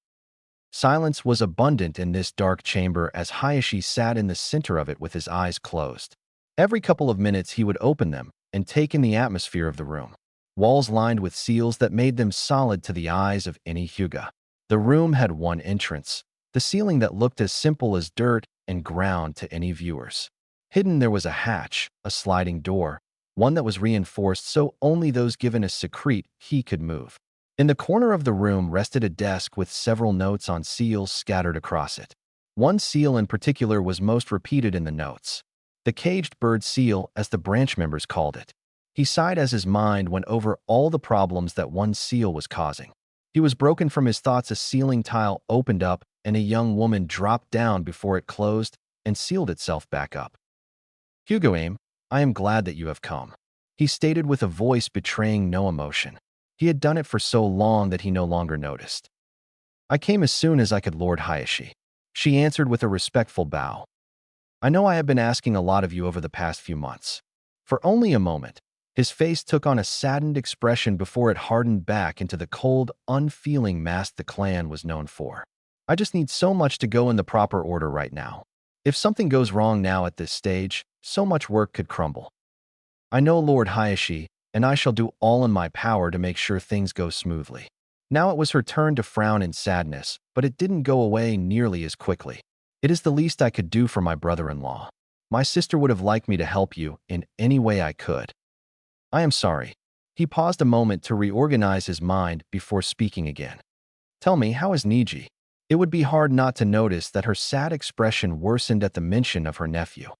Silence was abundant in this dark chamber as Hayashi sat in the center of it with his eyes closed. Every couple of minutes he would open them and take in the atmosphere of the room. Walls lined with seals that made them solid to the eyes of any Hyuga. The room had one entrance, the ceiling that looked as simple as dirt and ground to any viewers. Hidden there was a hatch, a sliding door, one that was reinforced so only those given a secret key could move. In the corner of the room rested a desk with several notes on seals scattered across it. One seal in particular was most repeated in the notes. The caged bird seal, as the branch members called it. He sighed as his mind went over all the problems that one seal was causing. He was broken from his thoughts. A ceiling tile opened up and a young woman dropped down before it closed and sealed itself back up. "Hugo-aim, I am glad that you have come," he stated with a voice betraying no emotion. He had done it for so long that he no longer noticed. "I came as soon as I could, Lord Hayashi," she answered with a respectful bow. "I know I have been asking a lot of you over the past few months." For only a moment, his face took on a saddened expression before it hardened back into the cold, unfeeling mask the clan was known for. "I just need so much to go in the proper order right now. If something goes wrong now at this stage, so much work could crumble. I know, Lord Hayashi, and I shall do all in my power to make sure things go smoothly." Now it was her turn to frown in sadness, but it didn't go away nearly as quickly. "It is the least I could do for my brother-in-law. My sister would have liked me to help you in any way I could. I am sorry." He paused a moment to reorganize his mind before speaking again. "Tell me, how is Niji?" It would be hard not to notice that her sad expression worsened at the mention of her nephew.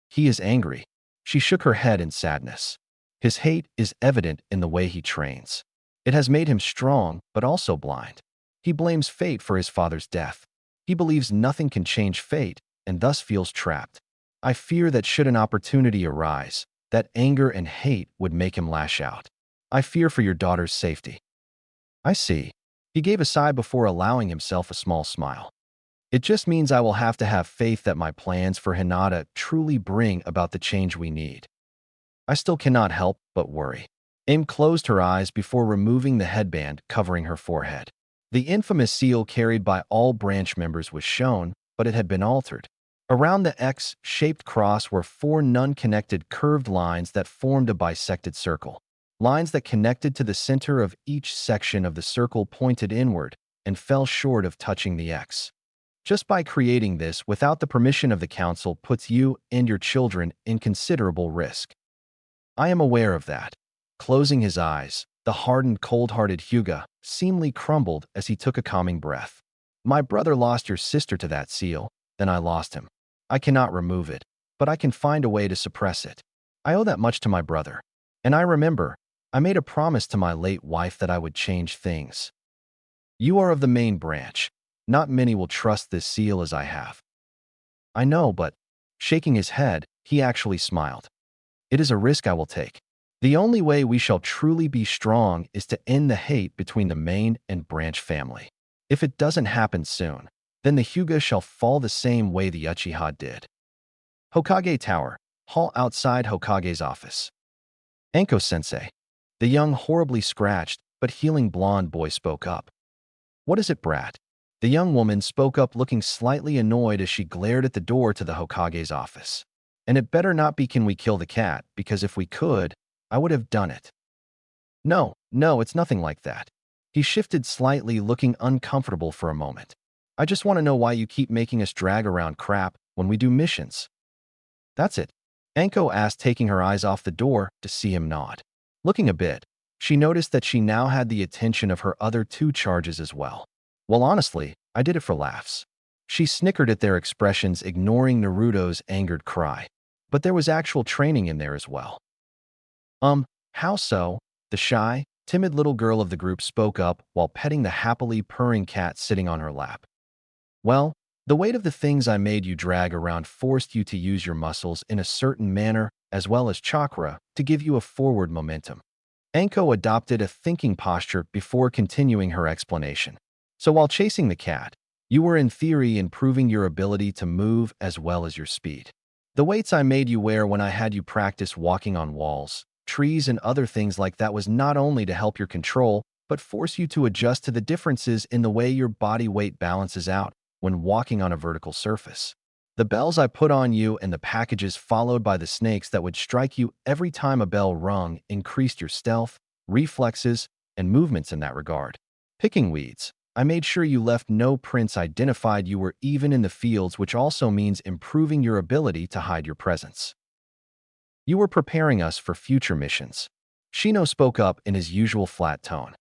"He is angry." She shook her head in sadness. "His hate is evident in the way he trains. It has made him strong, but also blind. He blames fate for his father's death. He believes nothing can change fate and thus feels trapped. I fear that should an opportunity arise, that anger and hate would make him lash out. I fear for your daughter's safety." "I see." He gave a sigh before allowing himself a small smile. "It just means I will have to have faith that my plans for Hinata truly bring about the change we need. I still cannot help but worry." Aim closed her eyes before removing the headband covering her forehead. The infamous seal carried by all branch members was shown, but it had been altered. Around the X-shaped cross were 4 non-connected curved lines that formed a bisected circle. Lines that connected to the center of each section of the circle pointed inward and fell short of touching the X. Just by creating this without the permission of the council puts you and your children in considerable risk. I am aware of that. Closing his eyes, the hardened, cold-hearted Hyuga seemingly crumbled as he took a calming breath. My brother lost your sister to that seal, then I lost him. I cannot remove it, but I can find a way to suppress it. I owe that much to my brother. And I remember, I made a promise to my late wife that I would change things. You are of the main branch. Not many will trust this seal as I have. I know, but, shaking his head, he actually smiled. It is a risk I will take. The only way we shall truly be strong is to end the hate between the main and branch family. If it doesn't happen soon, then the Hyuga shall fall the same way the Uchiha did. Hokage Tower, hall outside Hokage's office. Anko-sensei. The young, horribly scratched, but healing blonde boy spoke up. What is it, brat? The young woman spoke up looking slightly annoyed as she glared at the door to the Hokage's office. And it better not be can we kill the cat, because if we could, I would have done it. No, it's nothing like that. He shifted slightly, looking uncomfortable for a moment. I just want to know why you keep making us drag around crap when we do missions. That's it, Anko asked, taking her eyes off the door to see him nod. Looking a bit, she noticed that she now had the attention of her other two charges as well. Well, honestly, I did it for laughs. She snickered at their expressions, ignoring Naruto's angered cry. But there was actual training in there as well. How so? The shy, timid little girl of the group spoke up while petting the happily purring cat sitting on her lap. Well, the weight of the things I made you drag around forced you to use your muscles in a certain manner as well as chakra to give you a forward momentum. Anko adopted a thinking posture before continuing her explanation. So while chasing the cat, you were in theory improving your ability to move as well as your speed. The weights I made you wear when I had you practice walking on walls, trees, and other things like that was not only to help your control, but force you to adjust to the differences in the way your body weight balances out when walking on a vertical surface. The bells I put on you and the packages followed by the snakes that would strike you every time a bell rung increased your stealth, reflexes, and movements in that regard. Picking weeds, I made sure you left no prints identified you were even in the fields, which also means improving your ability to hide your presence. You were preparing us for future missions. Shino spoke up in his usual flat tone.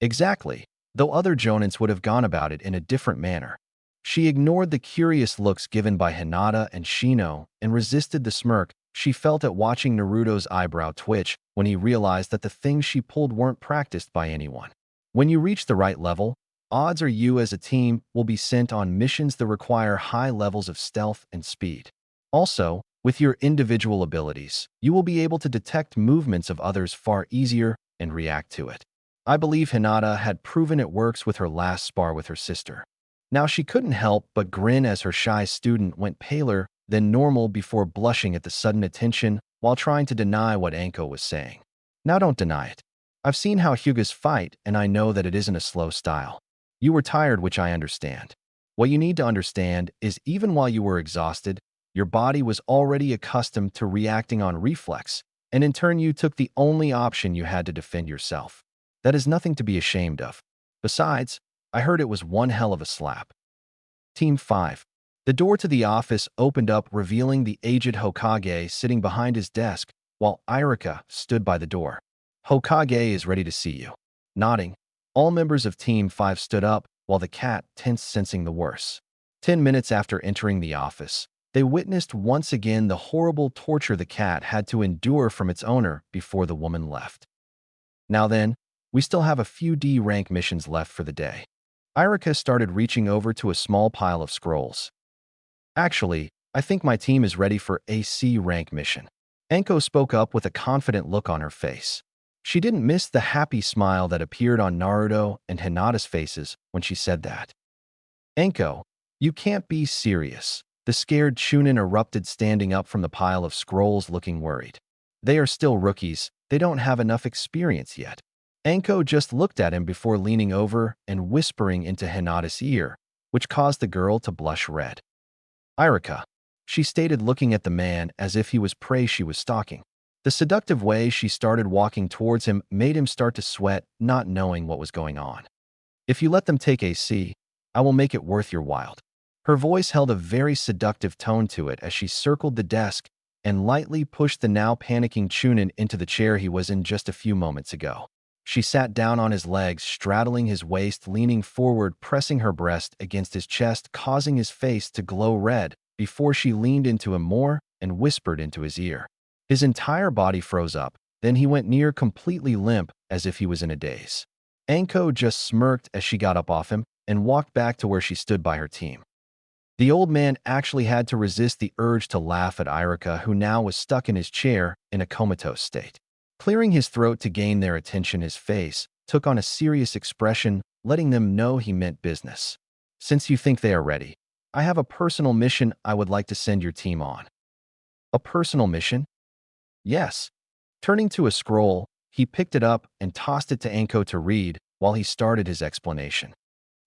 Exactly, though other Jonins would have gone about it in a different manner. She ignored the curious looks given by Hinata and Shino and resisted the smirk she felt at watching Naruto's eyebrow twitch when he realized that the things she pulled weren't practiced by anyone. When you reach the right level, odds are you as a team will be sent on missions that require high levels of stealth and speed. Also, with your individual abilities, you will be able to detect movements of others far easier and react to it. I believe Hinata had proven it works with her last spar with her sister. Now she couldn't help but grin as her shy student went paler than normal before blushing at the sudden attention while trying to deny what Anko was saying. Now don't deny it. I've seen how Hyugas fight, and I know that it isn't a slow style. You were tired, which I understand. What you need to understand is even while you were exhausted, your body was already accustomed to reacting on reflex, and in turn you took the only option you had to defend yourself. That is nothing to be ashamed of. Besides, I heard it was one hell of a slap. Team 5. The door to the office opened up, revealing the aged Hokage sitting behind his desk, while Irika stood by the door. Hokage is ready to see you. Nodding, all members of Team 5 stood up, while the cat tensed, sensing the worst. 10 minutes after entering the office, they witnessed once again the horrible torture the cat had to endure from its owner before the woman left. Now then, we still have a few D-rank missions left for the day. Irika started reaching over to a small pile of scrolls. Actually, I think my team is ready for a C-rank mission. Anko spoke up with a confident look on her face. She didn't miss the happy smile that appeared on Naruto and Hinata's faces when she said that. Anko, you can't be serious. The scared Chunin erupted, standing up from the pile of scrolls looking worried. They are still rookies, they don't have enough experience yet. Anko just looked at him before leaning over and whispering into Hinata's ear, which caused the girl to blush red. Irika, she stated, looking at the man as if he was prey she was stalking. The seductive way she started walking towards him made him start to sweat, not knowing what was going on. If you let them take AC, I will make it worth your while. Her voice held a very seductive tone to it as she circled the desk and lightly pushed the now panicking Chunin into the chair he was in just a few moments ago. She sat down on his legs, straddling his waist, leaning forward, pressing her breast against his chest, causing his face to glow red before she leaned into him more and whispered into his ear. His entire body froze up, then he went near completely limp as if he was in a daze. Anko just smirked as she got up off him and walked back to where she stood by her team. The old man actually had to resist the urge to laugh at Irika, who now was stuck in his chair in a comatose state. Clearing his throat to gain their attention, his face took on a serious expression, letting them know he meant business. Since you think they are ready, I have a personal mission I would like to send your team on. A personal mission? Yes. Turning to a scroll, he picked it up and tossed it to Anko to read while he started his explanation.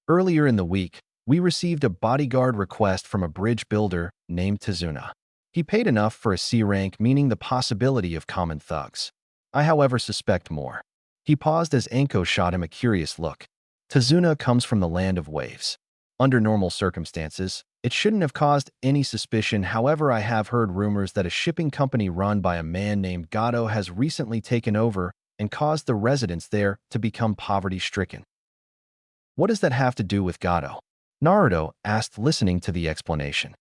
Earlier in the week, we received a bodyguard request from a bridge builder named Tazuna. He paid enough for a C rank, meaning the possibility of common thugs. I, however, suspect more. He paused as Anko shot him a curious look. Tazuna comes from the land of waves. Under normal circumstances, It shouldn't have caused any suspicion. However, I have heard rumors that a shipping company run by a man named Gato has recently taken over and caused the residents there to become poverty-stricken. What does that have to do with Gato? Naruto asked, listening to the explanation.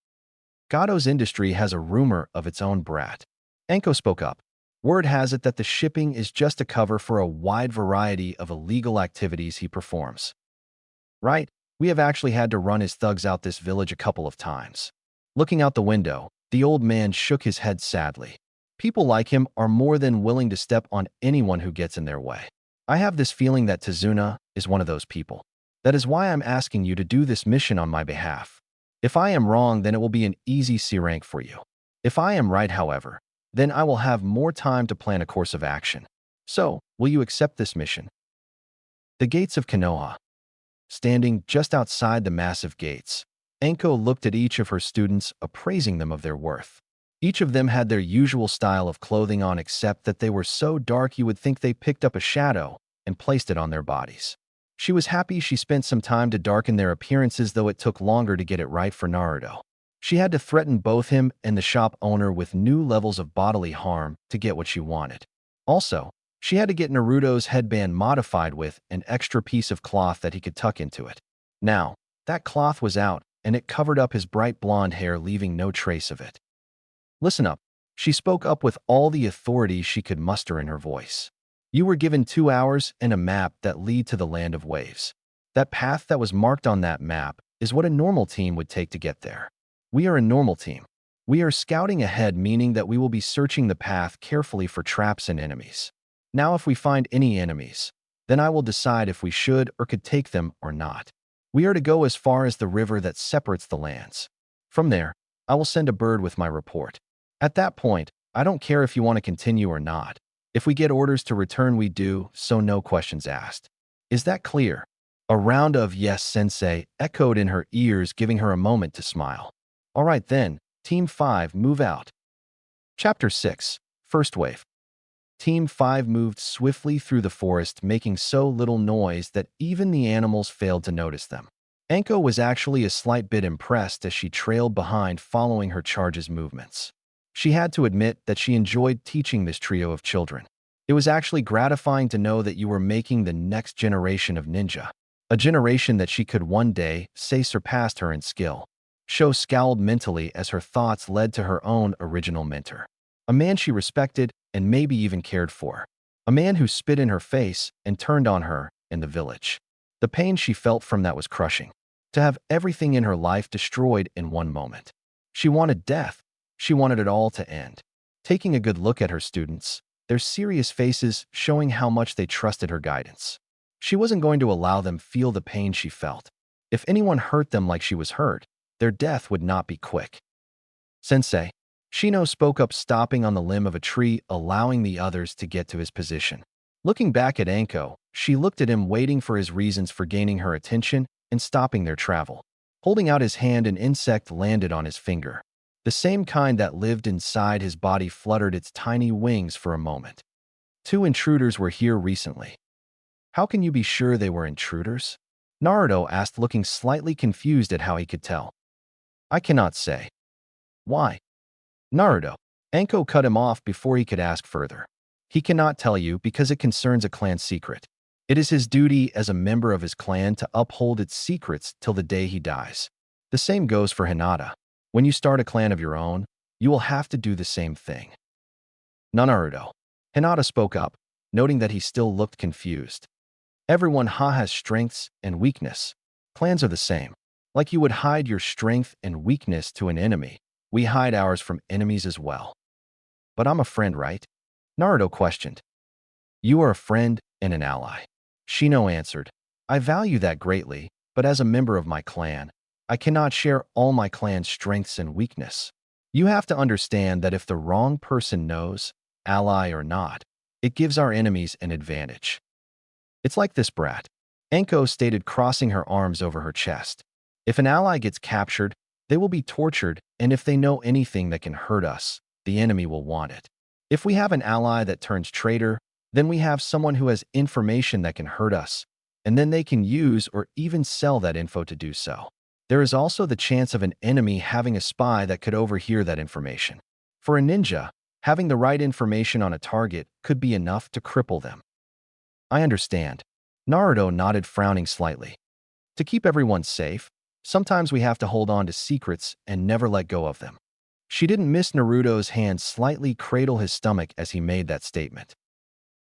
Gato's industry has a rumor of its own brat. Enko spoke up. Word has it that the shipping is just a cover for a wide variety of illegal activities he performs. Right? We have actually had to run his thugs out this village a couple of times. Looking out the window, the old man shook his head sadly. People like him are more than willing to step on anyone who gets in their way. I have this feeling that Tazuna is one of those people. That is why I'm asking you to do this mission on my behalf. If I am wrong, then it will be an easy C rank for you. If I am right, however, then I will have more time to plan a course of action. So, will you accept this mission? The gates of Konoha. Standing just outside the massive gates, Enko looked at each of her students, appraising them of their worth. Each of them had their usual style of clothing on, except that they were so dark you would think they picked up a shadow and placed it on their bodies. She was happy she spent some time to darken their appearances, though it took longer to get it right for Naruto. She had to threaten both him and the shop owner with new levels of bodily harm to get what she wanted. Also, she had to get Naruto's headband modified with an extra piece of cloth that he could tuck into it. Now, that cloth was out, and it covered up his bright blonde hair, leaving no trace of it. Listen up, she spoke up with all the authority she could muster in her voice. You were given 2 hours and a map that lead to the land of waves. That path that was marked on that map is what a normal team would take to get there. We are a normal team. We are scouting ahead, meaning that we will be searching the path carefully for traps and enemies. Now, if we find any enemies, then I will decide if we should or could take them or not. We are to go as far as the river that separates the lands. From there, I will send a bird with my report. At that point, I don't care if you want to continue or not. If we get orders to return, we do, so no questions asked. Is that clear? A round of "yes, sensei" echoed in her ears, giving her a moment to smile. All right then, Team 5, move out. Chapter 6, First Wave. Team 5 moved swiftly through the forest, making so little noise that even the animals failed to notice them. Enko was actually a slight bit impressed as she trailed behind, following her charge's movements. She had to admit that she enjoyed teaching this trio of children. It was actually gratifying to know that you were making the next generation of ninja, a generation that she could one day say surpassed her in skill. Sho scowled mentally as her thoughts led to her own original mentor, a man she respected and maybe even cared for, a man who spit in her face and turned on her in the village. The pain she felt from that was crushing. To have everything in her life destroyed in one moment. She wanted death. She wanted it all to end. Taking a good look at her students, their serious faces showing how much they trusted her guidance. She wasn't going to allow them feel the pain she felt. If anyone hurt them like she was hurt, their death would not be quick. Sensei, Shino spoke up, stopping on the limb of a tree, allowing the others to get to his position. Looking back at Enko, she looked at him, waiting for his reasons for gaining her attention and stopping their travel. Holding out his hand, an insect landed on his finger. The same kind that lived inside his body fluttered its tiny wings for a moment. 2 intruders were here recently. How can you be sure they were intruders? Naruto asked, looking slightly confused at how he could tell. I cannot say. Why? Naruto. Enko cut him off before he could ask further. He cannot tell you because it concerns a clan secret. It is his duty as a member of his clan to uphold its secrets till the day he dies. The same goes for Hinata. When you start a clan of your own, you will have to do the same thing. Naruto. Hinata spoke up, noting that he still looked confused. Everyone has strengths and weakness. Clans are the same. Like you would hide your strength and weakness to an enemy, we hide ours from enemies as well. But I'm a friend, right? Naruto questioned. You are a friend and an ally. Shino answered. I value that greatly, but as a member of my clan, I cannot share all my clan's strengths and weakness. You have to understand that if the wrong person knows, ally or not, it gives our enemies an advantage. It's like this brat, Enko stated, crossing her arms over her chest. If an ally gets captured, they will be tortured, and if they know anything that can hurt us, the enemy will want it. If we have an ally that turns traitor, then we have someone who has information that can hurt us, and then they can use or even sell that info to do so. There is also the chance of an enemy having a spy that could overhear that information. For a ninja, having the right information on a target could be enough to cripple them. I understand. Naruto nodded, frowning slightly. To keep everyone safe, sometimes we have to hold on to secrets and never let go of them. She didn't miss Naruto's hand slightly cradle his stomach as he made that statement.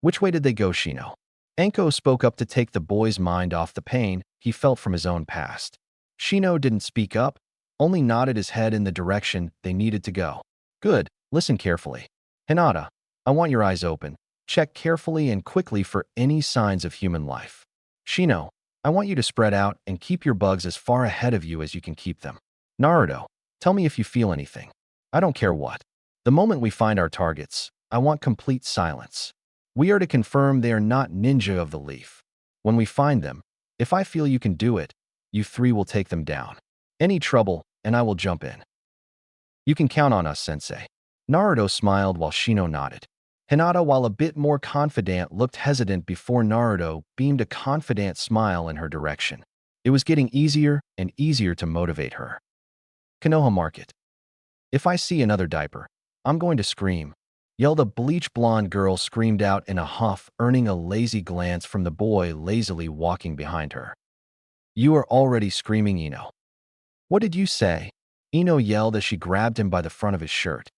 Which way did they go, Shino? Anko spoke up to take the boy's mind off the pain he felt from his own past. Shino didn't speak up, only nodded his head in the direction they needed to go. Good, listen carefully. Hinata, I want your eyes open. Check carefully and quickly for any signs of human life. Shino, I want you to spread out and keep your bugs as far ahead of you as you can keep them. Naruto, tell me if you feel anything. I don't care what. The moment we find our targets, I want complete silence. We are to confirm they are not ninja of the leaf. When we find them, if I feel you can do it, you three will take them down. Any trouble, and I will jump in. You can count on us, sensei. Naruto smiled while Shino nodded. Hinata, while a bit more confident, looked hesitant before Naruto beamed a confident smile in her direction. It was getting easier and easier to motivate her. Konoha Market. If I see another diaper, I'm going to scream, yelled a bleach-blonde girl, screamed out in a huff, earning a lazy glance from the boy lazily walking behind her. You are already screaming, Ino. What did you say? Ino yelled as she grabbed him by the front of his shirt.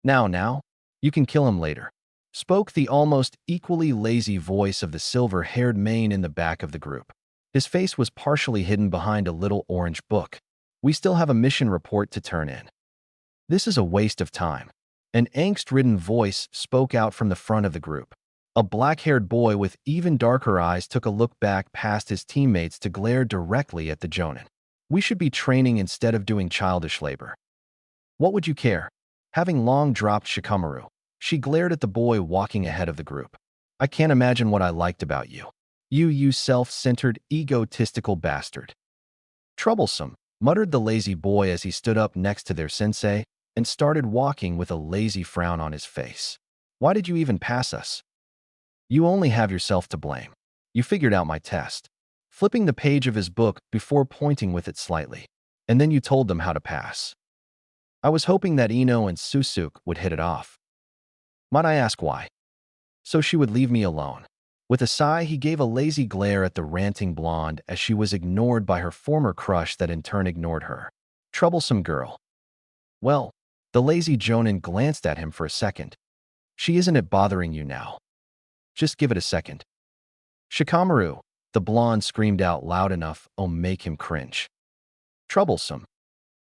Now, you can kill him later, spoke the almost equally lazy voice of the silver-haired man in the back of the group. His face was partially hidden behind a little orange book. We still have a mission report to turn in. This is a waste of time. An angst-ridden voice spoke out from the front of the group. A black-haired boy with even darker eyes took a look back past his teammates to glare directly at the Jonin. We should be training instead of doing childish labor. What would you care? Having long dropped Shikamaru, she glared at the boy walking ahead of the group. I can't imagine what I liked about you. You self-centered, egotistical bastard. Troublesome, muttered the lazy boy as he stood up next to their sensei and started walking with a lazy frown on his face. Why did you even pass us? You only have yourself to blame. You figured out my test, flipping the page of his book before pointing with it slightly, and then you told them how to pass. I was hoping that Ino and Susuke would hit it off. Might I ask why? So she would leave me alone. With a sigh, he gave a lazy glare at the ranting blonde as she was ignored by her former crush that in turn ignored her. Troublesome girl. Well, the lazy Jonin glanced at him for a second. She isn't it bothering you now? Just give it a second. Shikamaru, the blonde screamed out loud enough to make him cringe. Troublesome.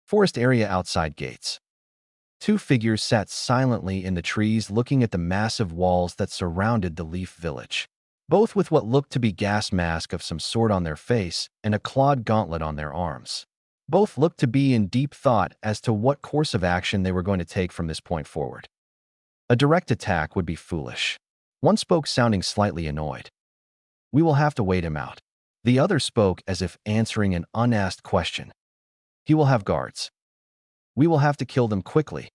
Forest area outside gates. Two figures sat silently in the trees looking at the massive walls that surrounded the Leaf Village, both with what looked to be gas mask of some sort on their face and a clawed gauntlet on their arms. Both looked to be in deep thought as to what course of action they were going to take from this point forward. A direct attack would be foolish. One spoke sounding slightly annoyed. We will have to wait him out. The other spoke as if answering an unasked question. He will have guards. We will have to kill them quickly.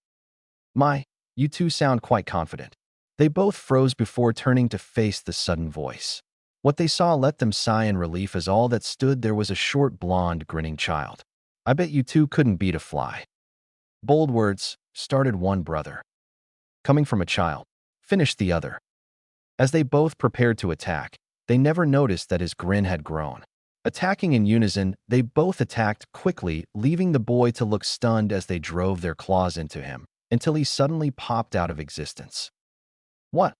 You two sound quite confident. They both froze before turning to face the sudden voice. What they saw let them sigh in relief as all that stood there was a short, blonde, grinning child. I bet you two couldn't beat a fly. Bold words, started one brother. Coming from a child, finished the other. As they both prepared to attack, they never noticed that his grin had grown. Attacking in unison, they both attacked quickly, leaving the boy to look stunned as they drove their claws into him, until he suddenly popped out of existence. What?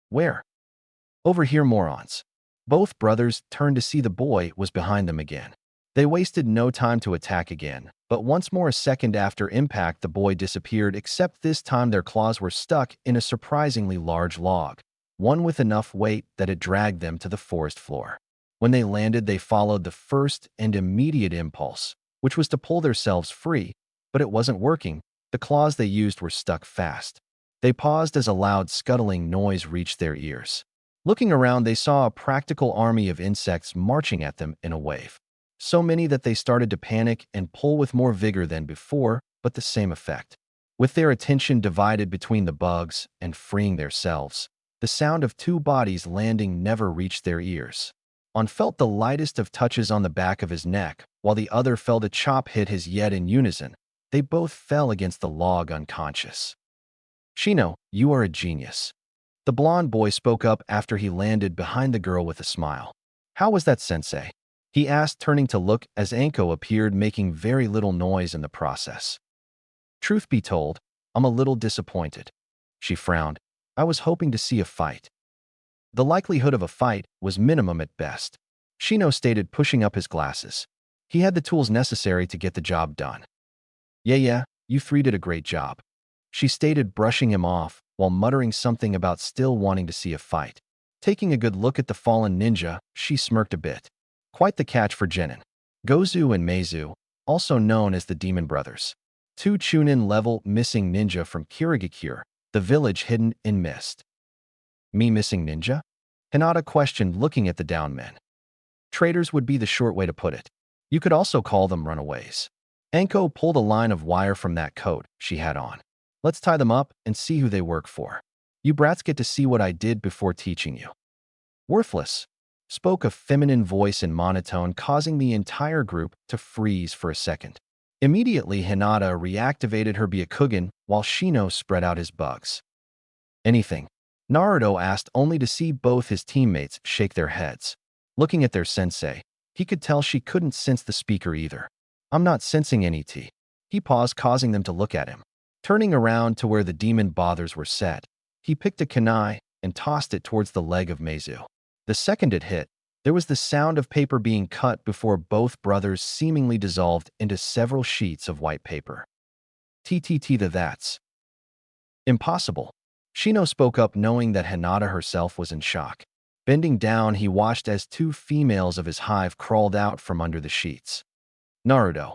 Where? Over here, morons. Both brothers turned to see the boy was behind them again. They wasted no time to attack again, but once more a second after impact the boy disappeared, except this time their claws were stuck in a surprisingly large log, one with enough weight that it dragged them to the forest floor. When they landed, they followed the first and immediate impulse, which was to pull themselves free, but it wasn't working. The claws they used were stuck fast. They paused as a loud scuttling noise reached their ears. Looking around, they saw a practical army of insects marching at them in a wave. So many that they started to panic and pull with more vigor than before, but the same effect. With their attention divided between the bugs and freeing themselves, the sound of two bodies landing never reached their ears. On felt the lightest of touches on the back of his neck, while the other felt a chop hit his head in unison. They both fell against the log unconscious. "Shino, you are a genius." The blonde boy spoke up after he landed behind the girl with a smile. "How was that, sensei?" he asked, turning to look as Anko appeared, making very little noise in the process. "Truth be told, I'm a little disappointed." She frowned. "I was hoping to see a fight." "The likelihood of a fight was minimum at best," Shino stated, pushing up his glasses. He had the tools necessary to get the job done. Yeah, you three did a great job," she stated, brushing him off while muttering something about still wanting to see a fight. Taking a good look at the fallen ninja, she smirked a bit. Quite the catch for Genin. Gozu and Meizu, also known as the Demon Brothers. Two Chunin-level missing ninja from Kirigakure, the village hidden in mist. "Me missing ninja?" Hinata questioned, looking at the down men. "Traitors would be the short way to put it. You could also call them runaways." Anko pulled a line of wire from that coat she had on. "Let's tie them up and see who they work for. You brats get to see what I did before teaching you." "Worthless," spoke a feminine voice in monotone, causing the entire group to freeze for a second. Immediately, Hinata reactivated her Byakugan while Shino spread out his bugs. "Anything?" Naruto asked, only to see both his teammates shake their heads. Looking at their sensei, he could tell she couldn't sense the speaker either. "I'm not sensing any tea." He paused, causing them to look at him. Turning around to where the demon bothers were set, he picked a kunai and tossed it towards the leg of Meizu. The second it hit, there was the sound of paper being cut before both brothers seemingly dissolved into several sheets of white paper. That's impossible." Shino spoke up, knowing that Hinata herself was in shock. Bending down, he watched as two females of his hive crawled out from under the sheets. "Naruto.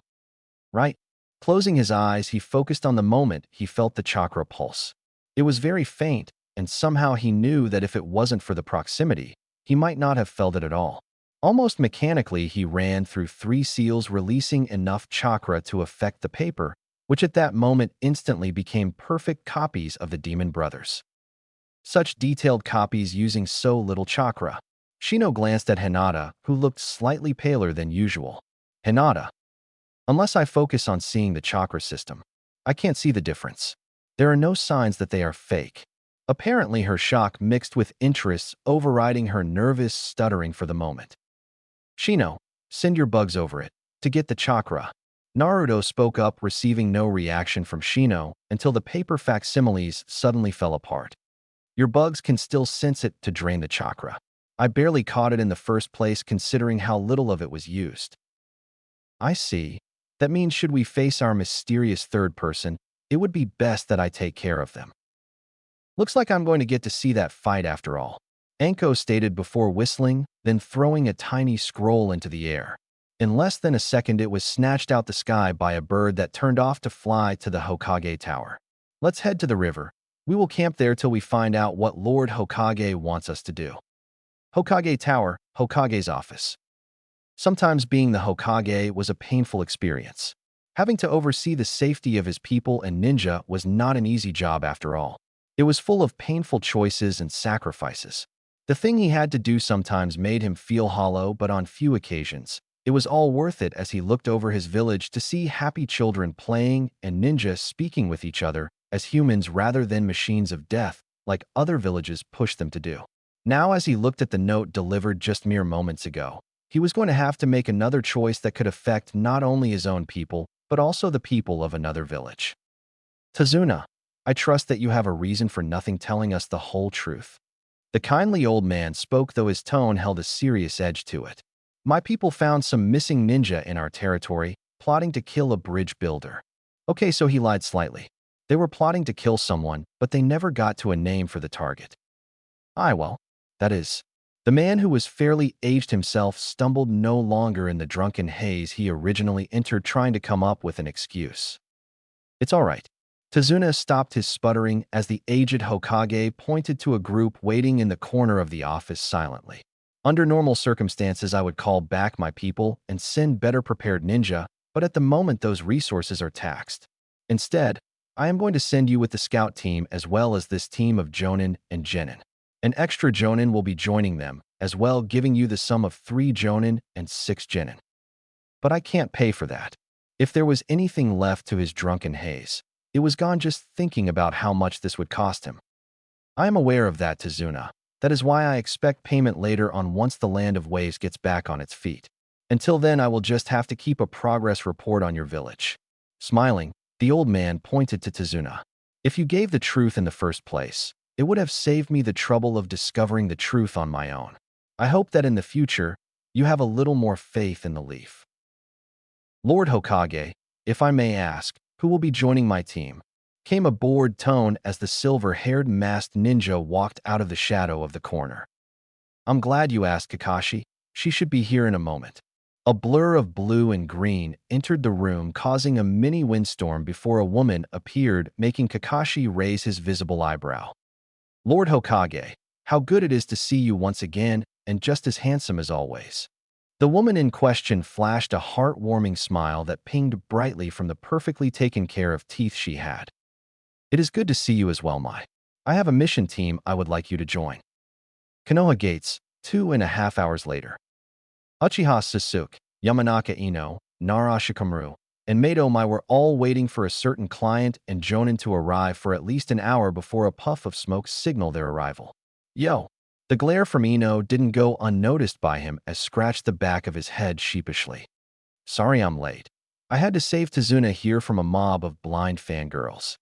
Right?" Closing his eyes, he focused on the moment he felt the chakra pulse. It was very faint, and somehow he knew that if it wasn't for the proximity, he might not have felt it at all. Almost mechanically, he ran through 3 seals, releasing enough chakra to affect the paper, which at that moment instantly became perfect copies of the Demon Brothers. Such detailed copies using so little chakra. Shino glanced at Hinata, who looked slightly paler than usual. "Hinata. Unless I focus on seeing the chakra system, I can't see the difference. There are no signs that they are fake." Apparently, her shock mixed with interests overriding her nervous stuttering for the moment. "Shino, send your bugs over it to get the chakra." Naruto spoke up, receiving no reaction from Shino until the paper facsimiles suddenly fell apart. "Your bugs can still sense it to drain the chakra. I barely caught it in the first place considering how little of it was used." "I see. That means should we face our mysterious third person, it would be best that I take care of them." "Looks like I'm going to get to see that fight after all," Anko stated before whistling, then throwing a tiny scroll into the air. In less than a second, it was snatched out the sky by a bird that turned off to fly to the Hokage Tower. "Let's head to the river. We will camp there till we find out what Lord Hokage wants us to do." Hokage Tower, Hokage's office. Sometimes being the Hokage was a painful experience. Having to oversee the safety of his people and ninja was not an easy job after all. It was full of painful choices and sacrifices. The thing he had to do sometimes made him feel hollow, but on few occasions, it was all worth it as he looked over his village to see happy children playing and ninja speaking with each other as humans rather than machines of death, like other villages pushed them to do. Now, as he looked at the note delivered just mere moments ago, he was going to have to make another choice that could affect not only his own people, but also the people of another village. "Tazuna, I trust that you have a reason for nothing telling us the whole truth." The kindly old man spoke, though his tone held a serious edge to it. "My people found some missing ninja in our territory, plotting to kill a bridge builder." Okay, so he lied slightly. They were plotting to kill someone, but they never got to a name for the target. Well, that is. The man, who was fairly aged himself, stumbled no longer in the drunken haze he originally entered, trying to come up with an excuse. "It's all right." Tazuna stopped his sputtering as the aged Hokage pointed to a group waiting in the corner of the office silently. "Under normal circumstances, I would call back my people and send better prepared ninja, but at the moment those resources are taxed. Instead, I am going to send you with the scout team as well as this team of Jonin and Genin. An extra Jonin will be joining them as well, giving you the sum of 3 Jonin and 6 Genin." But I can't pay for that. If there was anything left to his drunken haze, it was gone just thinking about how much this would cost him. I am aware of that, Tazuna. That is why I expect payment later on once the Land of Waves gets back on its feet. Until then, I will just have to keep a progress report on your village. Smiling, the old man pointed to Tazuna. If you gave the truth in the first place, it would have saved me the trouble of discovering the truth on my own. I hope that in the future, you have a little more faith in the leaf. Lord Hokage, if I may ask, who will be joining my team? Came a bored tone as the silver-haired masked ninja walked out of the shadow of the corner. I'm glad you asked, Kakashi. She should be here in a moment. A blur of blue and green entered the room, causing a mini windstorm before a woman appeared, making Kakashi raise his visible eyebrow. Lord Hokage, how good it is to see you once again, and just as handsome as always. The woman in question flashed a heartwarming smile that pinged brightly from the perfectly taken care of teeth she had. It is good to see you as well, Mai. I have a mission team I would like you to join. Konoha Gates, 2.5 hours later. Uchiha Sasuke, Yamanaka Ino, Nara Shikamaru, and Mato Mai were all waiting for a certain client and Jonin to arrive for at least an hour before a puff of smoke signaled their arrival. Yo! The glare from Ino didn't go unnoticed by him as scratched the back of his head sheepishly. Sorry I'm late. I had to save Tazuna here from a mob of blind fangirls.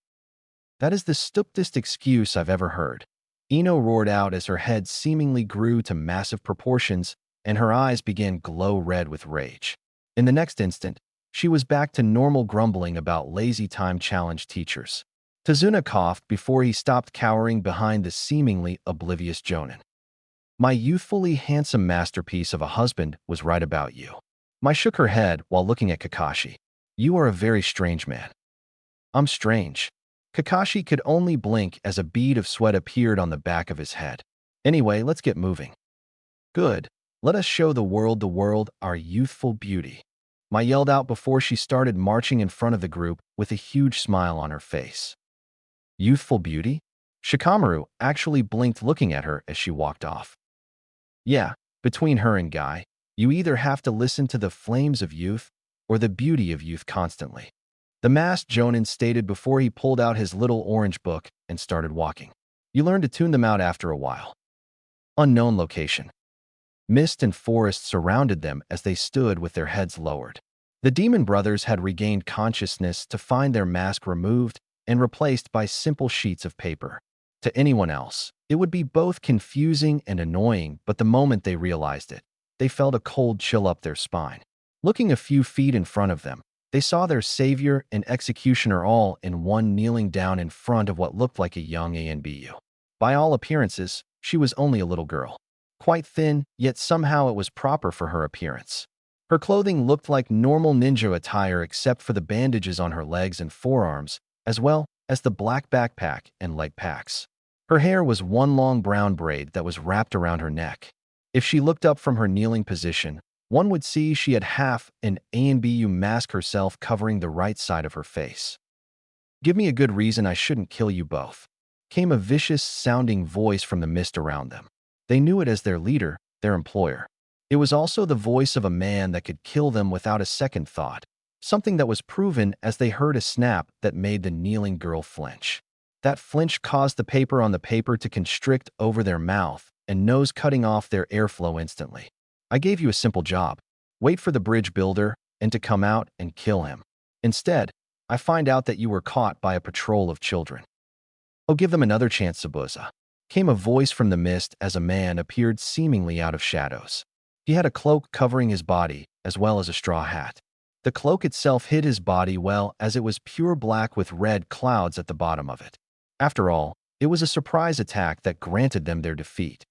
That is the stupidest excuse I've ever heard. Ino roared out as her head seemingly grew to massive proportions and her eyes began glow red with rage. In the next instant, she was back to normal grumbling about lazy time challenge teachers. Tazuna coughed before he stopped cowering behind the seemingly oblivious Jonin. My youthfully handsome masterpiece of a husband was right about you. Mai shook her head while looking at Kakashi. You are a very strange man. I'm strange. Kakashi could only blink as a bead of sweat appeared on the back of his head. Anyway, let's get moving. Good. Let us show the world our youthful beauty. Mai yelled out before she started marching in front of the group with a huge smile on her face. Youthful beauty? Shikamaru actually blinked looking at her as she walked off. Yeah, between her and Guy, you either have to listen to the flames of youth or the beauty of youth constantly. The masked Jonin stated before he pulled out his little orange book and started walking. You learn to tune them out after a while. Unknown location. Mist and forest surrounded them as they stood with their heads lowered. The demon brothers had regained consciousness to find their mask removed and replaced by simple sheets of paper. To anyone else, it would be both confusing and annoying, but the moment they realized it, they felt a cold chill up their spine. Looking a few feet in front of them, they saw their savior and executioner all in one kneeling down in front of what looked like a young ANBU. By all appearances, she was only a little girl. Quite thin, yet somehow it was proper for her appearance. Her clothing looked like normal ninja attire except for the bandages on her legs and forearms, as well as the black backpack and leg packs. Her hair was one long brown braid that was wrapped around her neck. If she looked up from her kneeling position, one would see she had half an ANBU mask herself covering the right side of her face. Give me a good reason I shouldn't kill you both, came a vicious-sounding voice from the mist around them. They knew it as their leader, their employer. It was also the voice of a man that could kill them without a second thought, something that was proven as they heard a snap that made the kneeling girl flinch. That flinch caused the paper on the paper to constrict over their mouth and nose, cutting off their airflow instantly. I gave you a simple job. Wait for the bridge builder and to come out and kill him. Instead, I find out that you were caught by a patrol of children. Oh, give them another chance, Sabuza, came a voice from the mist as a man appeared seemingly out of shadows. He had a cloak covering his body, as well as a straw hat. The cloak itself hid his body well, as it was pure black with red clouds at the bottom of it. After all, it was a surprise attack that granted them their defeat.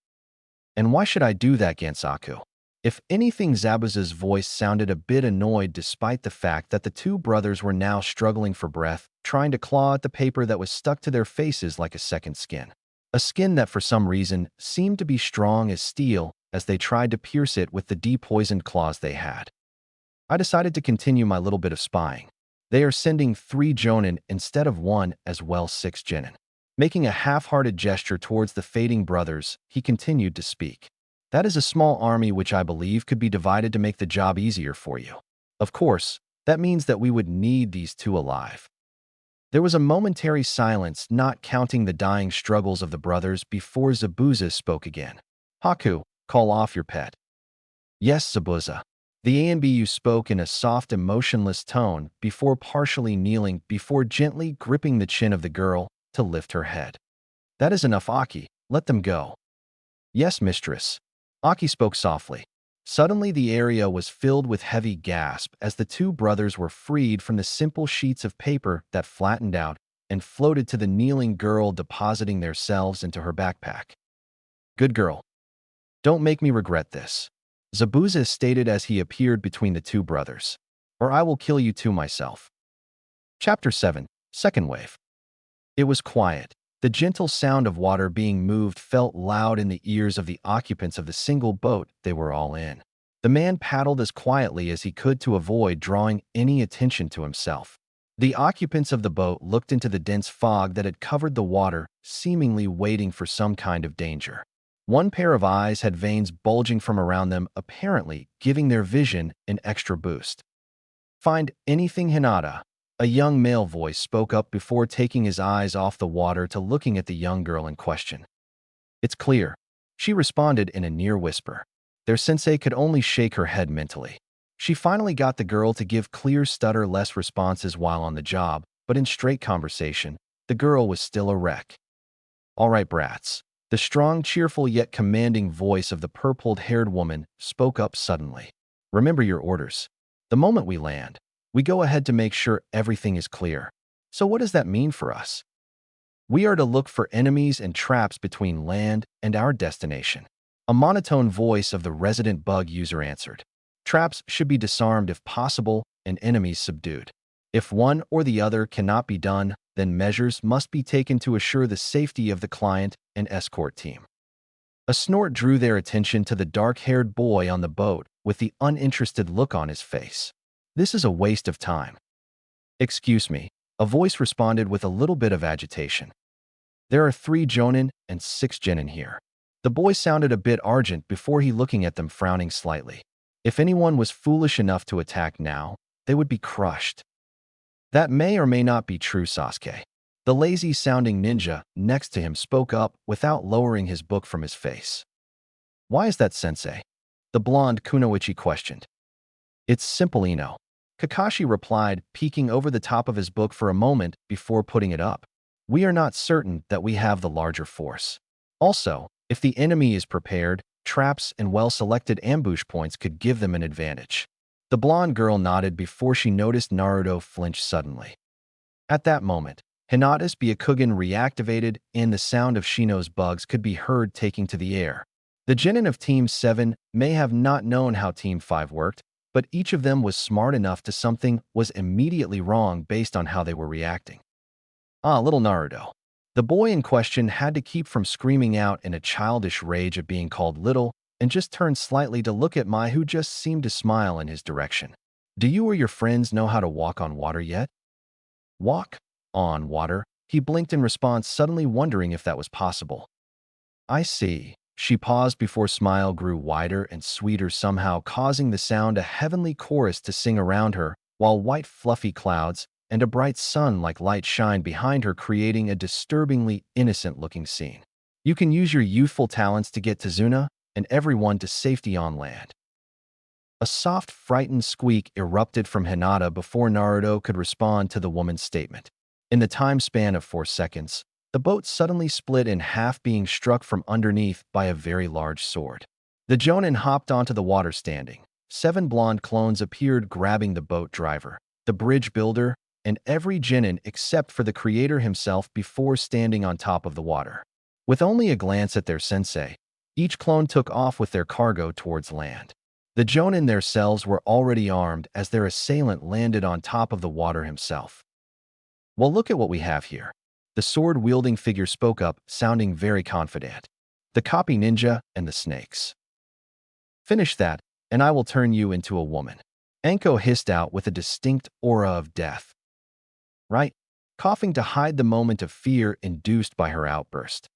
And why should I do that, Gansaku? If anything, Zabuza's voice sounded a bit annoyed despite the fact that the two brothers were now struggling for breath, trying to claw at the paper that was stuck to their faces like a second skin. A skin that for some reason seemed to be strong as steel as they tried to pierce it with the depoisoned claws they had. I decided to continue my little bit of spying. They are sending 3 Jonin instead of 1, as well 6 genin. Making a half-hearted gesture towards the fading brothers, he continued to speak. That is a small army which I believe could be divided to make the job easier for you. Of course, that means that we would need these two alive. There was a momentary silence, not counting the dying struggles of the brothers, before Zabuza spoke again. Haku, call off your pet. Yes, Zabuza. The ANBU spoke in a soft, emotionless tone before partially kneeling, before gently gripping the chin of the girl to lift her head. That is enough, Aki. Let them go. Yes, mistress. Aki spoke softly. Suddenly the area was filled with heavy gasps as the two brothers were freed from the simple sheets of paper that flattened out and floated to the kneeling girl, depositing themselves into her backpack. Good girl. Don't make me regret this, Zabuza stated as he appeared between the two brothers. Or I will kill you too myself. Chapter 7, Second Wave. It was quiet. The gentle sound of water being moved felt loud in the ears of the occupants of the single boat they were all in. The man paddled as quietly as he could to avoid drawing any attention to himself. The occupants of the boat looked into the dense fog that had covered the water, seemingly waiting for some kind of danger. One pair of eyes had veins bulging from around them, apparently giving their vision an extra boost. Find anything, Hinata? A young male voice spoke up before taking his eyes off the water to looking at the young girl in question. It's clear, she responded in a near whisper. Their sensei could only shake her head mentally. She finally got the girl to give clear, stutter-less responses while on the job, but in straight conversation, the girl was still a wreck. All right, brats. The strong, cheerful yet commanding voice of the purple-haired woman spoke up suddenly. Remember your orders. The moment we land, we go ahead to make sure everything is clear. So what does that mean for us? We are to look for enemies and traps between land and our destination. A monotone voice of the resident bug user answered. Traps should be disarmed if possible and enemies subdued. If one or the other cannot be done, then measures must be taken to assure the safety of the client and escort team. A snort drew their attention to the dark-haired boy on the boat with the uninterested look on his face. This is a waste of time. Excuse me, a voice responded with a little bit of agitation. There are 3 jonin and 6 genin here. The boy sounded a bit argent before he looking at them, frowning slightly. If anyone was foolish enough to attack now, they would be crushed. That may or may not be true, Sasuke. The lazy-sounding ninja next to him spoke up without lowering his book from his face. Why is that, sensei? The blonde Kunoichi questioned. It's simple, Ino. Kakashi replied, peeking over the top of his book for a moment before putting it up. We are not certain that we have the larger force. Also, if the enemy is prepared, traps and well-selected ambush points could give them an advantage. The blonde girl nodded before she noticed Naruto flinch suddenly. At that moment, Hinata's Byakugan reactivated and the sound of Shino's bugs could be heard taking to the air. The genin of Team 7 may have not known how Team 5 worked, but each of them was smart enough to something was immediately wrong based on how they were reacting. Ah, little Naruto. The boy in question had to keep from screaming out in a childish rage at being called little and just turned slightly to look at Mai, who just seemed to smile in his direction. Do you or your friends know how to walk on water yet? Walk on water? He blinked in response, suddenly wondering if that was possible. I see. She paused before smile grew wider and sweeter, somehow causing the sound a heavenly chorus to sing around her, while white fluffy clouds and a bright sun-like light shined behind her, creating a disturbingly innocent-looking scene. You can use your youthful talents to get Tazuna and everyone to safety on land. A soft, frightened squeak erupted from Hinata before Naruto could respond to the woman's statement. In the time span of 4 seconds, the boat suddenly split in half, being struck from underneath by a very large sword. The jonin hopped onto the water standing. 7 blonde clones appeared, grabbing the boat driver, the bridge builder, and every genin except for the creator himself before standing on top of the water. With only a glance at their sensei, each clone took off with their cargo towards land. The jonin themselves were already armed as their assailant landed on top of the water himself. Well, look at what we have here. The sword-wielding figure spoke up, sounding very confident. The copy ninja and the snakes. Finish that, and I will turn you into a woman. Anko hissed out with a distinct aura of death. Right? Coughing to hide the moment of fear induced by her outburst.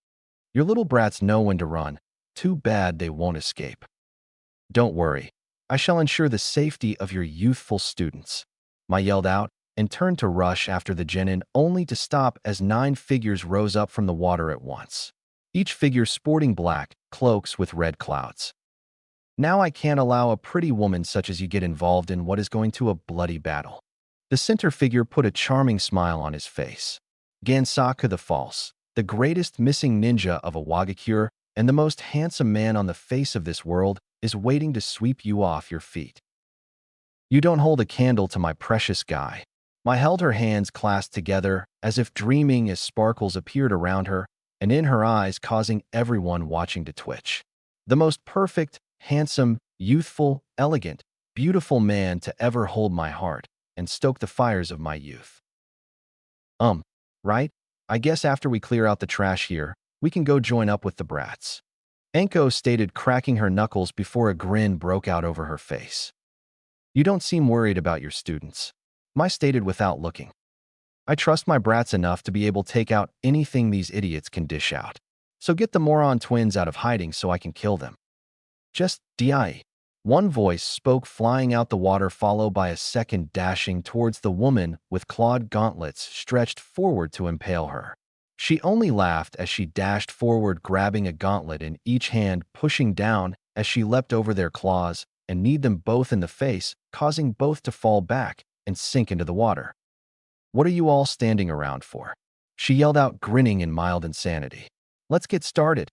Your little brats know when to run. Too bad they won't escape. Don't worry. I shall ensure the safety of your youthful students. I yelled out and turned to rush after the genin only to stop as 9 figures rose up from the water at once, each figure sporting black cloaks with red clouds. Now I can't allow a pretty woman such as you get involved in what is going to a bloody battle. The center figure put a charming smile on his face. Gansaku the False, the greatest missing ninja of a Wagakure and the most handsome man on the face of this world, is waiting to sweep you off your feet. You don't hold a candle to my precious guy. I held her hands clasped together as if dreaming as sparkles appeared around her and in her eyes, causing everyone watching to twitch. The most perfect, handsome, youthful, elegant, beautiful man to ever hold my heart and stoke the fires of my youth. Right? I guess after we clear out the trash here, we can go join up with the brats. Anko stated, cracking her knuckles before a grin broke out over her face. You don't seem worried about your students. Mai stated without looking. I trust my brats enough to be able to take out anything these idiots can dish out. So get the moron twins out of hiding so I can kill them. Just die. One voice spoke, flying out the water, followed by a second dashing towards the woman with clawed gauntlets stretched forward to impale her. She only laughed as she dashed forward, grabbing a gauntlet in each hand, pushing down as she leapt over their claws and kneed them both in the face, causing both to fall back and sink into the water. What are you all standing around for? She yelled out, grinning in mild insanity. Let's get started.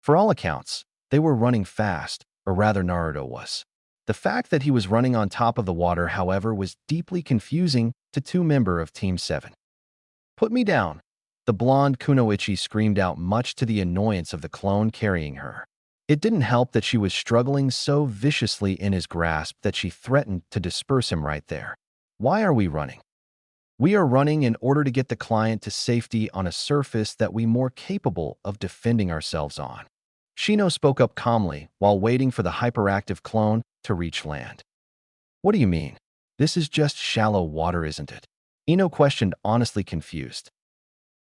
For all accounts, they were running fast, or rather Naruto was. The fact that he was running on top of the water, however, was deeply confusing to 2 members of Team 7. Put me down. The blonde Kunoichi screamed out, much to the annoyance of the clone carrying her. It didn't help that she was struggling so viciously in his grasp that she threatened to disperse him right there. Why are we running? We are running in order to get the client to safety on a surface that we more capable of defending ourselves on. Shino spoke up calmly while waiting for the hyperactive clone to reach land. What do you mean? This is just shallow water, isn't it? Ino questioned, honestly confused.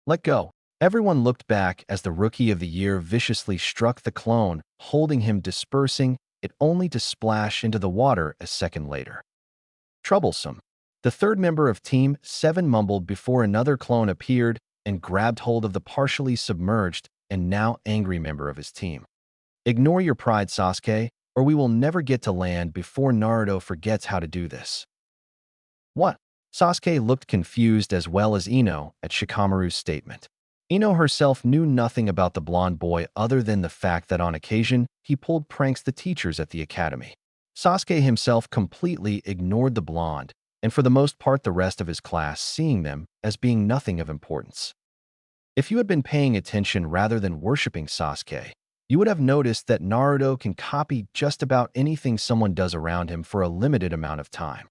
Let go. Everyone looked back as the Rookie of the Year viciously struck the clone, holding him, dispersing it only to splash into the water a second later. Troublesome. The third member of Team 7 mumbled before another clone appeared and grabbed hold of the partially submerged and now angry member of his team. Ignore your pride, Sasuke, or we will never get to land before Naruto forgets how to do this. What? Sasuke looked confused as well as Ino at Shikamaru's statement. Ino herself knew nothing about the blonde boy other than the fact that on occasion he pulled pranks the teachers at the academy. Sasuke himself completely ignored the blonde, and for the most part the rest of his class, seeing them as being nothing of importance. If you had been paying attention rather than worshipping Sasuke, you would have noticed that Naruto can copy just about anything someone does around him for a limited amount of time.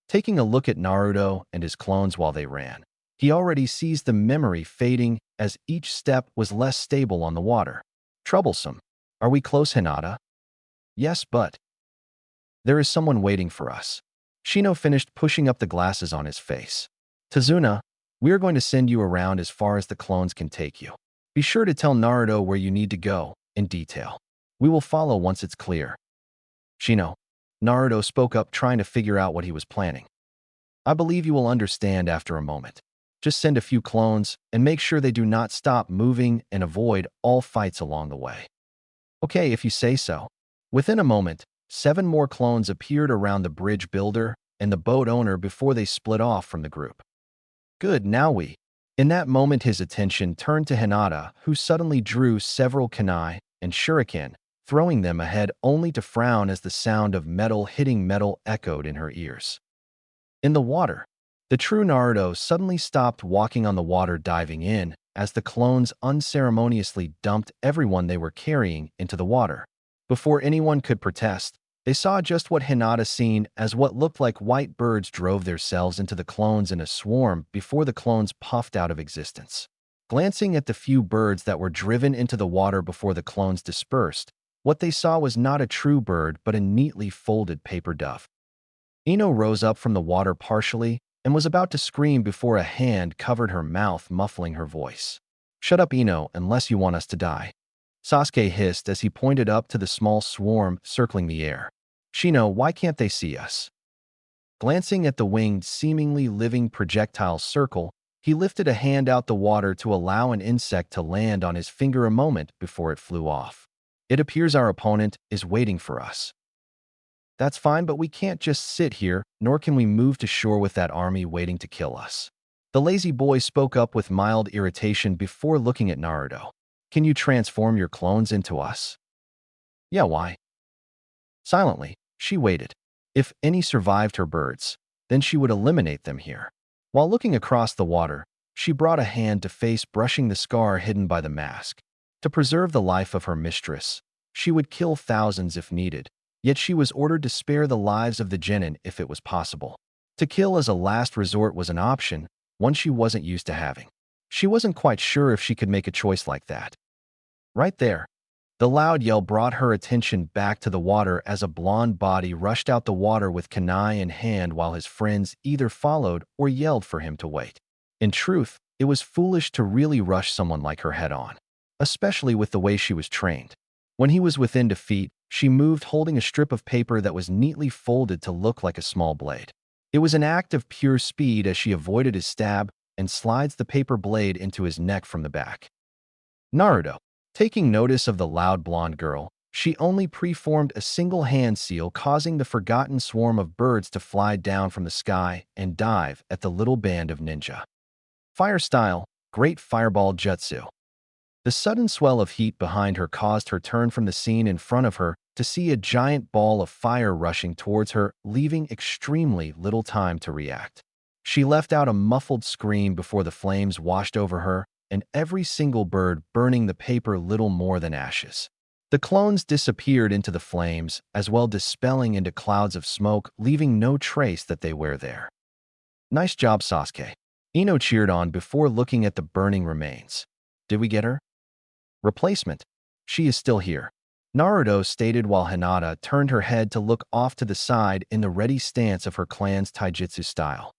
Taking a look at Naruto and his clones while they ran, he already sees the memory fading as each step was less stable on the water. Troublesome. Are we close, Hinata? Yes, but there is someone waiting for us. Shino finished pushing up the glasses on his face. Tazuna, we are going to send you around as far as the clones can take you. Be sure to tell Naruto where you need to go, in detail. We will follow once it's clear. Shino, Naruto spoke up, trying to figure out what he was planning. I believe you will understand after a moment. Just send a few clones and make sure they do not stop moving and avoid all fights along the way. Okay, if you say so. Within a moment, 7 more clones appeared around the bridge builder and the boat owner before they split off from the group. Good, now we. In that moment, his attention turned to Hinata, who suddenly drew several kunai and shuriken, throwing them ahead only to frown as the sound of metal hitting metal echoed in her ears. In the water, the true Naruto suddenly stopped walking on the water, diving in as the clones unceremoniously dumped everyone they were carrying into the water. Before anyone could protest, they saw just what Hinata seen as what looked like white birds drove themselves into the clones in a swarm before the clones puffed out of existence. Glancing at the few birds that were driven into the water before the clones dispersed, what they saw was not a true bird but a neatly folded paper dove. Ino rose up from the water partially and was about to scream before a hand covered her mouth, muffling her voice. Shut up, Ino, unless you want us to die. Sasuke hissed as he pointed up to the small swarm circling the air. Shino, why can't they see us? Glancing at the winged, seemingly living projectile circle, he lifted a hand out the water to allow an insect to land on his finger a moment before it flew off. It appears our opponent is waiting for us. That's fine, but we can't just sit here, nor can we move to shore with that army waiting to kill us. The lazy boy spoke up with mild irritation before looking at Naruto. Can you transform your clones into us? Yeah, why? Silently, she waited. If any survived her birds, then she would eliminate them here. While looking across the water, she brought a hand to face brushing the scar hidden by the mask. To preserve the life of her mistress, she would kill thousands if needed, yet she was ordered to spare the lives of the genin if it was possible. To kill as a last resort was an option, one she wasn't used to having. She wasn't quite sure if she could make a choice like that. Right there, the loud yell brought her attention back to the water as a blonde body rushed out the water with kunai in hand while his friends either followed or yelled for him to wait. In truth, it was foolish to really rush someone like her head-on, especially with the way she was trained. When he was within defeat, she moved holding a strip of paper that was neatly folded to look like a small blade. It was an act of pure speed as she avoided his stab and slides the paper blade into his neck from the back. Naruto, taking notice of the loud blonde girl, she only preformed a single hand seal, causing the forgotten swarm of birds to fly down from the sky and dive at the little band of ninja. Fire style, great fireball jutsu. The sudden swell of heat behind her caused her turn from the scene in front of her to see a giant ball of fire rushing towards her, leaving extremely little time to react. She let out a muffled scream before the flames washed over her, and every single bird burning the paper little more than ashes. The clones disappeared into the flames, as well dispelling into clouds of smoke, leaving no trace that they were there. Nice job, Sasuke. Ino cheered on before looking at the burning remains. Did we get her? Replacement. She is still here, Naruto stated while Hinata turned her head to look off to the side in the ready stance of her clan's taijutsu style.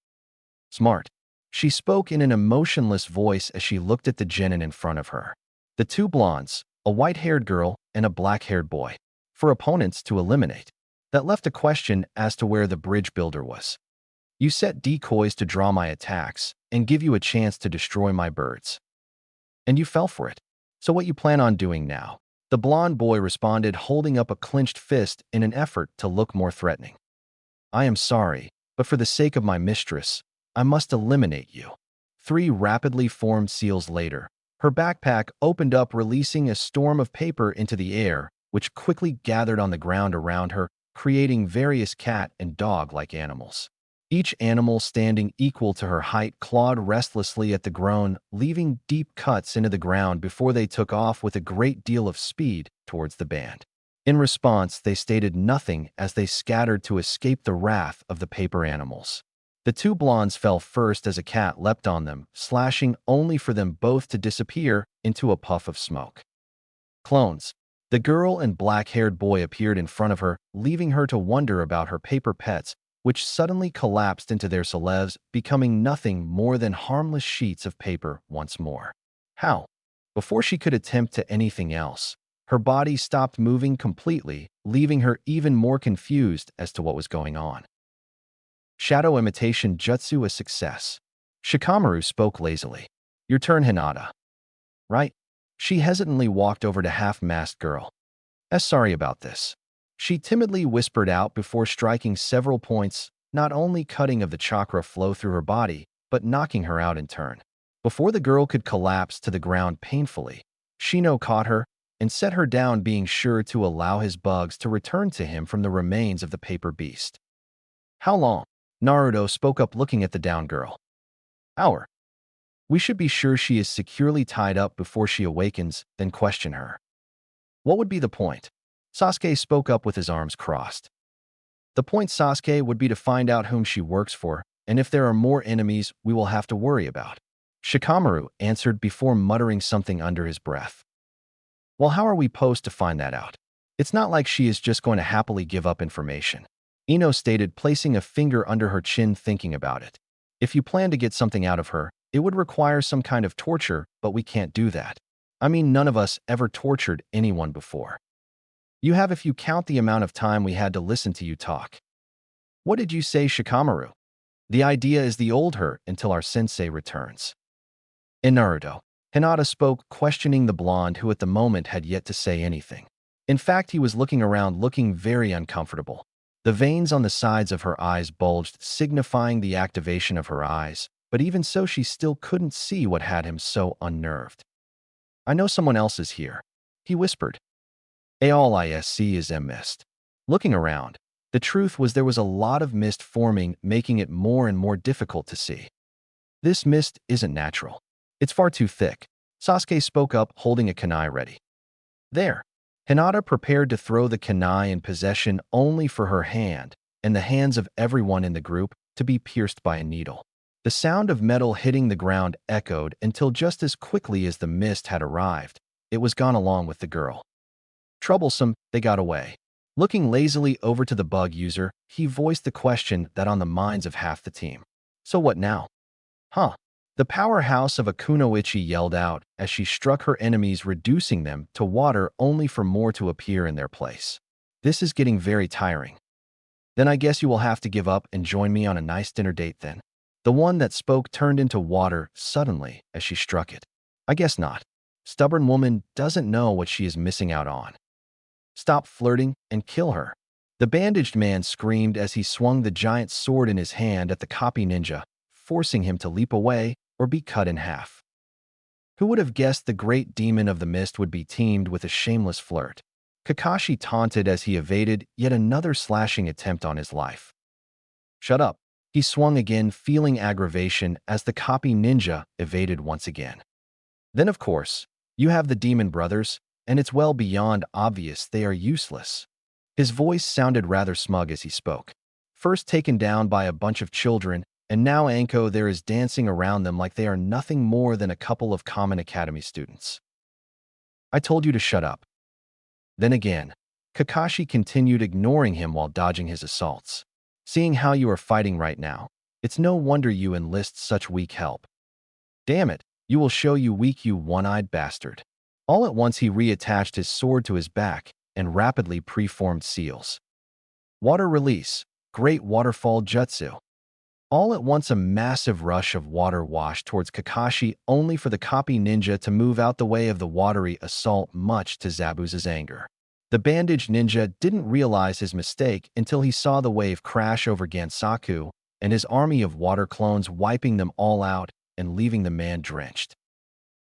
Smart. She spoke in an emotionless voice as she looked at the genin in front of her. The two blondes, a white-haired girl and a black-haired boy, for opponents to eliminate. That left a question as to where the bridge builder was. You set decoys to draw my attacks and give you a chance to destroy my birds. And you fell for it. So what you plan on doing now? The blonde boy responded, holding up a clenched fist in an effort to look more threatening. I am sorry, but for the sake of my mistress, I must eliminate you. 3 rapidly formed seals later, her backpack opened up, releasing a storm of paper into the air, which quickly gathered on the ground around her, creating various cat and dog-like animals. Each animal standing equal to her height clawed restlessly at the ground, leaving deep cuts into the ground before they took off with a great deal of speed towards the band. In response, they stated nothing as they scattered to escape the wrath of the paper animals. The two blondes fell first as a cat leapt on them, slashing only for them both to disappear into a puff of smoke. Clones. The girl and black-haired boy appeared in front of her, leaving her to wonder about her paper pets, which suddenly collapsed into their sleeves, becoming nothing more than harmless sheets of paper once more. How? Before she could attempt to anything else, her body stopped moving completely, leaving her even more confused as to what was going on. Shadow imitation jutsu a success. Shikamaru spoke lazily. Your turn, Hinata. Right? She hesitantly walked over to half-masked girl. Sorry about this. She timidly whispered out before striking several points, not only cutting of the chakra flow through her body, but knocking her out in turn. Before the girl could collapse to the ground painfully, Shino caught her and set her down, being sure to allow his bugs to return to him from the remains of the paper beast. How long? Naruto spoke up, looking at the down girl. Hour. We should be sure she is securely tied up before she awakens, then question her. What would be the point? Sasuke spoke up with his arms crossed. The point, Sasuke, would be to find out whom she works for, and if there are more enemies we will have to worry about. Shikamaru answered before muttering something under his breath. Well, how are we supposed to find that out? It's not like she is just going to happily give up information. Ino stated, placing a finger under her chin, thinking about it. If you plan to get something out of her, it would require some kind of torture, but we can't do that. I mean, none of us ever tortured anyone before. You have if you count the amount of time we had to listen to you talk. What did you say, Shikamaru? The idea is the old her until our sensei returns. In Naruto, Hinata spoke, questioning the blonde who at the moment had yet to say anything. In fact, he was looking around looking very uncomfortable. The veins on the sides of her eyes bulged, signifying the activation of her eyes, but even so she still couldn't see what had him so unnerved. I know someone else is here, he whispered. All I see is a mist. Looking around, the truth was there was a lot of mist forming, making it more and more difficult to see. This mist isn't natural. It's far too thick. Sasuke spoke up, holding a kunai ready. There. Hinata prepared to throw the kunai in possession only for her hand and the hands of everyone in the group to be pierced by a needle. The sound of metal hitting the ground echoed until just as quickly as the mist had arrived, it was gone along with the girl. Troublesome, they got away. Looking lazily over to the bug user, he voiced the question that on the minds of half the team. So what now? Huh? The powerhouse of a kunoichi yelled out as she struck her enemies, reducing them to water only for more to appear in their place. This is getting very tiring. Then I guess you will have to give up and join me on a nice dinner date then. The one that spoke turned into water suddenly as she struck it. I guess not. Stubborn woman doesn't know what she is missing out on. Stop flirting and kill her. The bandaged man screamed as he swung the giant sword in his hand at the copy ninja, forcing him to leap away or be cut in half. Who would have guessed the great demon of the mist would be teamed with a shameless flirt? Kakashi taunted as he evaded yet another slashing attempt on his life. Shut up. He swung again, feeling aggravation as the copy ninja evaded once again. Then, of course, you have the demon brothers, and it's well beyond obvious they are useless. His voice sounded rather smug as he spoke. First taken down by a bunch of children, and now Anko there is dancing around them like they are nothing more than a couple of common academy students. I told you to shut up. Then again, Kakashi continued ignoring him while dodging his assaults. Seeing how you are fighting right now, it's no wonder you enlist such weak help. Damn it, you will show you weak, you one-eyed bastard. All at once he reattached his sword to his back and rapidly preformed seals. Water release, great waterfall jutsu. All at once a massive rush of water washed towards Kakashi only for the copy ninja to move out the way of the watery assault, much to Zabuza's anger. The bandaged ninja didn't realize his mistake until he saw the wave crash over Gansaku and his army of water clones wiping them all out and leaving the man drenched.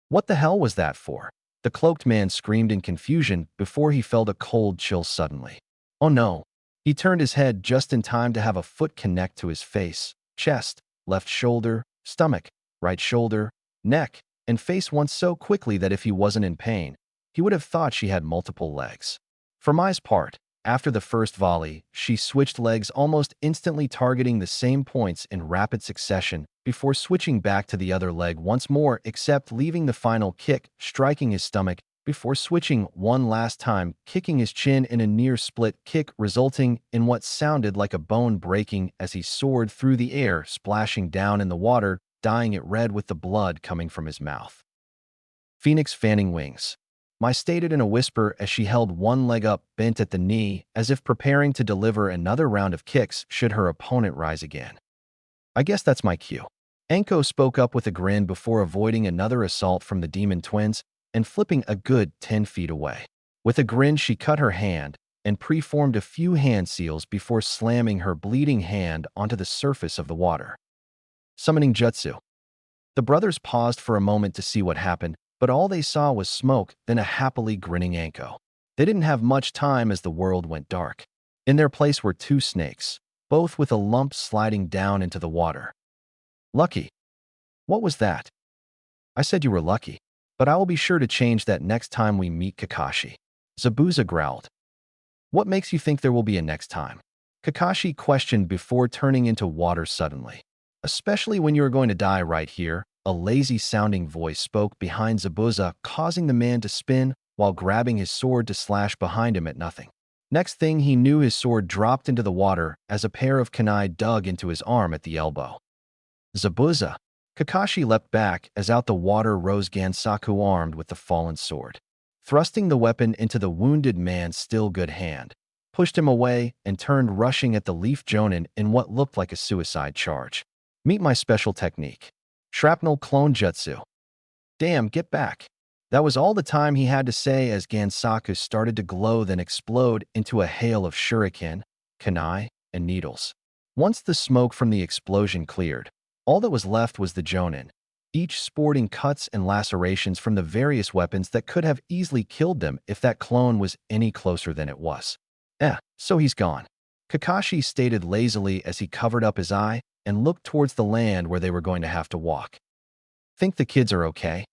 What the hell was that for? The cloaked man screamed in confusion before he felt a cold chill suddenly. Oh no! He turned his head just in time to have a foot connect to his face, chest, left shoulder, stomach, right shoulder, neck, and face once so quickly that if he wasn't in pain, he would have thought she had multiple legs. For Mai's part, after the first volley, she switched legs almost instantly, targeting the same points in rapid succession before switching back to the other leg once more, except leaving the final kick striking his stomach before switching one last time, kicking his chin in a near split kick, resulting in what sounded like a bone breaking as he soared through the air, splashing down in the water, dyeing it red with the blood coming from his mouth. Phoenix fanning wings. Mai stated in a whisper as she held one leg up, bent at the knee, as if preparing to deliver another round of kicks should her opponent rise again. I guess that's my cue. Anko spoke up with a grin before avoiding another assault from the demon twins and flipping a good 10 feet away. With a grin, she cut her hand and preformed a few hand seals before slamming her bleeding hand onto the surface of the water. Summoning jutsu. The brothers paused for a moment to see what happened, but all they saw was smoke, then a happily grinning Anko. They didn't have much time as the world went dark. In their place were two snakes, both with a lump sliding down into the water. Lucky. What was that? I said you were lucky, but I will be sure to change that next time we meet Kakashi. Zabuza growled. What makes you think there will be a next time? Kakashi questioned before turning into water suddenly. Especially when you are going to die right here, a lazy-sounding voice spoke behind Zabuza, causing the man to spin while grabbing his sword to slash behind him at nothing. Next thing he knew, his sword dropped into the water as a pair of kunai dug into his arm at the elbow. Zabuza! Kakashi leapt back as out the water rose Gansaku armed with the fallen sword. thrusting the weapon into the wounded man's still good hand, pushed him away, and turned rushing at the Leaf Jonin in what looked like a suicide charge. Meet my special technique. Shrapnel clone jutsu. Damn, get back. That was all the time he had to say as Gansaku started to glow then explode into a hail of shuriken, kunai, and needles. Once the smoke from the explosion cleared, all that was left was the Jonin, each sporting cuts and lacerations from the various weapons that could have easily killed them if that clone was any closer than it was. So he's gone, Kakashi stated lazily as he covered up his eye and looked towards the land where they were going to have to walk. Think the kids are okay?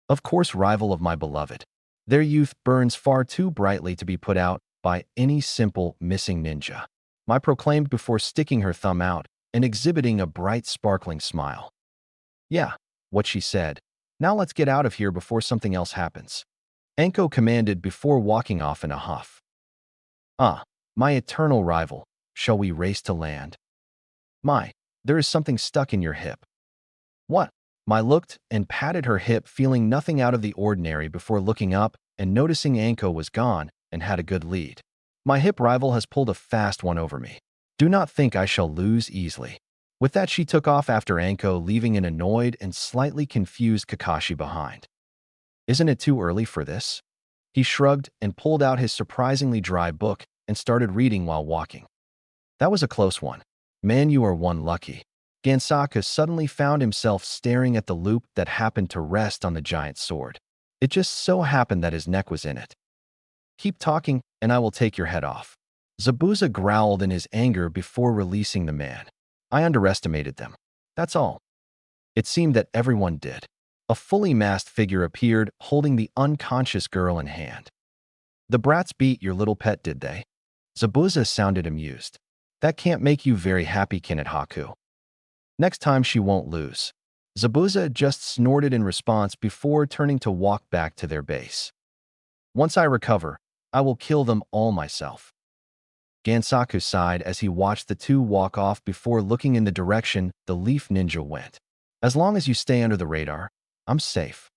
Of course, rival of my beloved. Their youth burns far too brightly to be put out by any simple missing ninja. Mai proclaimed before sticking her thumb out and exhibiting a bright sparkling smile. Yeah, what she said. Now let's get out of here before something else happens. Anko commanded before walking off in a huff. My eternal rival, shall we race to land? Mai, there is something stuck in your hip. What? Mai looked and patted her hip, feeling nothing out of the ordinary before looking up and noticing Anko was gone and had a good lead. My hip rival has pulled a fast one over me. Do not think I shall lose easily. With that, she took off after Anko, leaving an annoyed and slightly confused Kakashi behind. Isn't it too early for this? He shrugged and pulled out his surprisingly dry book and started reading while walking. That was a close one. Man, you are one lucky. Gansaku suddenly found himself staring at the loop that happened to rest on the giant sword. It just so happened that his neck was in it. Keep talking, and I will take your head off. Zabuza growled in his anger before releasing the man. I underestimated them. That's all. It seemed that everyone did. A fully masked figure appeared, holding the unconscious girl in hand. The brats beat your little pet, did they? Zabuza sounded amused. That can't make you very happy, Kinet Haku. Next time she won't lose. Zabuza just snorted in response before turning to walk back to their base. Once I recover, I will kill them all myself. Gansaku sighed as he watched the two walk off before looking in the direction the Leaf Ninja went. As long as you stay under the radar, I'm safe.